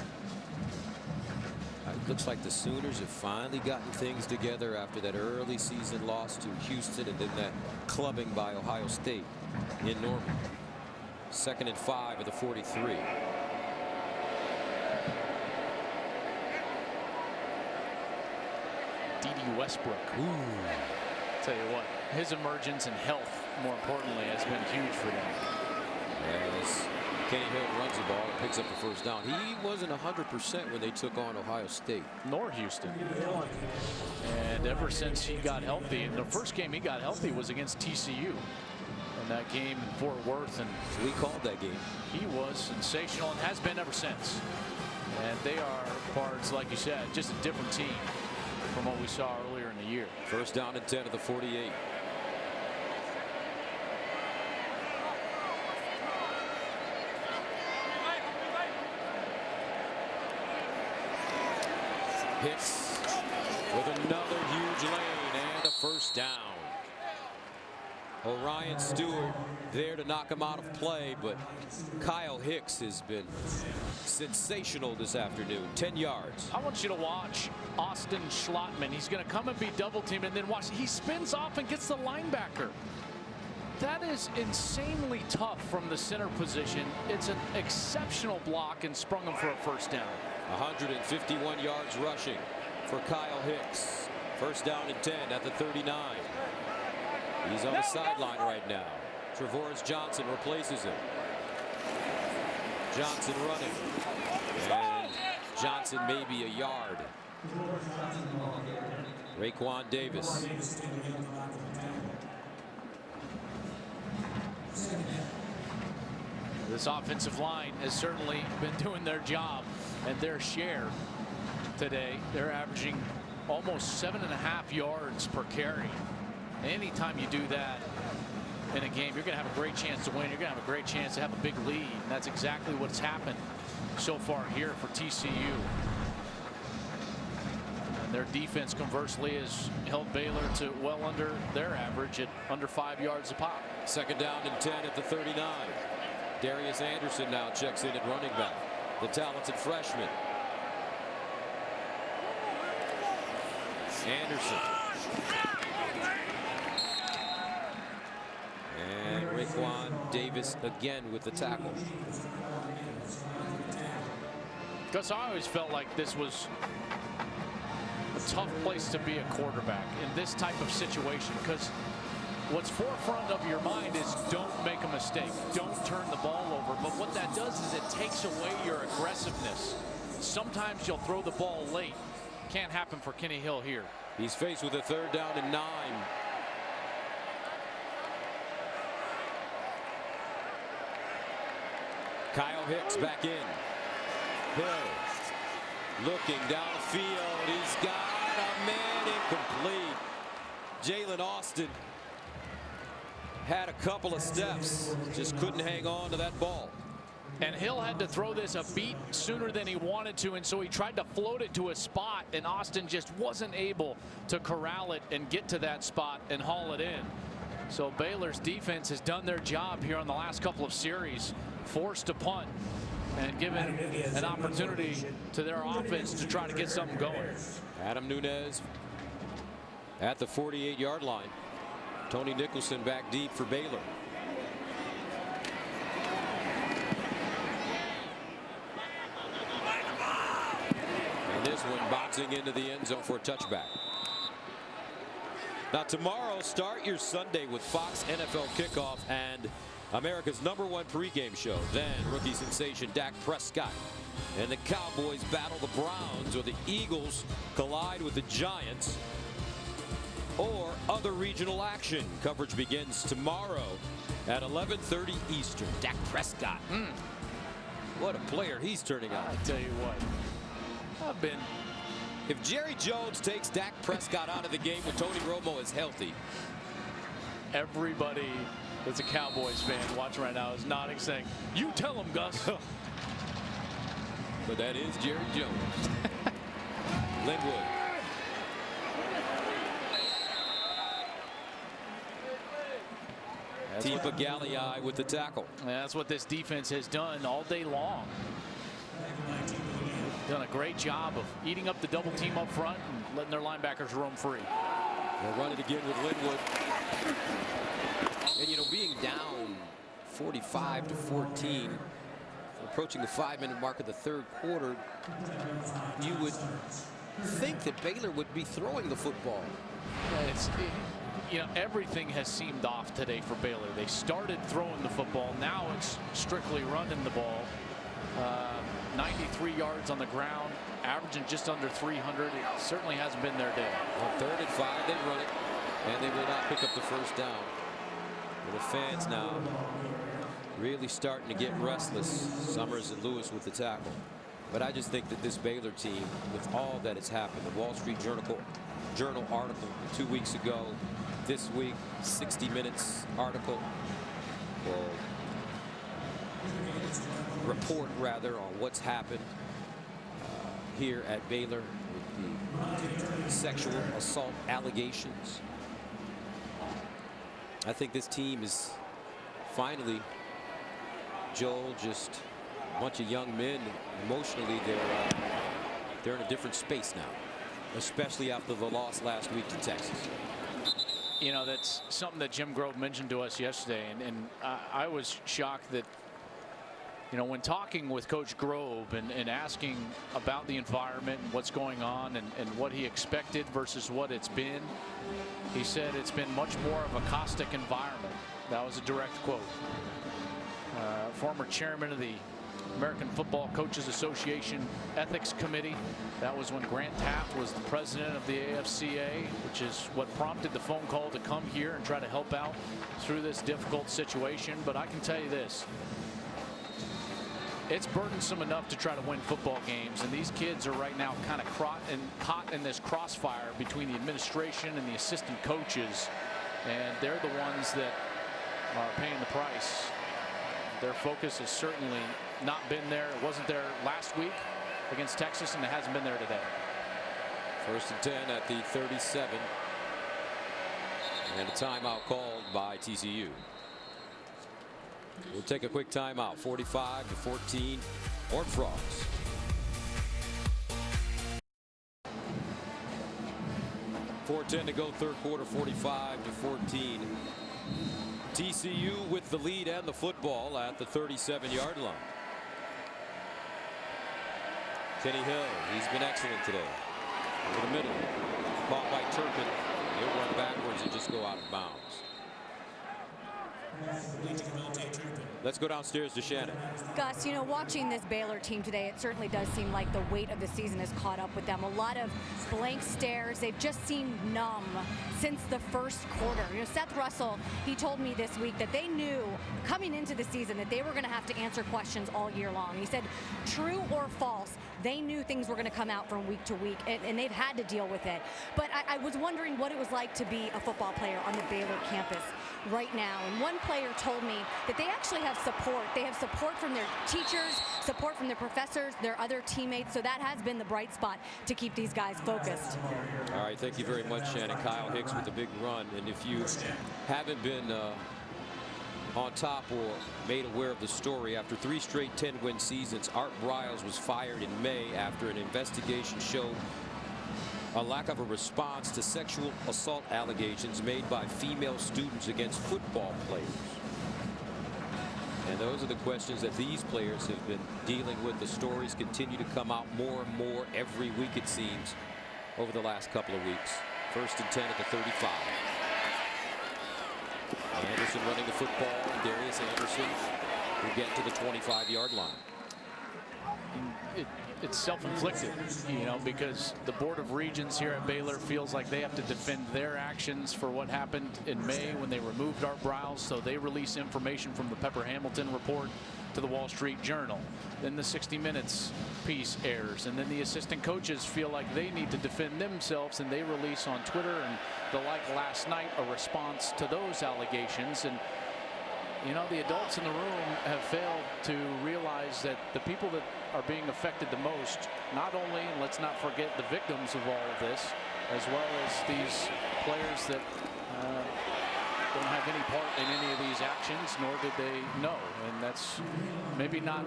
It looks like the Sooners have finally gotten things together after that early season loss to Houston and then that clubbing by Ohio State in Norman. 2nd and 5 at the 43. D.D. Westbrook. Tell you what, his emergence and health, more importantly, has been huge for them. As Kenny Hill runs the ball and picks up the 1st down. He wasn't 100% when they took on Ohio State. Nor Houston. And ever since he got healthy, and the first game he got healthy was against TCU. In that game in Fort Worth, and we called that game. He was sensational and has been ever since. And they are parts, like you said, just a different team from what we saw earlier in the year. 1st down and 10 at the 48. Hicks with another huge lane and a 1st down. Orion Stewart there to knock him out of play, but Kyle Hicks has been sensational this afternoon. 10 yards. I want you to watch Austin Schlottman. He's going to come and be double teamed, and then watch. He spins off and gets the linebacker. That is insanely tough from the center position. It's an exceptional block and sprung him for a 1st down. 151 yards rushing for Kyle Hicks. 1st down and 10 at the 39. He's on the sideline right now. Trevorris Johnson replaces him. Johnson running. And Johnson maybe a yard. Raekwon Davis. This offensive line has certainly been doing their job and their share today. They're averaging almost 7.5 yards per carry. Anytime you do that in a game, you're going to have a great chance to win. You're going to have a great chance to have a big lead. And that's exactly what's happened so far here for TCU. And their defense, conversely, has held Baylor to well under their average at under 5 yards a pop. 2nd down and 10 at the 39. Darius Anderson now checks in at running back. The talented freshman. Anderson. And Raekwon Davis again with the tackle. Gus, I always felt like this was a tough place to be a quarterback in this type of situation, because what's forefront of your mind is don't make a mistake, don't turn the ball over. But what that does is it takes away your aggressiveness. Sometimes you'll throw the ball late. Can't happen for Kenny Hill here. He's faced with a 3rd down and 9. Kyle Hicks back in. Hill looking downfield. He's got a man incomplete. Jalen Austin had a couple of steps, just couldn't hang on to that ball. And Hill had to throw this a beat sooner than he wanted to, and so he tried to float it to a spot, and Austin just wasn't able to corral it and get to that spot and haul it in. So Baylor's defense has done their job here on the last couple of series, forced a punt and given an opportunity to their offense to try to get something going. Adam Nunez at the 48-yard line. Tony Nicholson back deep for Baylor. And this one boxing into the end zone for a touchback. Now tomorrow, start your Sunday with Fox NFL Kickoff and America's #1 pregame show. Then rookie sensation Dak Prescott and the Cowboys battle the Browns, or the Eagles collide with the Giants, or other regional action. Coverage begins tomorrow at 11:30 Eastern. Dak Prescott. What a player he's turning out. I tell you what, if Jerry Jones takes Dak Prescott out of the game when Tony Romo is healthy, everybody that's a Cowboys fan watching right now is nodding, saying, "You tell him, Gus." But that is Jerry Jones. Linwood. Tipa Galley with the tackle. And that's what this defense has done all day long. Done a great job of eating up the double team up front and letting their linebackers roam free. They'll run it again with Linwood. And, you know, being down 45-14, approaching the 5-minute mark of the 3rd quarter, you would think that Baylor would be throwing the football. You know, everything has seemed off today for Baylor. They started throwing the football. Now it's strictly running the ball. 93 yards on the ground, averaging just under 300. It certainly hasn't been their day. On 3rd and 5, they run it, and they will not pick up the 1st down. And the fans now really starting to get restless. Summers and Lewis with the tackle. But I just think that this Baylor team, with all that has happened, the Wall Street Journal article 2 weeks ago, this week 60 Minutes article, will report rather on what's happened here at Baylor with the sexual assault allegations. I think this team is finally, Joel, just a bunch of young men. Emotionally, they're in a different space now, especially after the loss last week to Texas. You know, that's something that Jim Grove mentioned to us yesterday, and I was shocked that, you know, when talking with Coach Grove and asking about the environment and what's going on and what he expected versus what it's been, he said it's been much more of a caustic environment. That was a direct quote. Former chairman of the American Football Coaches Association Ethics Committee. That was when Grant Taft was the president of the AFCA, which is what prompted the phone call to come here and try to help out through this difficult situation. But I can tell you this, it's burdensome enough to try to win football games, and these kids are right now kind of caught in this crossfire between the administration and the assistant coaches, and they're the ones that are paying the price. Their focus has certainly not been there. It wasn't there last week against Texas, and it hasn't been there today. 1st and 10 at the 37. And a timeout called by TCU. We'll take a quick timeout. 45-14, Horned Frogs. .410 to go, third quarter, 45-14. TCU with the lead and the football at the 37-yard line. Kenny Hill, he's been excellent today. Over the middle, caught by Turpin. He'll run backwards and just go out of bounds. Let's go downstairs to Shannon. Gus, you know, watching this Baylor team today, it certainly does seem like the weight of the season has caught up with them. A lot of blank stares. They've just seemed numb since the first quarter. You know, Seth Russell, he told me this week that they knew coming into the season that they were going to have to answer questions all year long. He said, true or false, they knew things were going to come out from week to week, and they've had to deal with it. But I was wondering what it was like to be a football player on the Baylor campus right now. And one player told me that they actually have support. They have support from their teachers, support from their professors, their other teammates. So that has been the bright spot to keep these guys focused. All right, thank you very much, Shannon. Kyle Hicks with a big run. And if you haven't been on top or made aware of the story, after 3 straight 10-win seasons, Art Briles was fired in May after an investigation showed a lack of a response to sexual assault allegations made by female students against football players. And those are the questions that these players have been dealing with. The stories continue to come out more and more every week, it seems, over the last couple of weeks. 1st and 10 at the 35. Anderson running the football, and Darius Anderson will get to the 25-yard line. It's self-inflicted, you know, because the Board of Regents here at Baylor feels like they have to defend their actions for what happened in May when they removed Art Briles. So they release information from the Pepper Hamilton report to the Wall Street Journal. Then the 60 Minutes piece airs, and then the assistant coaches feel like they need to defend themselves, and they release on Twitter and the like last night a response to those allegations. And you know, the adults in the room have failed to realize that the people that are being affected the most, not only, and let's not forget the victims of all of this, as well as these players that don't have any part in any of these actions, nor did they know. And that's maybe not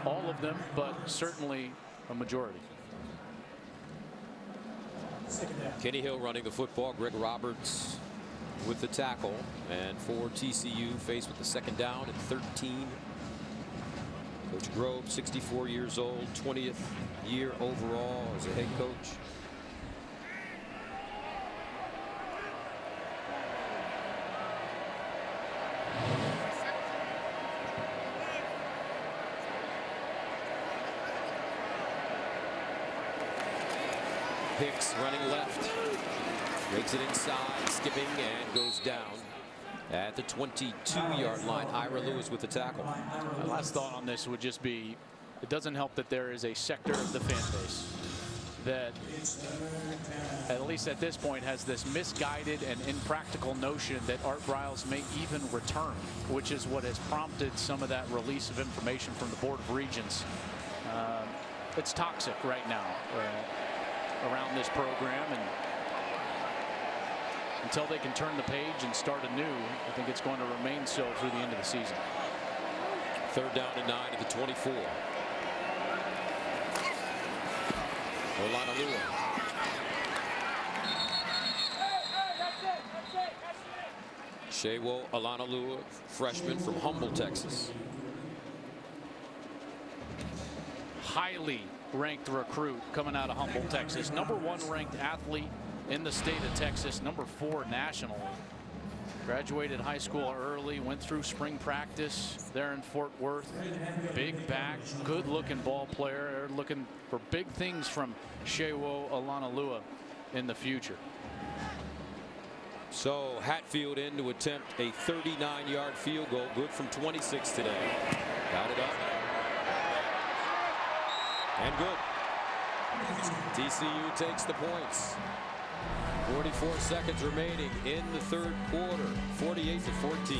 all of them, but certainly a majority. Kenny Hill running the football. Greg Roberts with the tackle, and for TCU faced with the 2nd down at 13. Coach Grove, 64 years old, 20th year overall as a head coach. Hicks running left. Breaks it inside, skipping, and goes down at the 22-yard line. Ira Lewis with the tackle. My last thought on this would just be, it doesn't help that there is a sector of the fan base that, at least at this point, has this misguided and impractical notion that Art Briles may even return, which is what has prompted some of that release of information from the Board of Regents. It's toxic right now around this program, and until they can turn the page and start anew, I think it's going to remain so through the end of the season. 3rd down and 9 at the 24. Olanalua. Shewo Olanalua, freshman from Humble, Texas. Highly ranked recruit coming out of Humble, Texas. #1 ranked athlete in the state of Texas, #4 nationally. Graduated high school early, went through spring practice there in Fort Worth. Big back, good looking ball player. They're looking for big things from Shewo Olanalua in the future. So Hatfield in to attempt a 39-yard field goal, good from 26 today. Got it up. And good. TCU takes the points. 44 seconds remaining in the third quarter. 48-14.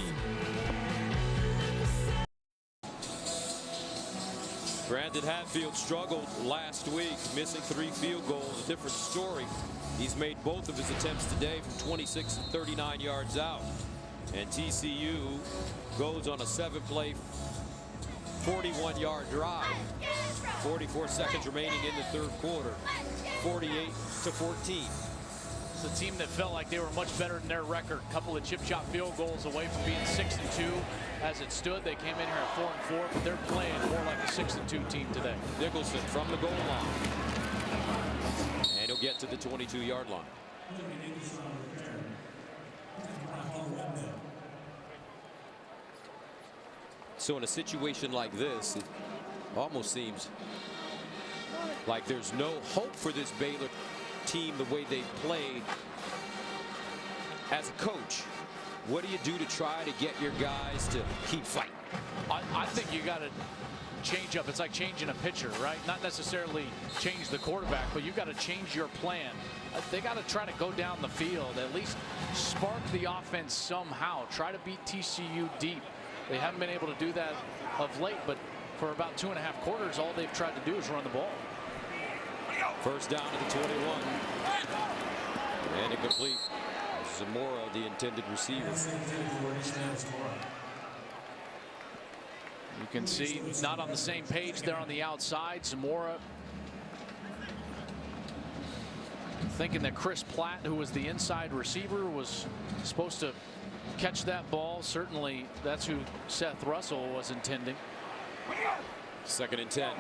Brandon Hatfield struggled last week, missing 3 field goals. A different story. He's made both of his attempts today from 26 and 39 yards out. And TCU goes on a 7-play, 41-yard drive. 44 seconds remaining in the third quarter. 48-14. It's a team that felt like they were much better than their record. A couple of chip-shot field goals away from being 6-2. As it stood, they came in here at 4-4, but they're playing more like a 6-2 team today. Nicholson from the goal line. And he'll get to the 22-yard line. So in a situation like this, it almost seems like there's no hope for this Baylor team the way they've played. As a coach, what do you do to try to get your guys to keep fighting? I think you got to change up. It's like changing a pitcher, right? Not necessarily change the quarterback, but you've got to change your plan. They got to try to go down the field, at least spark the offense somehow. Try to beat TCU deep. They haven't been able to do that of late, but for about 2.5 quarters, all they've tried to do is run the ball. First down to the 21. And incomplete. Zamora, the intended receiver. You can see not on the same page there on the outside. Zamora thinking that Chris Platt, who was the inside receiver, was supposed to catch that ball. Certainly that's who Seth Russell was intending. 2nd and 10.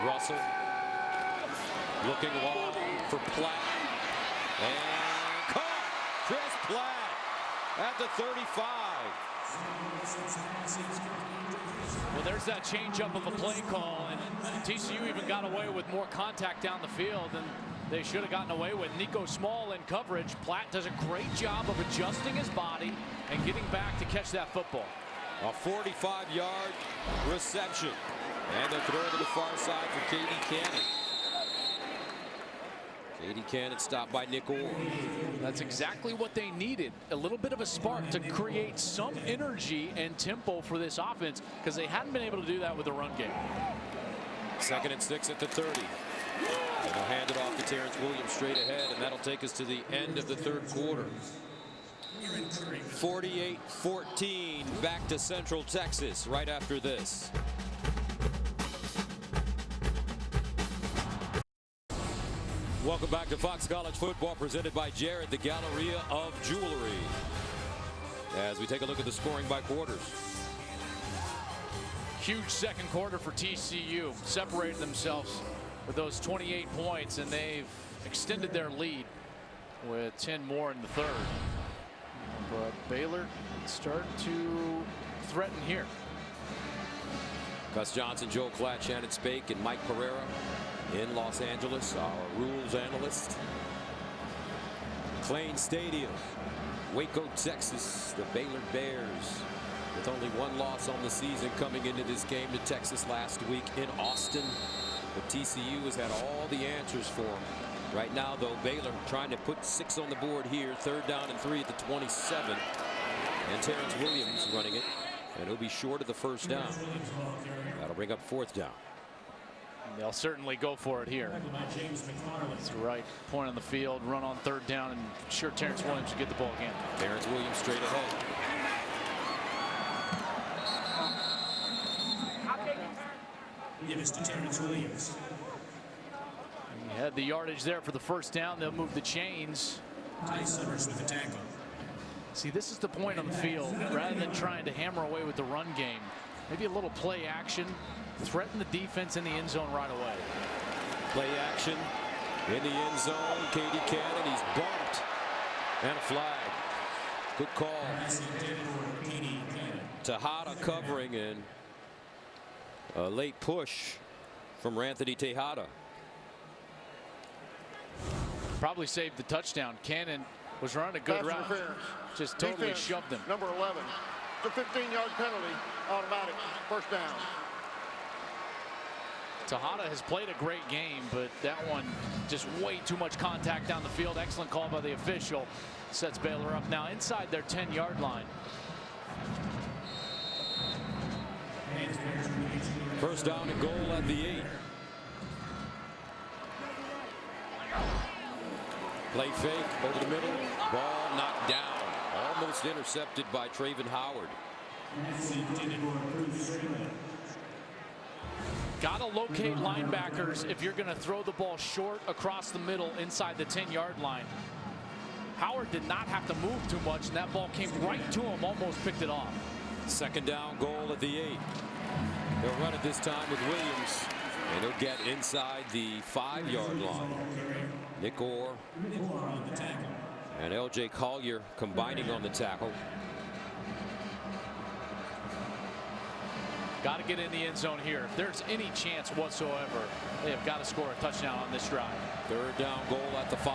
Russell looking long for Platt, and caught. Chris Platt at the 35. Well, there's that changeup of a play call, and TCU even got away with more contact down the field than they should have gotten away with. Nico Small in coverage. Platt does a great job of adjusting his body and getting back to catch that football. A 45-yard reception. And the throw to the far side for Katie Cannon. Katie Cannon stopped by Nick Orr. That's exactly what they needed. A little bit of a spark to create some energy and tempo for this offense, because they hadn't been able to do that with the run game. 2nd and 6 at the 30. And they'll hand it off to Terrence Williams straight ahead, and that'll take us to the end of the third quarter. 48-14, back to Central Texas right after this. Welcome back to Fox College Football, presented by Jared, the Galleria of Jewelry. As we take a look at the scoring by quarters. Huge second quarter for TCU. Separated themselves with those 28 points, and they've extended their lead with 10 more in the third. But Baylor starting to threaten here. Gus Johnson, Joe Klatt, Shannon Spake, and Mike Pereira in Los Angeles, our rules analyst. McLean Stadium, Waco, Texas, the Baylor Bears with only 1 loss on the season coming into this game to Texas last week in Austin. But TCU has had all the answers for them. Right now, though, Baylor trying to put 6 on the board here. 3rd down and 3 at the 27. And Terrence Williams running it. And he'll be short of the first down. That'll bring up 4th down. They'll certainly go for it here. It's the right point on the field, run on 3rd down, and sure Terrence Williams will get the ball again. Terrence Williams straight ahead. Give us to Terrence Williams. He had the yardage there for the first down. They'll move the chains. Ty Summers with the tackle. See, this is the point on the field. Rather than trying to hammer away with the run game, maybe a little play action. Threaten the defense in the end zone right away. Play action in the end zone. Katie Cannon, he's bumped. And a flag. Good call. Tejada covering, and a late push from Ranthony Tejada. Probably saved the touchdown. Cannon was running a good route. Just totally Defense, shoved him. Number 11. It's a 15-yard penalty, automatic, first down. Tejada has played a great game, but that one just way too much contact down the field. Excellent call by the official. Sets Baylor up now inside their 10-yard line. First down and goal at the 8. Play fake over the middle. Ball knocked down. Almost intercepted by Traven Howard. Got to locate linebackers if you're going to throw the ball short across the middle inside the 10-yard line. Howard did not have to move too much, and that ball came right to him, almost picked it off. Second down, goal at the 8. They'll run it this time with Williams, and he'll get inside the 5-yard line. Nick Orr and L.J. Collier combining on the tackle. Got to get in the end zone here. If there's any chance whatsoever, they have got to score a touchdown on this drive. Third down, goal at the 5.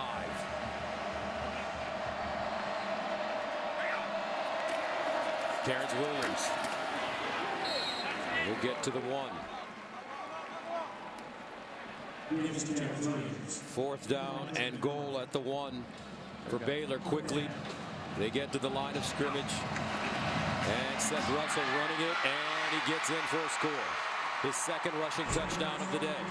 Terrence Williams. We'll get to the 1. Fourth down and goal at the 1 for Baylor. Quickly, they get to the line of scrimmage. And Seth Russell running it, and he gets in for a score. His second rushing touchdown of the day.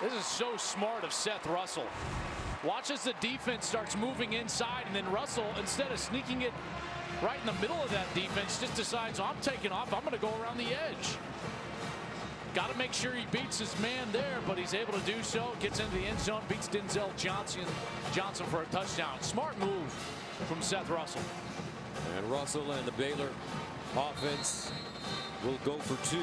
This is so smart of Seth Russell. Watch as the defense starts moving inside, and then Russell, instead of sneaking it right in the middle of that defense, just decides, I'm taking off, I'm going to go around the edge. Got to make sure he beats his man there, but he's able to do so. Gets into the end zone, beats Denzel Johnson for a touchdown. Smart move from Seth Russell. And Russell and the Baylor offense will go for 2.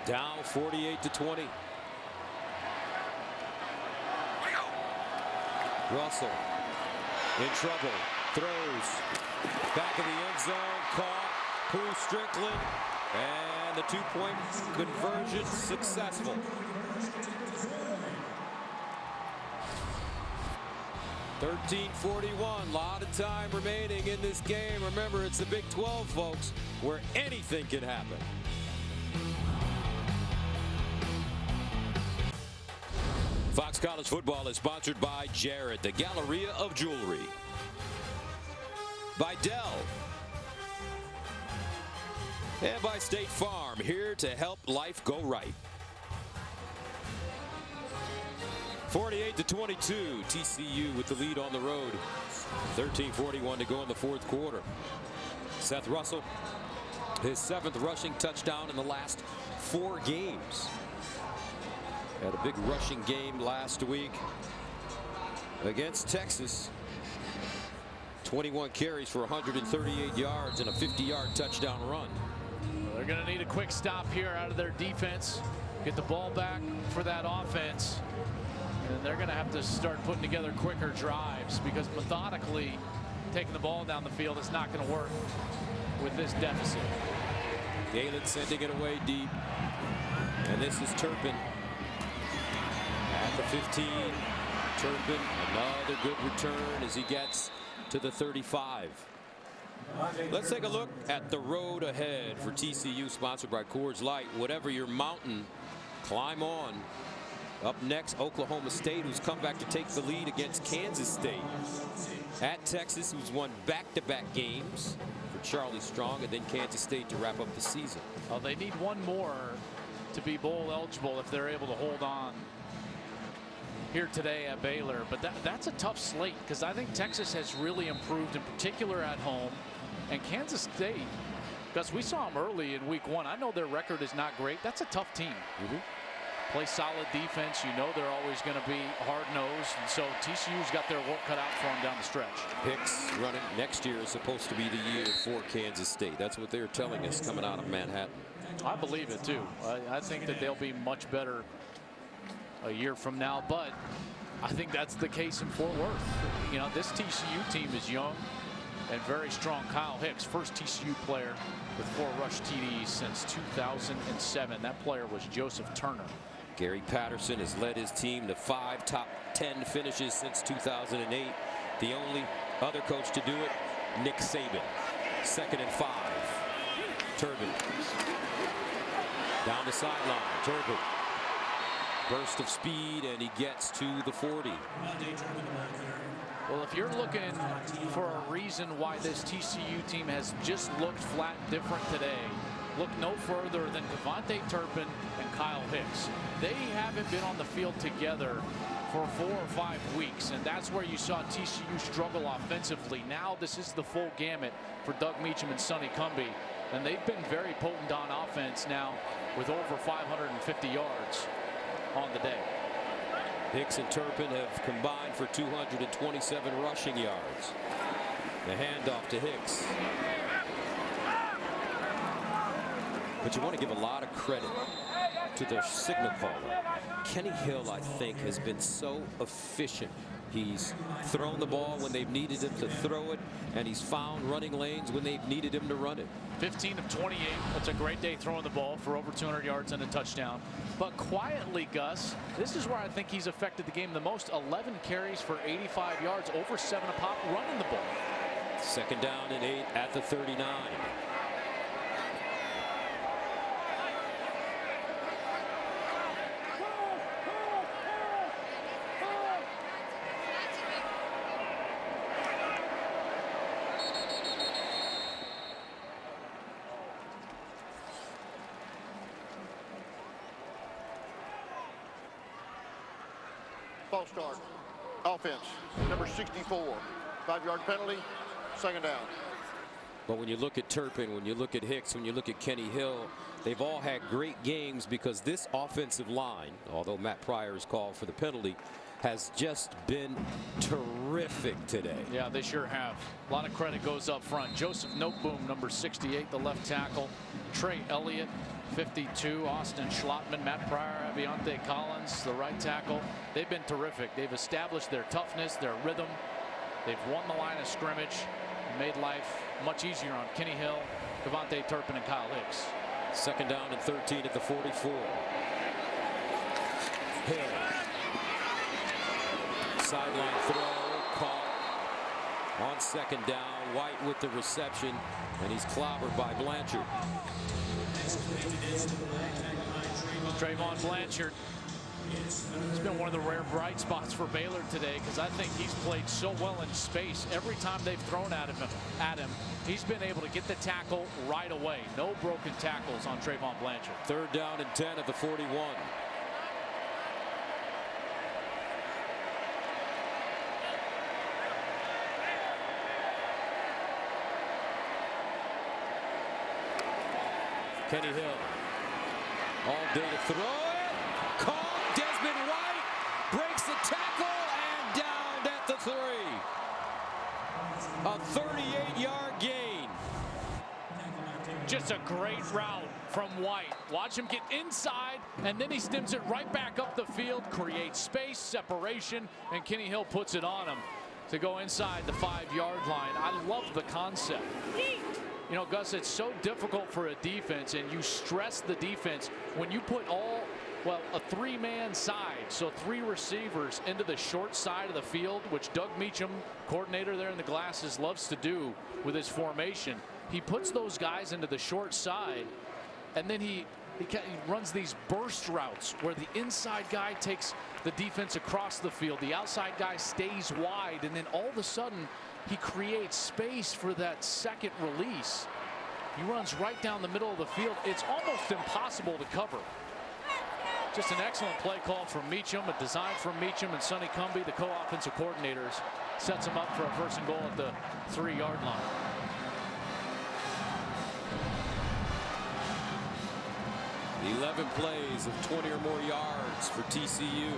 Down 48-20. Russell in trouble, throws back in the end zone, caught, Pooh Strickland, and the 2-point conversion successful. $13:41, lot of time remaining in this game. Remember, it's the Big 12, folks, where anything can happen. Fox College Football is sponsored by Jared, the Galleria of Jewelry. By Dell. And by State Farm, here to help life go right. 48-22, TCU with the lead on the road. 13:41 to go in the fourth quarter. Seth Russell, his 7th rushing touchdown in the last 4 games. Had a big rushing game last week against Texas. 21 carries for 138 yards and a 50-yard touchdown run. They're going to need a quick stop here out of their defense. Get the ball back for that offense. And they're going to have to start putting together quicker drives, because methodically taking the ball down the field is not going to work with this deficit. Galen sending it away deep. And this is Turpin. At the 15, Turpin, another good return as he gets to the 35. Let's take a look at the road ahead for TCU, sponsored by Coors Light. Whatever your mountain, climb on. Up next, Oklahoma State, who's come back to take the lead against Kansas State. At Texas, who's won back-to-back games for Charlie Strong, and then Kansas State to wrap up the season. Well, they need one more to be bowl eligible if they're able to hold on here today at Baylor. But that's a tough slate, because I think Texas has really improved, in particular at home. And Kansas State, because we saw them early in week 1. I know their record is not great. That's a tough team. Play solid defense. You know they're always going to be hard-nosed. And so TCU's got their work cut out for them down the stretch. Hicks running next year is supposed to be the year for Kansas State. That's what they're telling us coming out of Manhattan. I believe it, too. I think that they'll be much better a year from now. But I think that's the case in Fort Worth. You know, this TCU team is young and very strong. Kyle Hicks, first TCU player with 4 rush TDs since 2007. That player was Joseph Turner. Gary Patterson has led his team to 5 top 10 finishes since 2008. The only other coach to do it, Nick Saban. 2nd and 5. Turbin. Down the sideline. Turbin. Burst of speed, and he gets to the 40. Well, if you're looking for a reason why this TCU team has just looked flat different today, look no further than Devontae Turpin and Kyle Hicks. They haven't been on the field together for 4 or 5 weeks, and that's where you saw TCU struggle offensively. Now this is the full gamut for Doug Meacham and Sonny Cumbie, and they've been very potent on offense now with over 550 yards on the day. Hicks and Turpin have combined for 227 rushing yards. The handoff to Hicks. But you want to give a lot of credit to their signal caller. Kenny Hill, I think, has been so efficient. He's thrown the ball when they've needed him to throw it, and he's found running lanes when they've needed him to run it. 15 of 28. That's a great day throwing the ball for over 200 yards and a touchdown. But quietly, Gus, this is where I think he's affected the game the most. 11 carries for 85 yards, over 7 a pop, running the ball. 2nd down and 8 at the 39. False start. Offense. Number 64. 5-yard penalty. 2nd down. But when you look at Turpin, when you look at Hicks, when you look at Kenny Hill, they've all had great games because this offensive line, although Matt Pryor's call for the penalty, has just been terrific today. Yeah, they sure have. A lot of credit goes up front. Joseph Noteboom, number 68, the left tackle. Trey Elliott, 52. Austin Schlottman, Matt Pryor, Aviante Collins, the right tackle. They've been terrific. They've established their toughness, their rhythm. They've won the line of scrimmage and made life much easier on Kenny Hill, Devontae Turpin, and Kyle Hicks. 2nd down and 13 at the 44. Hill. Sideline throw, caught on 2nd down. White with the reception, and he's clobbered by Blanchard. Trayvon Blanchard. It's been one of the rare bright spots for Baylor today because I think he's played so well in space. Every time they've thrown at him, he's been able to get the tackle right away. No broken tackles on Trayvon Blanchard. 3rd down and 10 at the 41. Kenny Hill. All day to throw it. Caught. Desmond White breaks the tackle and down at the 3. A 38-yard gain. Just a great route from White. Watch him get inside, and then he stems it right back up the field, creates space, separation, and Kenny Hill puts it on him to go inside the 5-yard line. I love the concept. You know, Gus, it's so difficult for a defense, and you stress the defense when you put a 3-man side, so 3 receivers into the short side of the field, which Doug Meacham, coordinator there in the glasses, loves to do with his formation. He puts those guys into the short side, and then he runs these burst routes where the inside guy takes the defense across the field, the outside guy stays wide, and then all of a sudden he creates space for that second release. He runs right down the middle of the field. It's almost impossible to cover. Just an excellent play call from Meacham, a design from Meacham, and Sonny Cumbie, the co-offensive coordinators, sets him up for a 1st and goal at the 3-yard line. The 11 plays of 20 or more yards for TCU.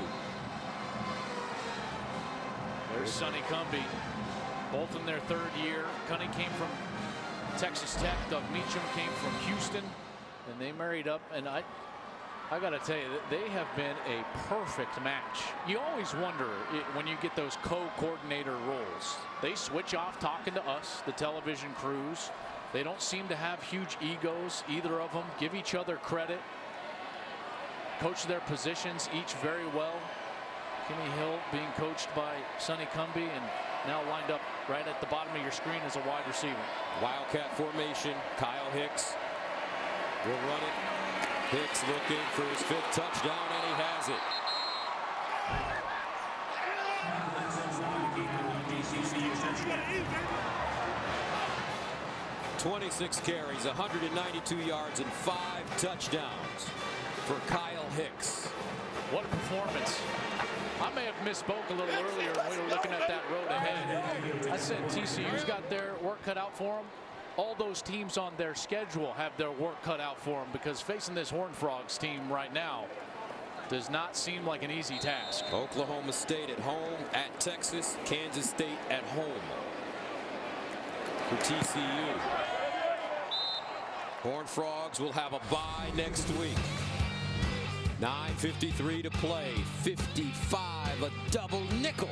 There's Sonny Cumbie, both in their 3rd year. Cunning came from Texas Tech. Doug Meacham came from Houston, and they married up. And I got to tell you, they have been a perfect match. You always wonder when you get those co-coordinator roles. They switch off talking to us, the television crews. They don't seem to have huge egos, either of them. Give each other credit. Coach their positions each very well. Kimmy Hill being coached by Sonny Cumbie and now lined up right at the bottom of your screen as a wide receiver. Wildcat formation. Kyle Hicks will run it. Hicks looking for his 5th touchdown, and he has it. 26 carries, 192 yards, and 5 touchdowns for Kyle Hicks. What a performance. I may have misspoke a little earlier when we were looking at that road ahead. I said TCU's got their work cut out for them. All those teams on their schedule have their work cut out for them, because facing this Horned Frogs team right now does not seem like an easy task. Oklahoma State at home, at Texas, Kansas State at home for TCU. Horned Frogs will have a bye next week. 9:53 to play. 55, a double nickel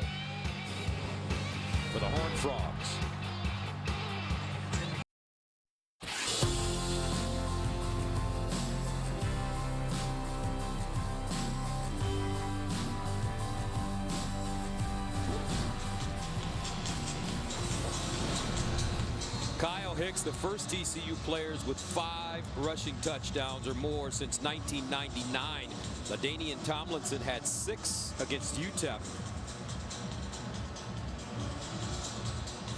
for the Horned Frogs. Kyle Hicks, the first TCU players with 5 rushing touchdowns or more since 1999. LaDainian Tomlinson had 6 against UTEP.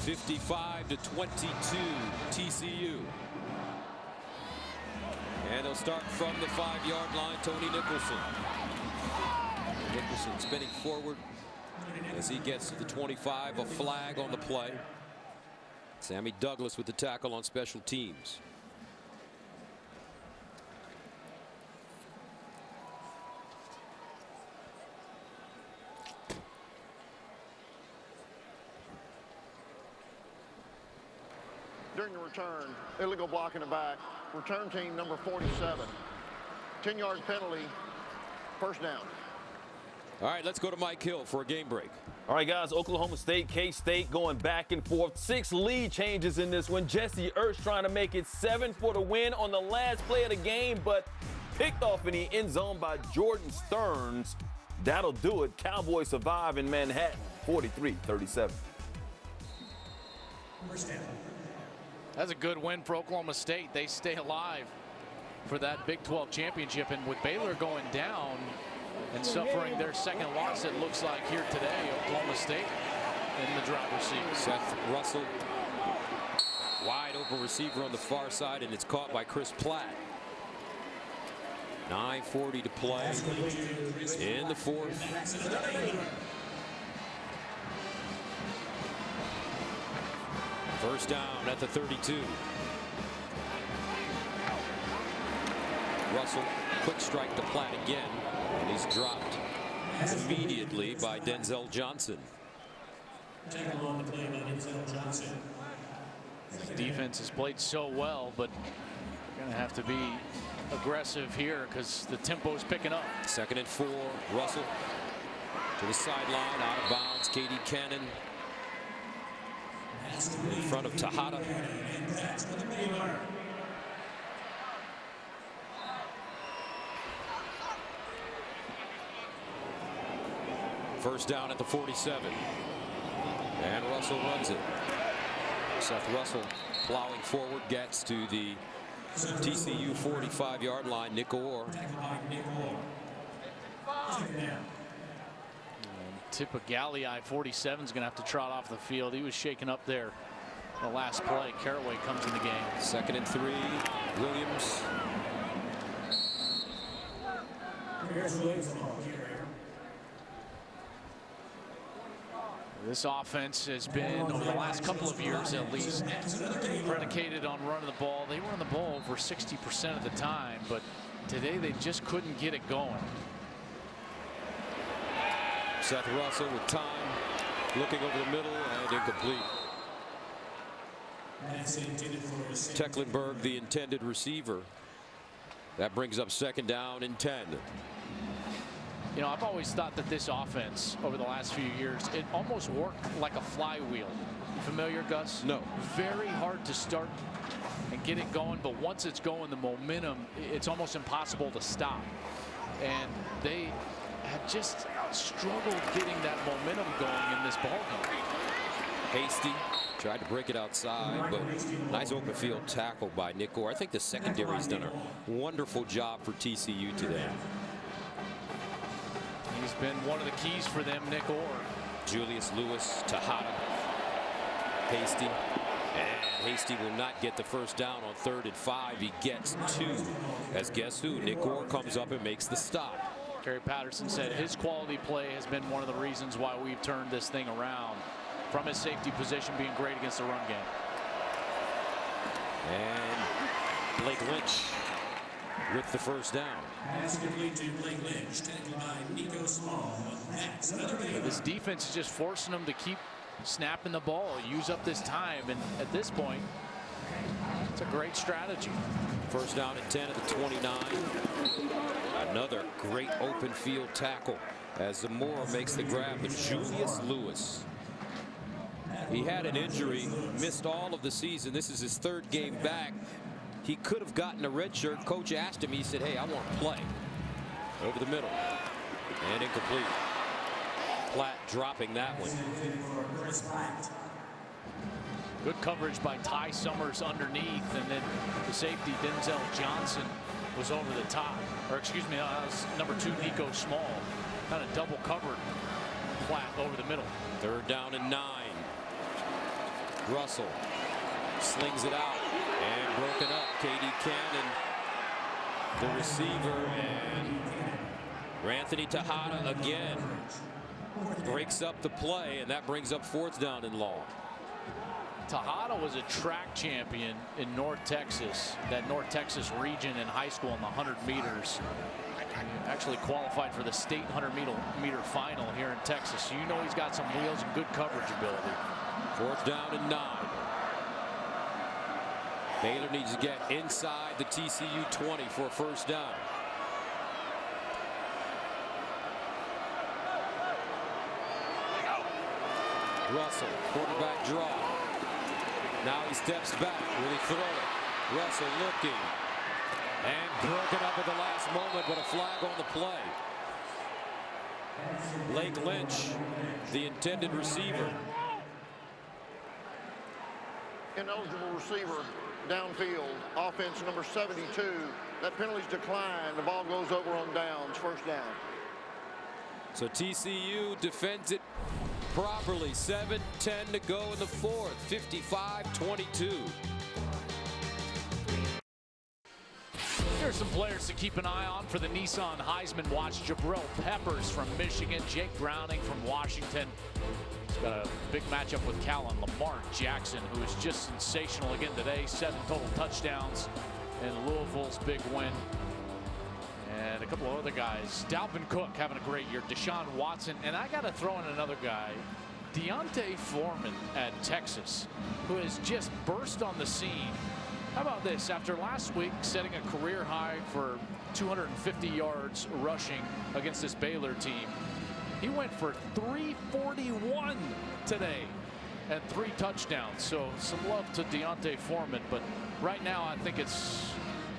55-22 TCU. And they'll start from the 5-yard line. Tony Nicholson. Nicholson spinning forward as he gets to the 25. A flag on the play. Sammy Douglas with the tackle on special teams. During the return, illegal block in the back. Return team number 47. 10-yard penalty, first down. All right, let's go to Mike Hill for a game break. All right, guys, Oklahoma State, K-State going back and forth. 6 lead changes in this one. Jesse Ertz trying to make it 7 for the win on the last play of the game, but picked off in the end zone by Jordan Stearns. That'll do it. Cowboys survive in Manhattan, 43-37. That's a good win for Oklahoma State. They stay alive for that Big 12 championship, and with Baylor going down and suffering their second loss, it looks like here today, Oklahoma State in the driver's seat. Seth Russell, wide open receiver on the far side, and it's caught by Chris Platt. 9:40 to play in the 4th. First down at the 32. Russell, quick strike to Platt again, and he's dropped immediately by Denzel Johnson. Tackle on the play by Denzel Johnson. The defense has played so well, but going to have to be aggressive here because the tempo is picking up. 2nd and 4. Russell to the sideline, out of bounds. Katie Cannon in front of Tejada. First down at the 47. And Russell runs it. Seth Russell plowing forward, gets to the TCU 45-yard line. Nick Orr. Tip of Galli, 47 is going to have to trot off the field. He was shaken up there the last play. Caraway comes in the game. 2nd and 3. Williams. This offense has been, over the last couple of years at least, predicated on running the ball. They run the ball over 60% of the time, but today they just couldn't get it going. Seth Russell with time, looking over the middle and incomplete. Tecklenburg, the intended receiver. That brings up 2nd down and 10. You know, I've always thought that this offense over the last few years, it almost worked like a flywheel. Familiar, Gus? No. Very hard to start and get it going, but once it's going, the momentum, it's almost impossible to stop. And they have just struggled getting that momentum going in this ballgame. Hasty tried to break it outside, but nice open field tackle by Nick Orr. I think the secondary's done a wonderful job for TCU today. He's been one of the keys for them, Nick Orr. Julius Lewis, Tejada, Hasty. And Hasty will not get the 1st down on 3rd and 5. He gets 2. As guess who? Nick Orr comes up and makes the stop. Gary Patterson said his quality play has been one of the reasons why we've turned this thing around, from his safety position being great against the run game. And Blake Lynch with the 1st down. Pass complete to Blake Lynch, tackled by Nico Small. That's another game. This defense is just forcing them to keep snapping the ball, use up this time, and at this point, it's a great strategy. 1st down and 10 at the 29. Another great open field tackle as Zamora makes the grab. But Julius Lewis, he had an injury, missed all of the season. This is his 3rd game back. He could have gotten a red shirt. Coach asked him. He said, hey, I want to play. Over the middle. And incomplete. Platt dropping that one. Good coverage by Ty Summers underneath, and then the safety Denzel Johnson was over the top. Or excuse me, that was number 2 Nico Small. Kind of double covered Platt over the middle. 3rd down and 9. Russell slings it out and broken up. KD Cannon, the receiver, and Anthony Tejada again breaks up the play, and that brings up 4th down and long. Tejada was a track champion in North Texas, that North Texas region in high school in the 100 meters. He actually qualified for the state 100 meter final here in Texas. So you know he's got some wheels and good coverage ability. 4th down and 9. Baylor needs to get inside the TCU 20 for a 1st down. Russell, quarterback draw. Now he steps back. Will he throw it? Russell looking. And broken up at the last moment, but a flag on the play. Blake Lynch, the intended receiver. Ineligible receiver downfield. Offense number 72. That penalty's declined. The ball goes over on downs. 1st down. So TCU defends it properly. 7:10 to go in the 4th. 55-22. Here are some players to keep an eye on for the Nissan Heisman Watch. Jabril Peppers from Michigan. Jake Browning from Washington. He's got a big matchup with Callan Lamar Jackson, who is just sensational again today. 7 total touchdowns in Louisville's big win. And a couple of other guys. Dalvin Cook having a great year. Deshaun Watson. And I got to throw in another guy. Deontay Foreman at Texas, who has just burst on the scene. How about this? After last week setting a career high for 250 yards rushing against this Baylor team, he went for 341 today and 3 touchdowns. So some love to Deontay Foreman, but right now I think it's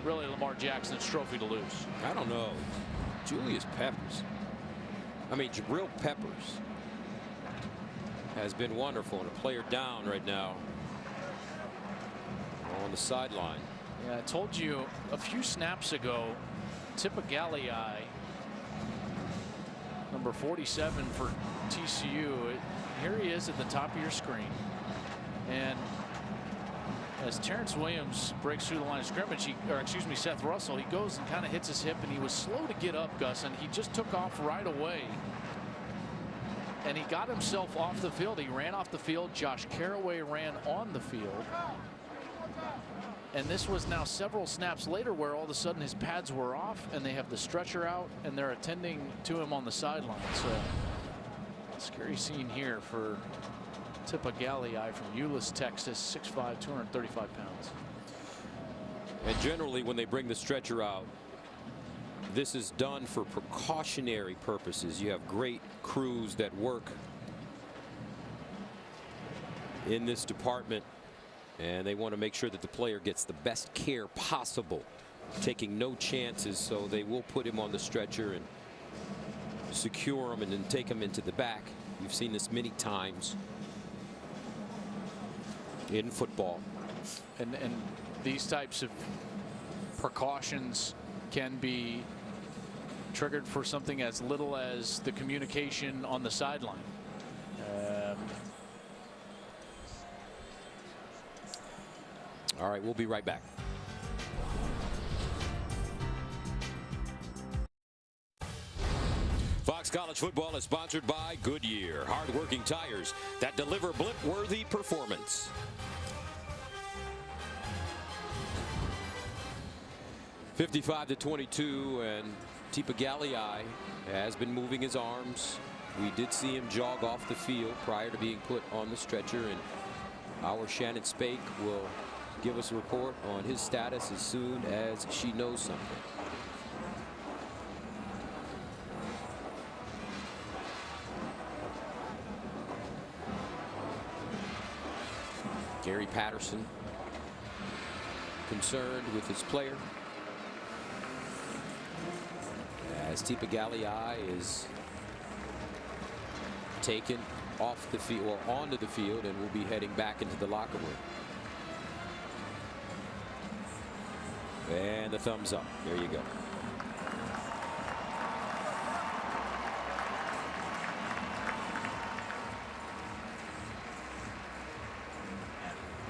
really Lamar Jackson's trophy to lose. I don't know. Julius Peppers. I mean, Jabril Peppers has been wonderful, and a player down right now on the sideline. Yeah, I told you a few snaps ago, Tipagalii, number 47 for TCU. Here he is at the top of your screen. And as Terrence Williams breaks through the line of scrimmage, Seth Russell, he goes and kind of hits his hip, and he was slow to get up, Gus, and he just took off right away. And he got himself off the field. He ran off the field. Josh Caraway ran on the field. And this was now several snaps later where all of a sudden his pads were off and they have the stretcher out and they're attending to him on the sideline. So scary scene here for Tipagalii from Euless, Texas, 6'5", 235 pounds. And generally when they bring the stretcher out, this is done for precautionary purposes. You have great crews that work in this department, and they want to make sure that the player gets the best care possible, taking no chances. So they will put him on the stretcher and secure him and then take him into the back. You've seen this many times in football. And these types of precautions can be triggered for something as little as the communication on the sideline. All right, we'll be right back. Fox College Football is sponsored by Goodyear, hard-working tires that deliver blip-worthy performance. (55-22), and Tipagalii has been moving his arms. We did see him jog off the field prior to being put on the stretcher, and our Shannon Spake will give us a report on his status as soon as she knows something. Gary Patterson concerned with his player as Tipagalii is taken off the field or onto the field and will be heading back into the locker room. And the thumbs up. There you go.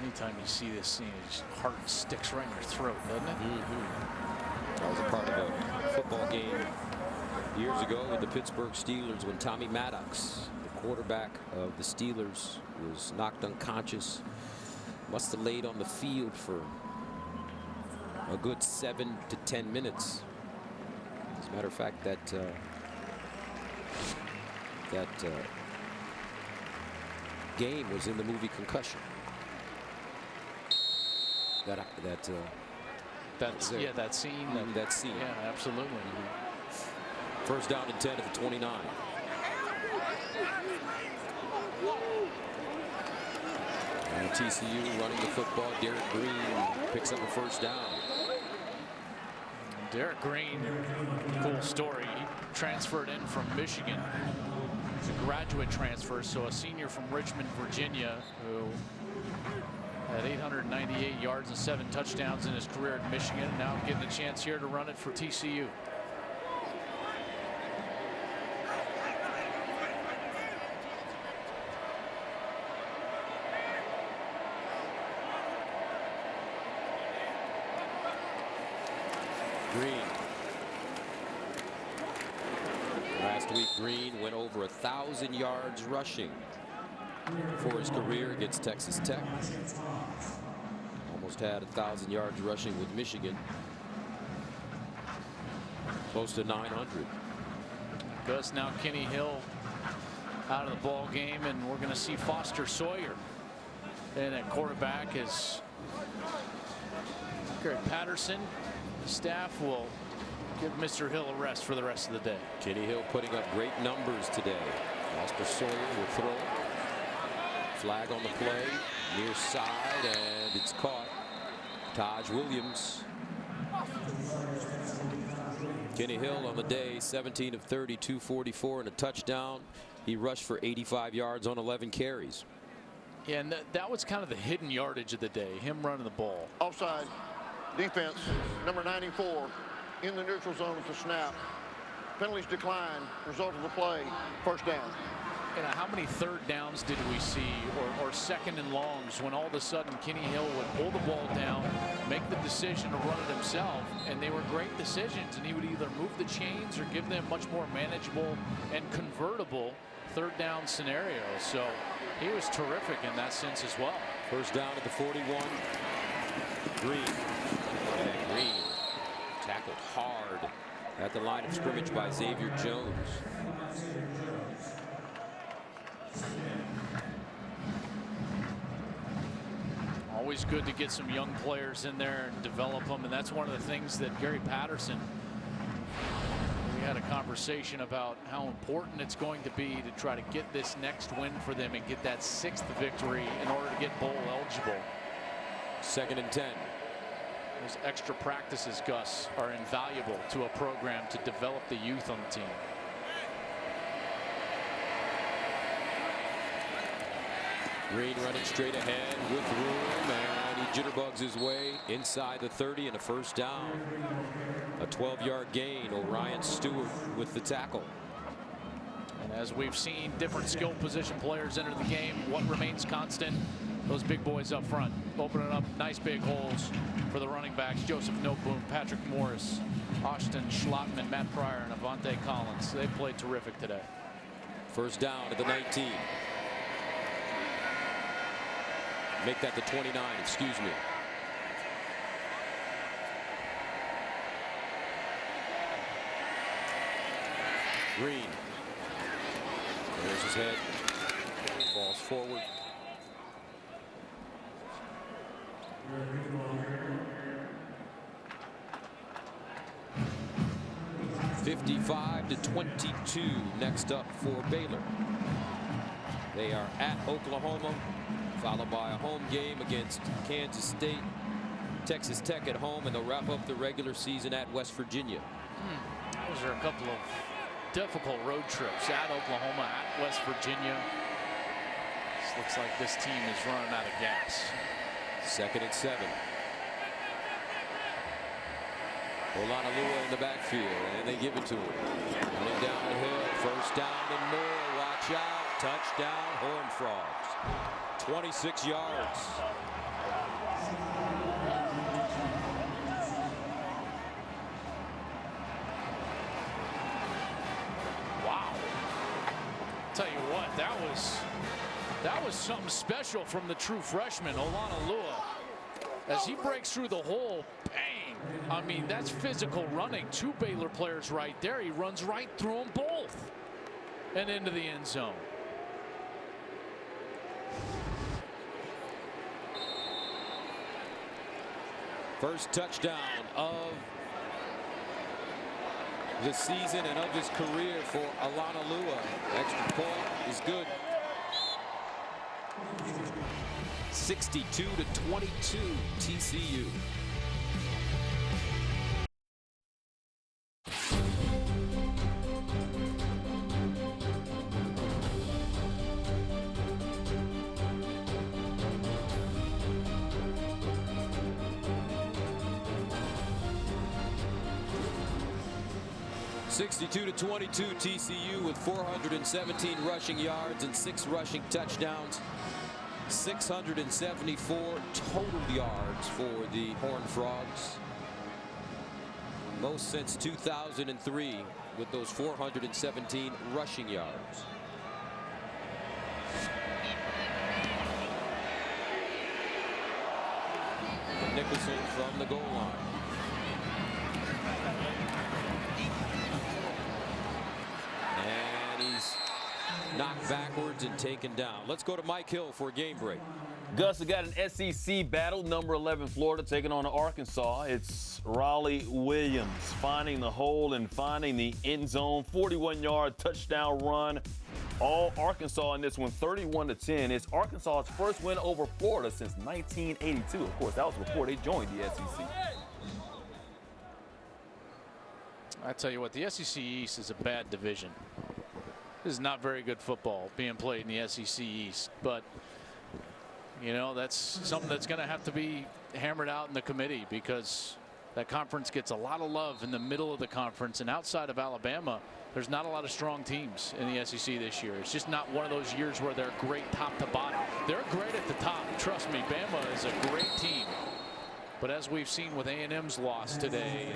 Anytime you see this scene, his heart sticks right in your throat, doesn't it? That was a part of a football game years ago with the Pittsburgh Steelers when Tommy Maddox, the quarterback of the Steelers, was knocked unconscious. Must have laid on the field for a good 7 to 10 minutes. As a matter of fact, that game was in the movie Concussion. That scene. That scene. Yeah, absolutely. First down and 10 at the 29. And TCU running the football. Derek Green picks up a first down. Derek Green, cool story. He transferred in from Michigan. He's a graduate transfer, so a senior from Richmond, Virginia, who had 898 yards and 7 touchdowns in his career at Michigan. Now getting a chance here to run it for TCU. Green. Last week, Green went over 1,000 yards rushing for his career against Texas Tech. Almost had 1,000 yards rushing with Michigan. Close to 900. Gus, now Kenny Hill out of the ball game, and we're going to see Foster Sawyer. And at quarterback is Gary Patterson. The staff will give Mr. Hill a rest for the rest of the day. Kenny Hill putting up great numbers today. Foster Sawyer will throw. Flag on the play, near side, and it's caught. Taj Williams. Kenny Hill on the day, 17 of 30, 244 and a touchdown. He rushed for 85 yards on 11 carries. Yeah, and that was kind of the hidden yardage of the day, him running the ball. Offside. Defense, number 94, in the neutral zone at the snap. Penalties decline. Result of the play, first down. And how many third downs did we see, or second and longs, when all of a sudden Kenny Hill would pull the ball down, make the decision to run it himself, and they were great decisions, and he would either move the chains or give them much more manageable and convertible third down scenarios. So he was terrific in that sense as well. First down at the 41. Green. And Green tackled hard at the line of scrimmage by Xavier Jones. Always good to get some young players in there and develop them, and that's one of the things that Gary Patterson had a conversation about how important it's going to be to try to get this next win for them and get that 6th victory in order to get bowl eligible. 2nd and 10. Those extra practices, Gus, are invaluable to a program to develop the youth on the team. Green running straight ahead with room, and he jitterbugs his way inside the 30 and a first down. A 12-yard gain. Orion Stewart with the tackle. And as we've seen different skill position players enter the game, what remains constant? Those big boys up front, opening up nice big holes for the running backs. Joseph Noteboom, Patrick Morris, Austin Schlottman, Matt Pryor, and Avante Collins. They played terrific today. First down at the 19. Make that the 29, excuse me. Green. There's his head. Falls forward. (55-22) next up for Baylor. They are at Oklahoma, followed by a home game against Kansas State, Texas Tech at home, and they'll wrap up the regular season at West Virginia. Those are a couple of difficult road trips at Oklahoma, at West Virginia. This looks like this team is running out of gas. 2nd and 7. Olanalua in the backfield, and they give it to him. Running down the hill, first down and more. Watch out. Touchdown, Horned Frogs. 26 yards. Wow. Tell you what, that was something special from the true freshman, Olanalua. As he breaks through the hole, bang. I mean, that's physical running. 2 Baylor players right there. He runs right through them both and into the end zone. First touchdown of the season and of his career for Olanalua. Extra point is good. 62-22 TCU. (62-22) TCU with 417 rushing yards and 6 rushing touchdowns. 674 total yards for the Horned Frogs. Most since 2003 with those 417 rushing yards. And Nicholson from the goal line. And he's knocked backwards and taken down. Let's go to Mike Hill for a game break. Gus, we got an SEC battle. Number 11 Florida taking on Arkansas. It's Raleigh Williams finding the hole and finding the end zone. 41-yard touchdown run. All Arkansas in this one, 31-10. It's Arkansas's first win over Florida since 1982. Of course, that was before they joined the SEC. I tell you what, the SEC East is a bad division. This is not very good football being played in the SEC East, but you know, that's something that's going to have to be hammered out in the committee, because that conference gets a lot of love in the middle of the conference, and outside of Alabama, there's not a lot of strong teams in the SEC this year. It's just not one of those years where they're great top to bottom. They're great at the top. Trust me, Bama is a great team. But as we've seen with A&M's loss today,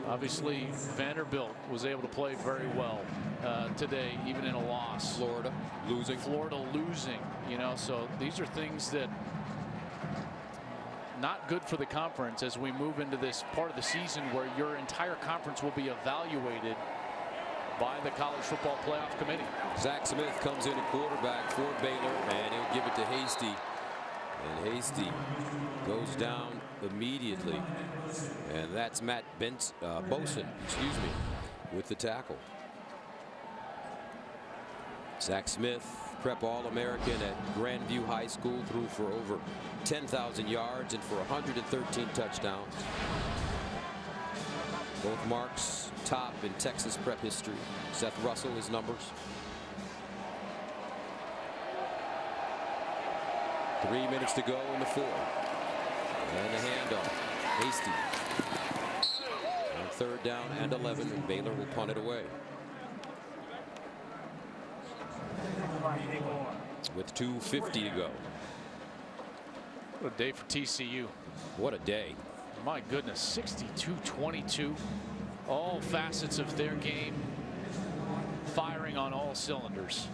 obviously Vanderbilt was able to play very well today, even in a loss. Florida losing, you know, so these are things that not good for the conference as we move into this part of the season where your entire conference will be evaluated by the College Football Playoff Committee. Zach Smith comes in at quarterback for Baylor, and he'll give it to Hasty. And Hasty goes down immediately. And that's Matt Boson, excuse me. with the tackle. Zach Smith, prep All-American at Grandview High School, threw for over 10,000 yards and for 113 touchdowns. Both marks top in Texas prep history. Seth Russell, his numbers. 3 minutes to go in the fourth. And a handoff. Hasty. On 3rd down and 11, and Baylor will punt it away. With 2:50 to go. What a day for TCU. What a day. My goodness, 62-22. All facets of their game firing on all cylinders.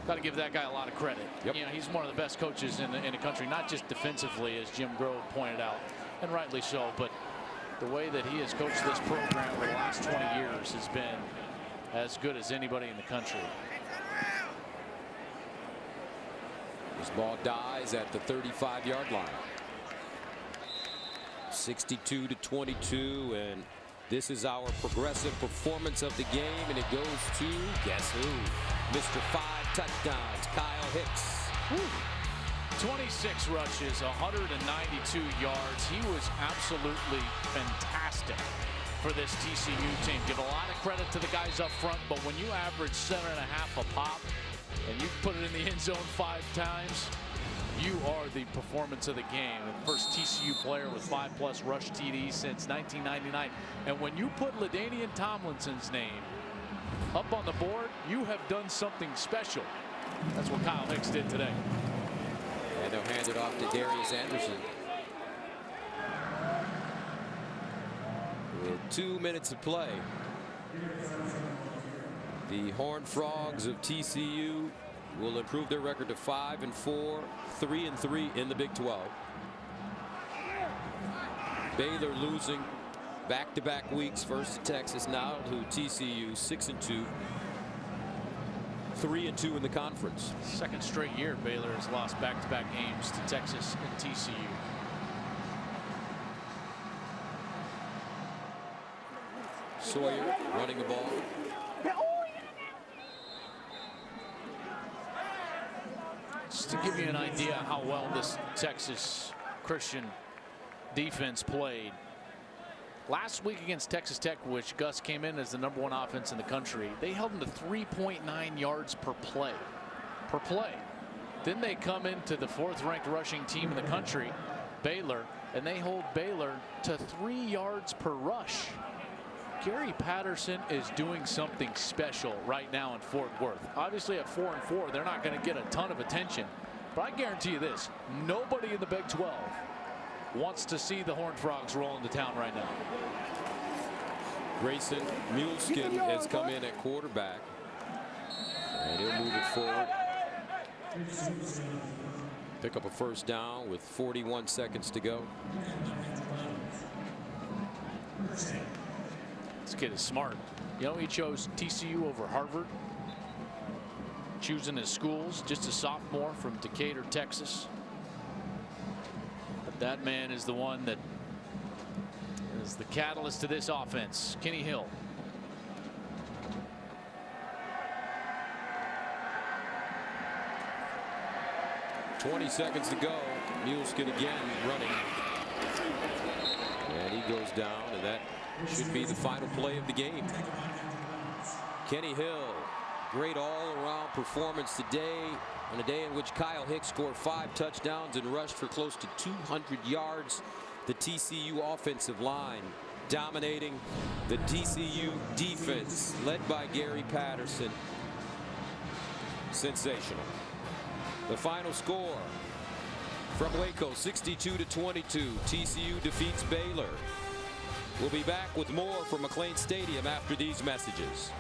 Got to give that guy a lot of credit. Yep. You know, he's one of the best coaches in the country, not just defensively, as Jim Grove pointed out, and rightly so, but the way that he has coached this program over the last 20 years has been as good as anybody in the country. This ball dies at the 35-yard line. 62-22, and this is our progressive performance of the game, and it goes to, guess who? Mr. 5 touchdowns, Kyle Hicks. Woo. 26 rushes, 192 yards. He was absolutely fantastic for this TCU team. Give a lot of credit to the guys up front, but when you average 7.5 a pop and you put it in the end zone 5 times, you are the performance of the game. The first TCU player with 5+ rush TDs since 1999. And when you put LaDainian Tomlinson's name up on the board, you have done something special. That's what Kyle Hicks did today. And they'll hand it off to Darius Anderson. With 2 minutes of play, the Horned Frogs of TCU will improve their record to 5-4, 3-3 in the Big 12. Baylor losing back-to-back weeks, first to Texas, now to TCU, 6-2, 3-2 in the conference. Second straight year Baylor has lost back-to-back games to Texas and TCU. Sawyer running the ball. Just to give you an idea how well this Texas Christian defense played. Last week against Texas Tech, which Gus came in as the #1 offense in the country, they held them to 3.9 yards per play. Then they come into the 4th-ranked rushing team in the country, Baylor, and they hold Baylor to 3 yards per rush. Gary Patterson is doing something special right now in Fort Worth. Obviously at 4-4, they're not going to get a ton of attention, but I guarantee you this, nobody in the Big 12 wants to see the Horned Frogs roll into town right now. Grayson Muleskin has come in at quarterback, and he'll move it forward. Pick up a first down with 41 seconds to go. This kid is smart. You know, he chose TCU over Harvard, choosing his schools, just a sophomore from Decatur, Texas. But that man is the one that is the catalyst to this offense. Kenny Hill. .20 seconds to go. Muleskin again running. And he goes down, and that should be the final play of the game. Kenny Hill, great all-around performance today, on a day in which Kyle Hicks scored 5 touchdowns and rushed for close to 200 yards. The TCU offensive line dominating the TCU defense, led by Gary Patterson. Sensational. The final score from Waco, 62-22. TCU defeats Baylor. We'll be back with more from McLean Stadium after these messages.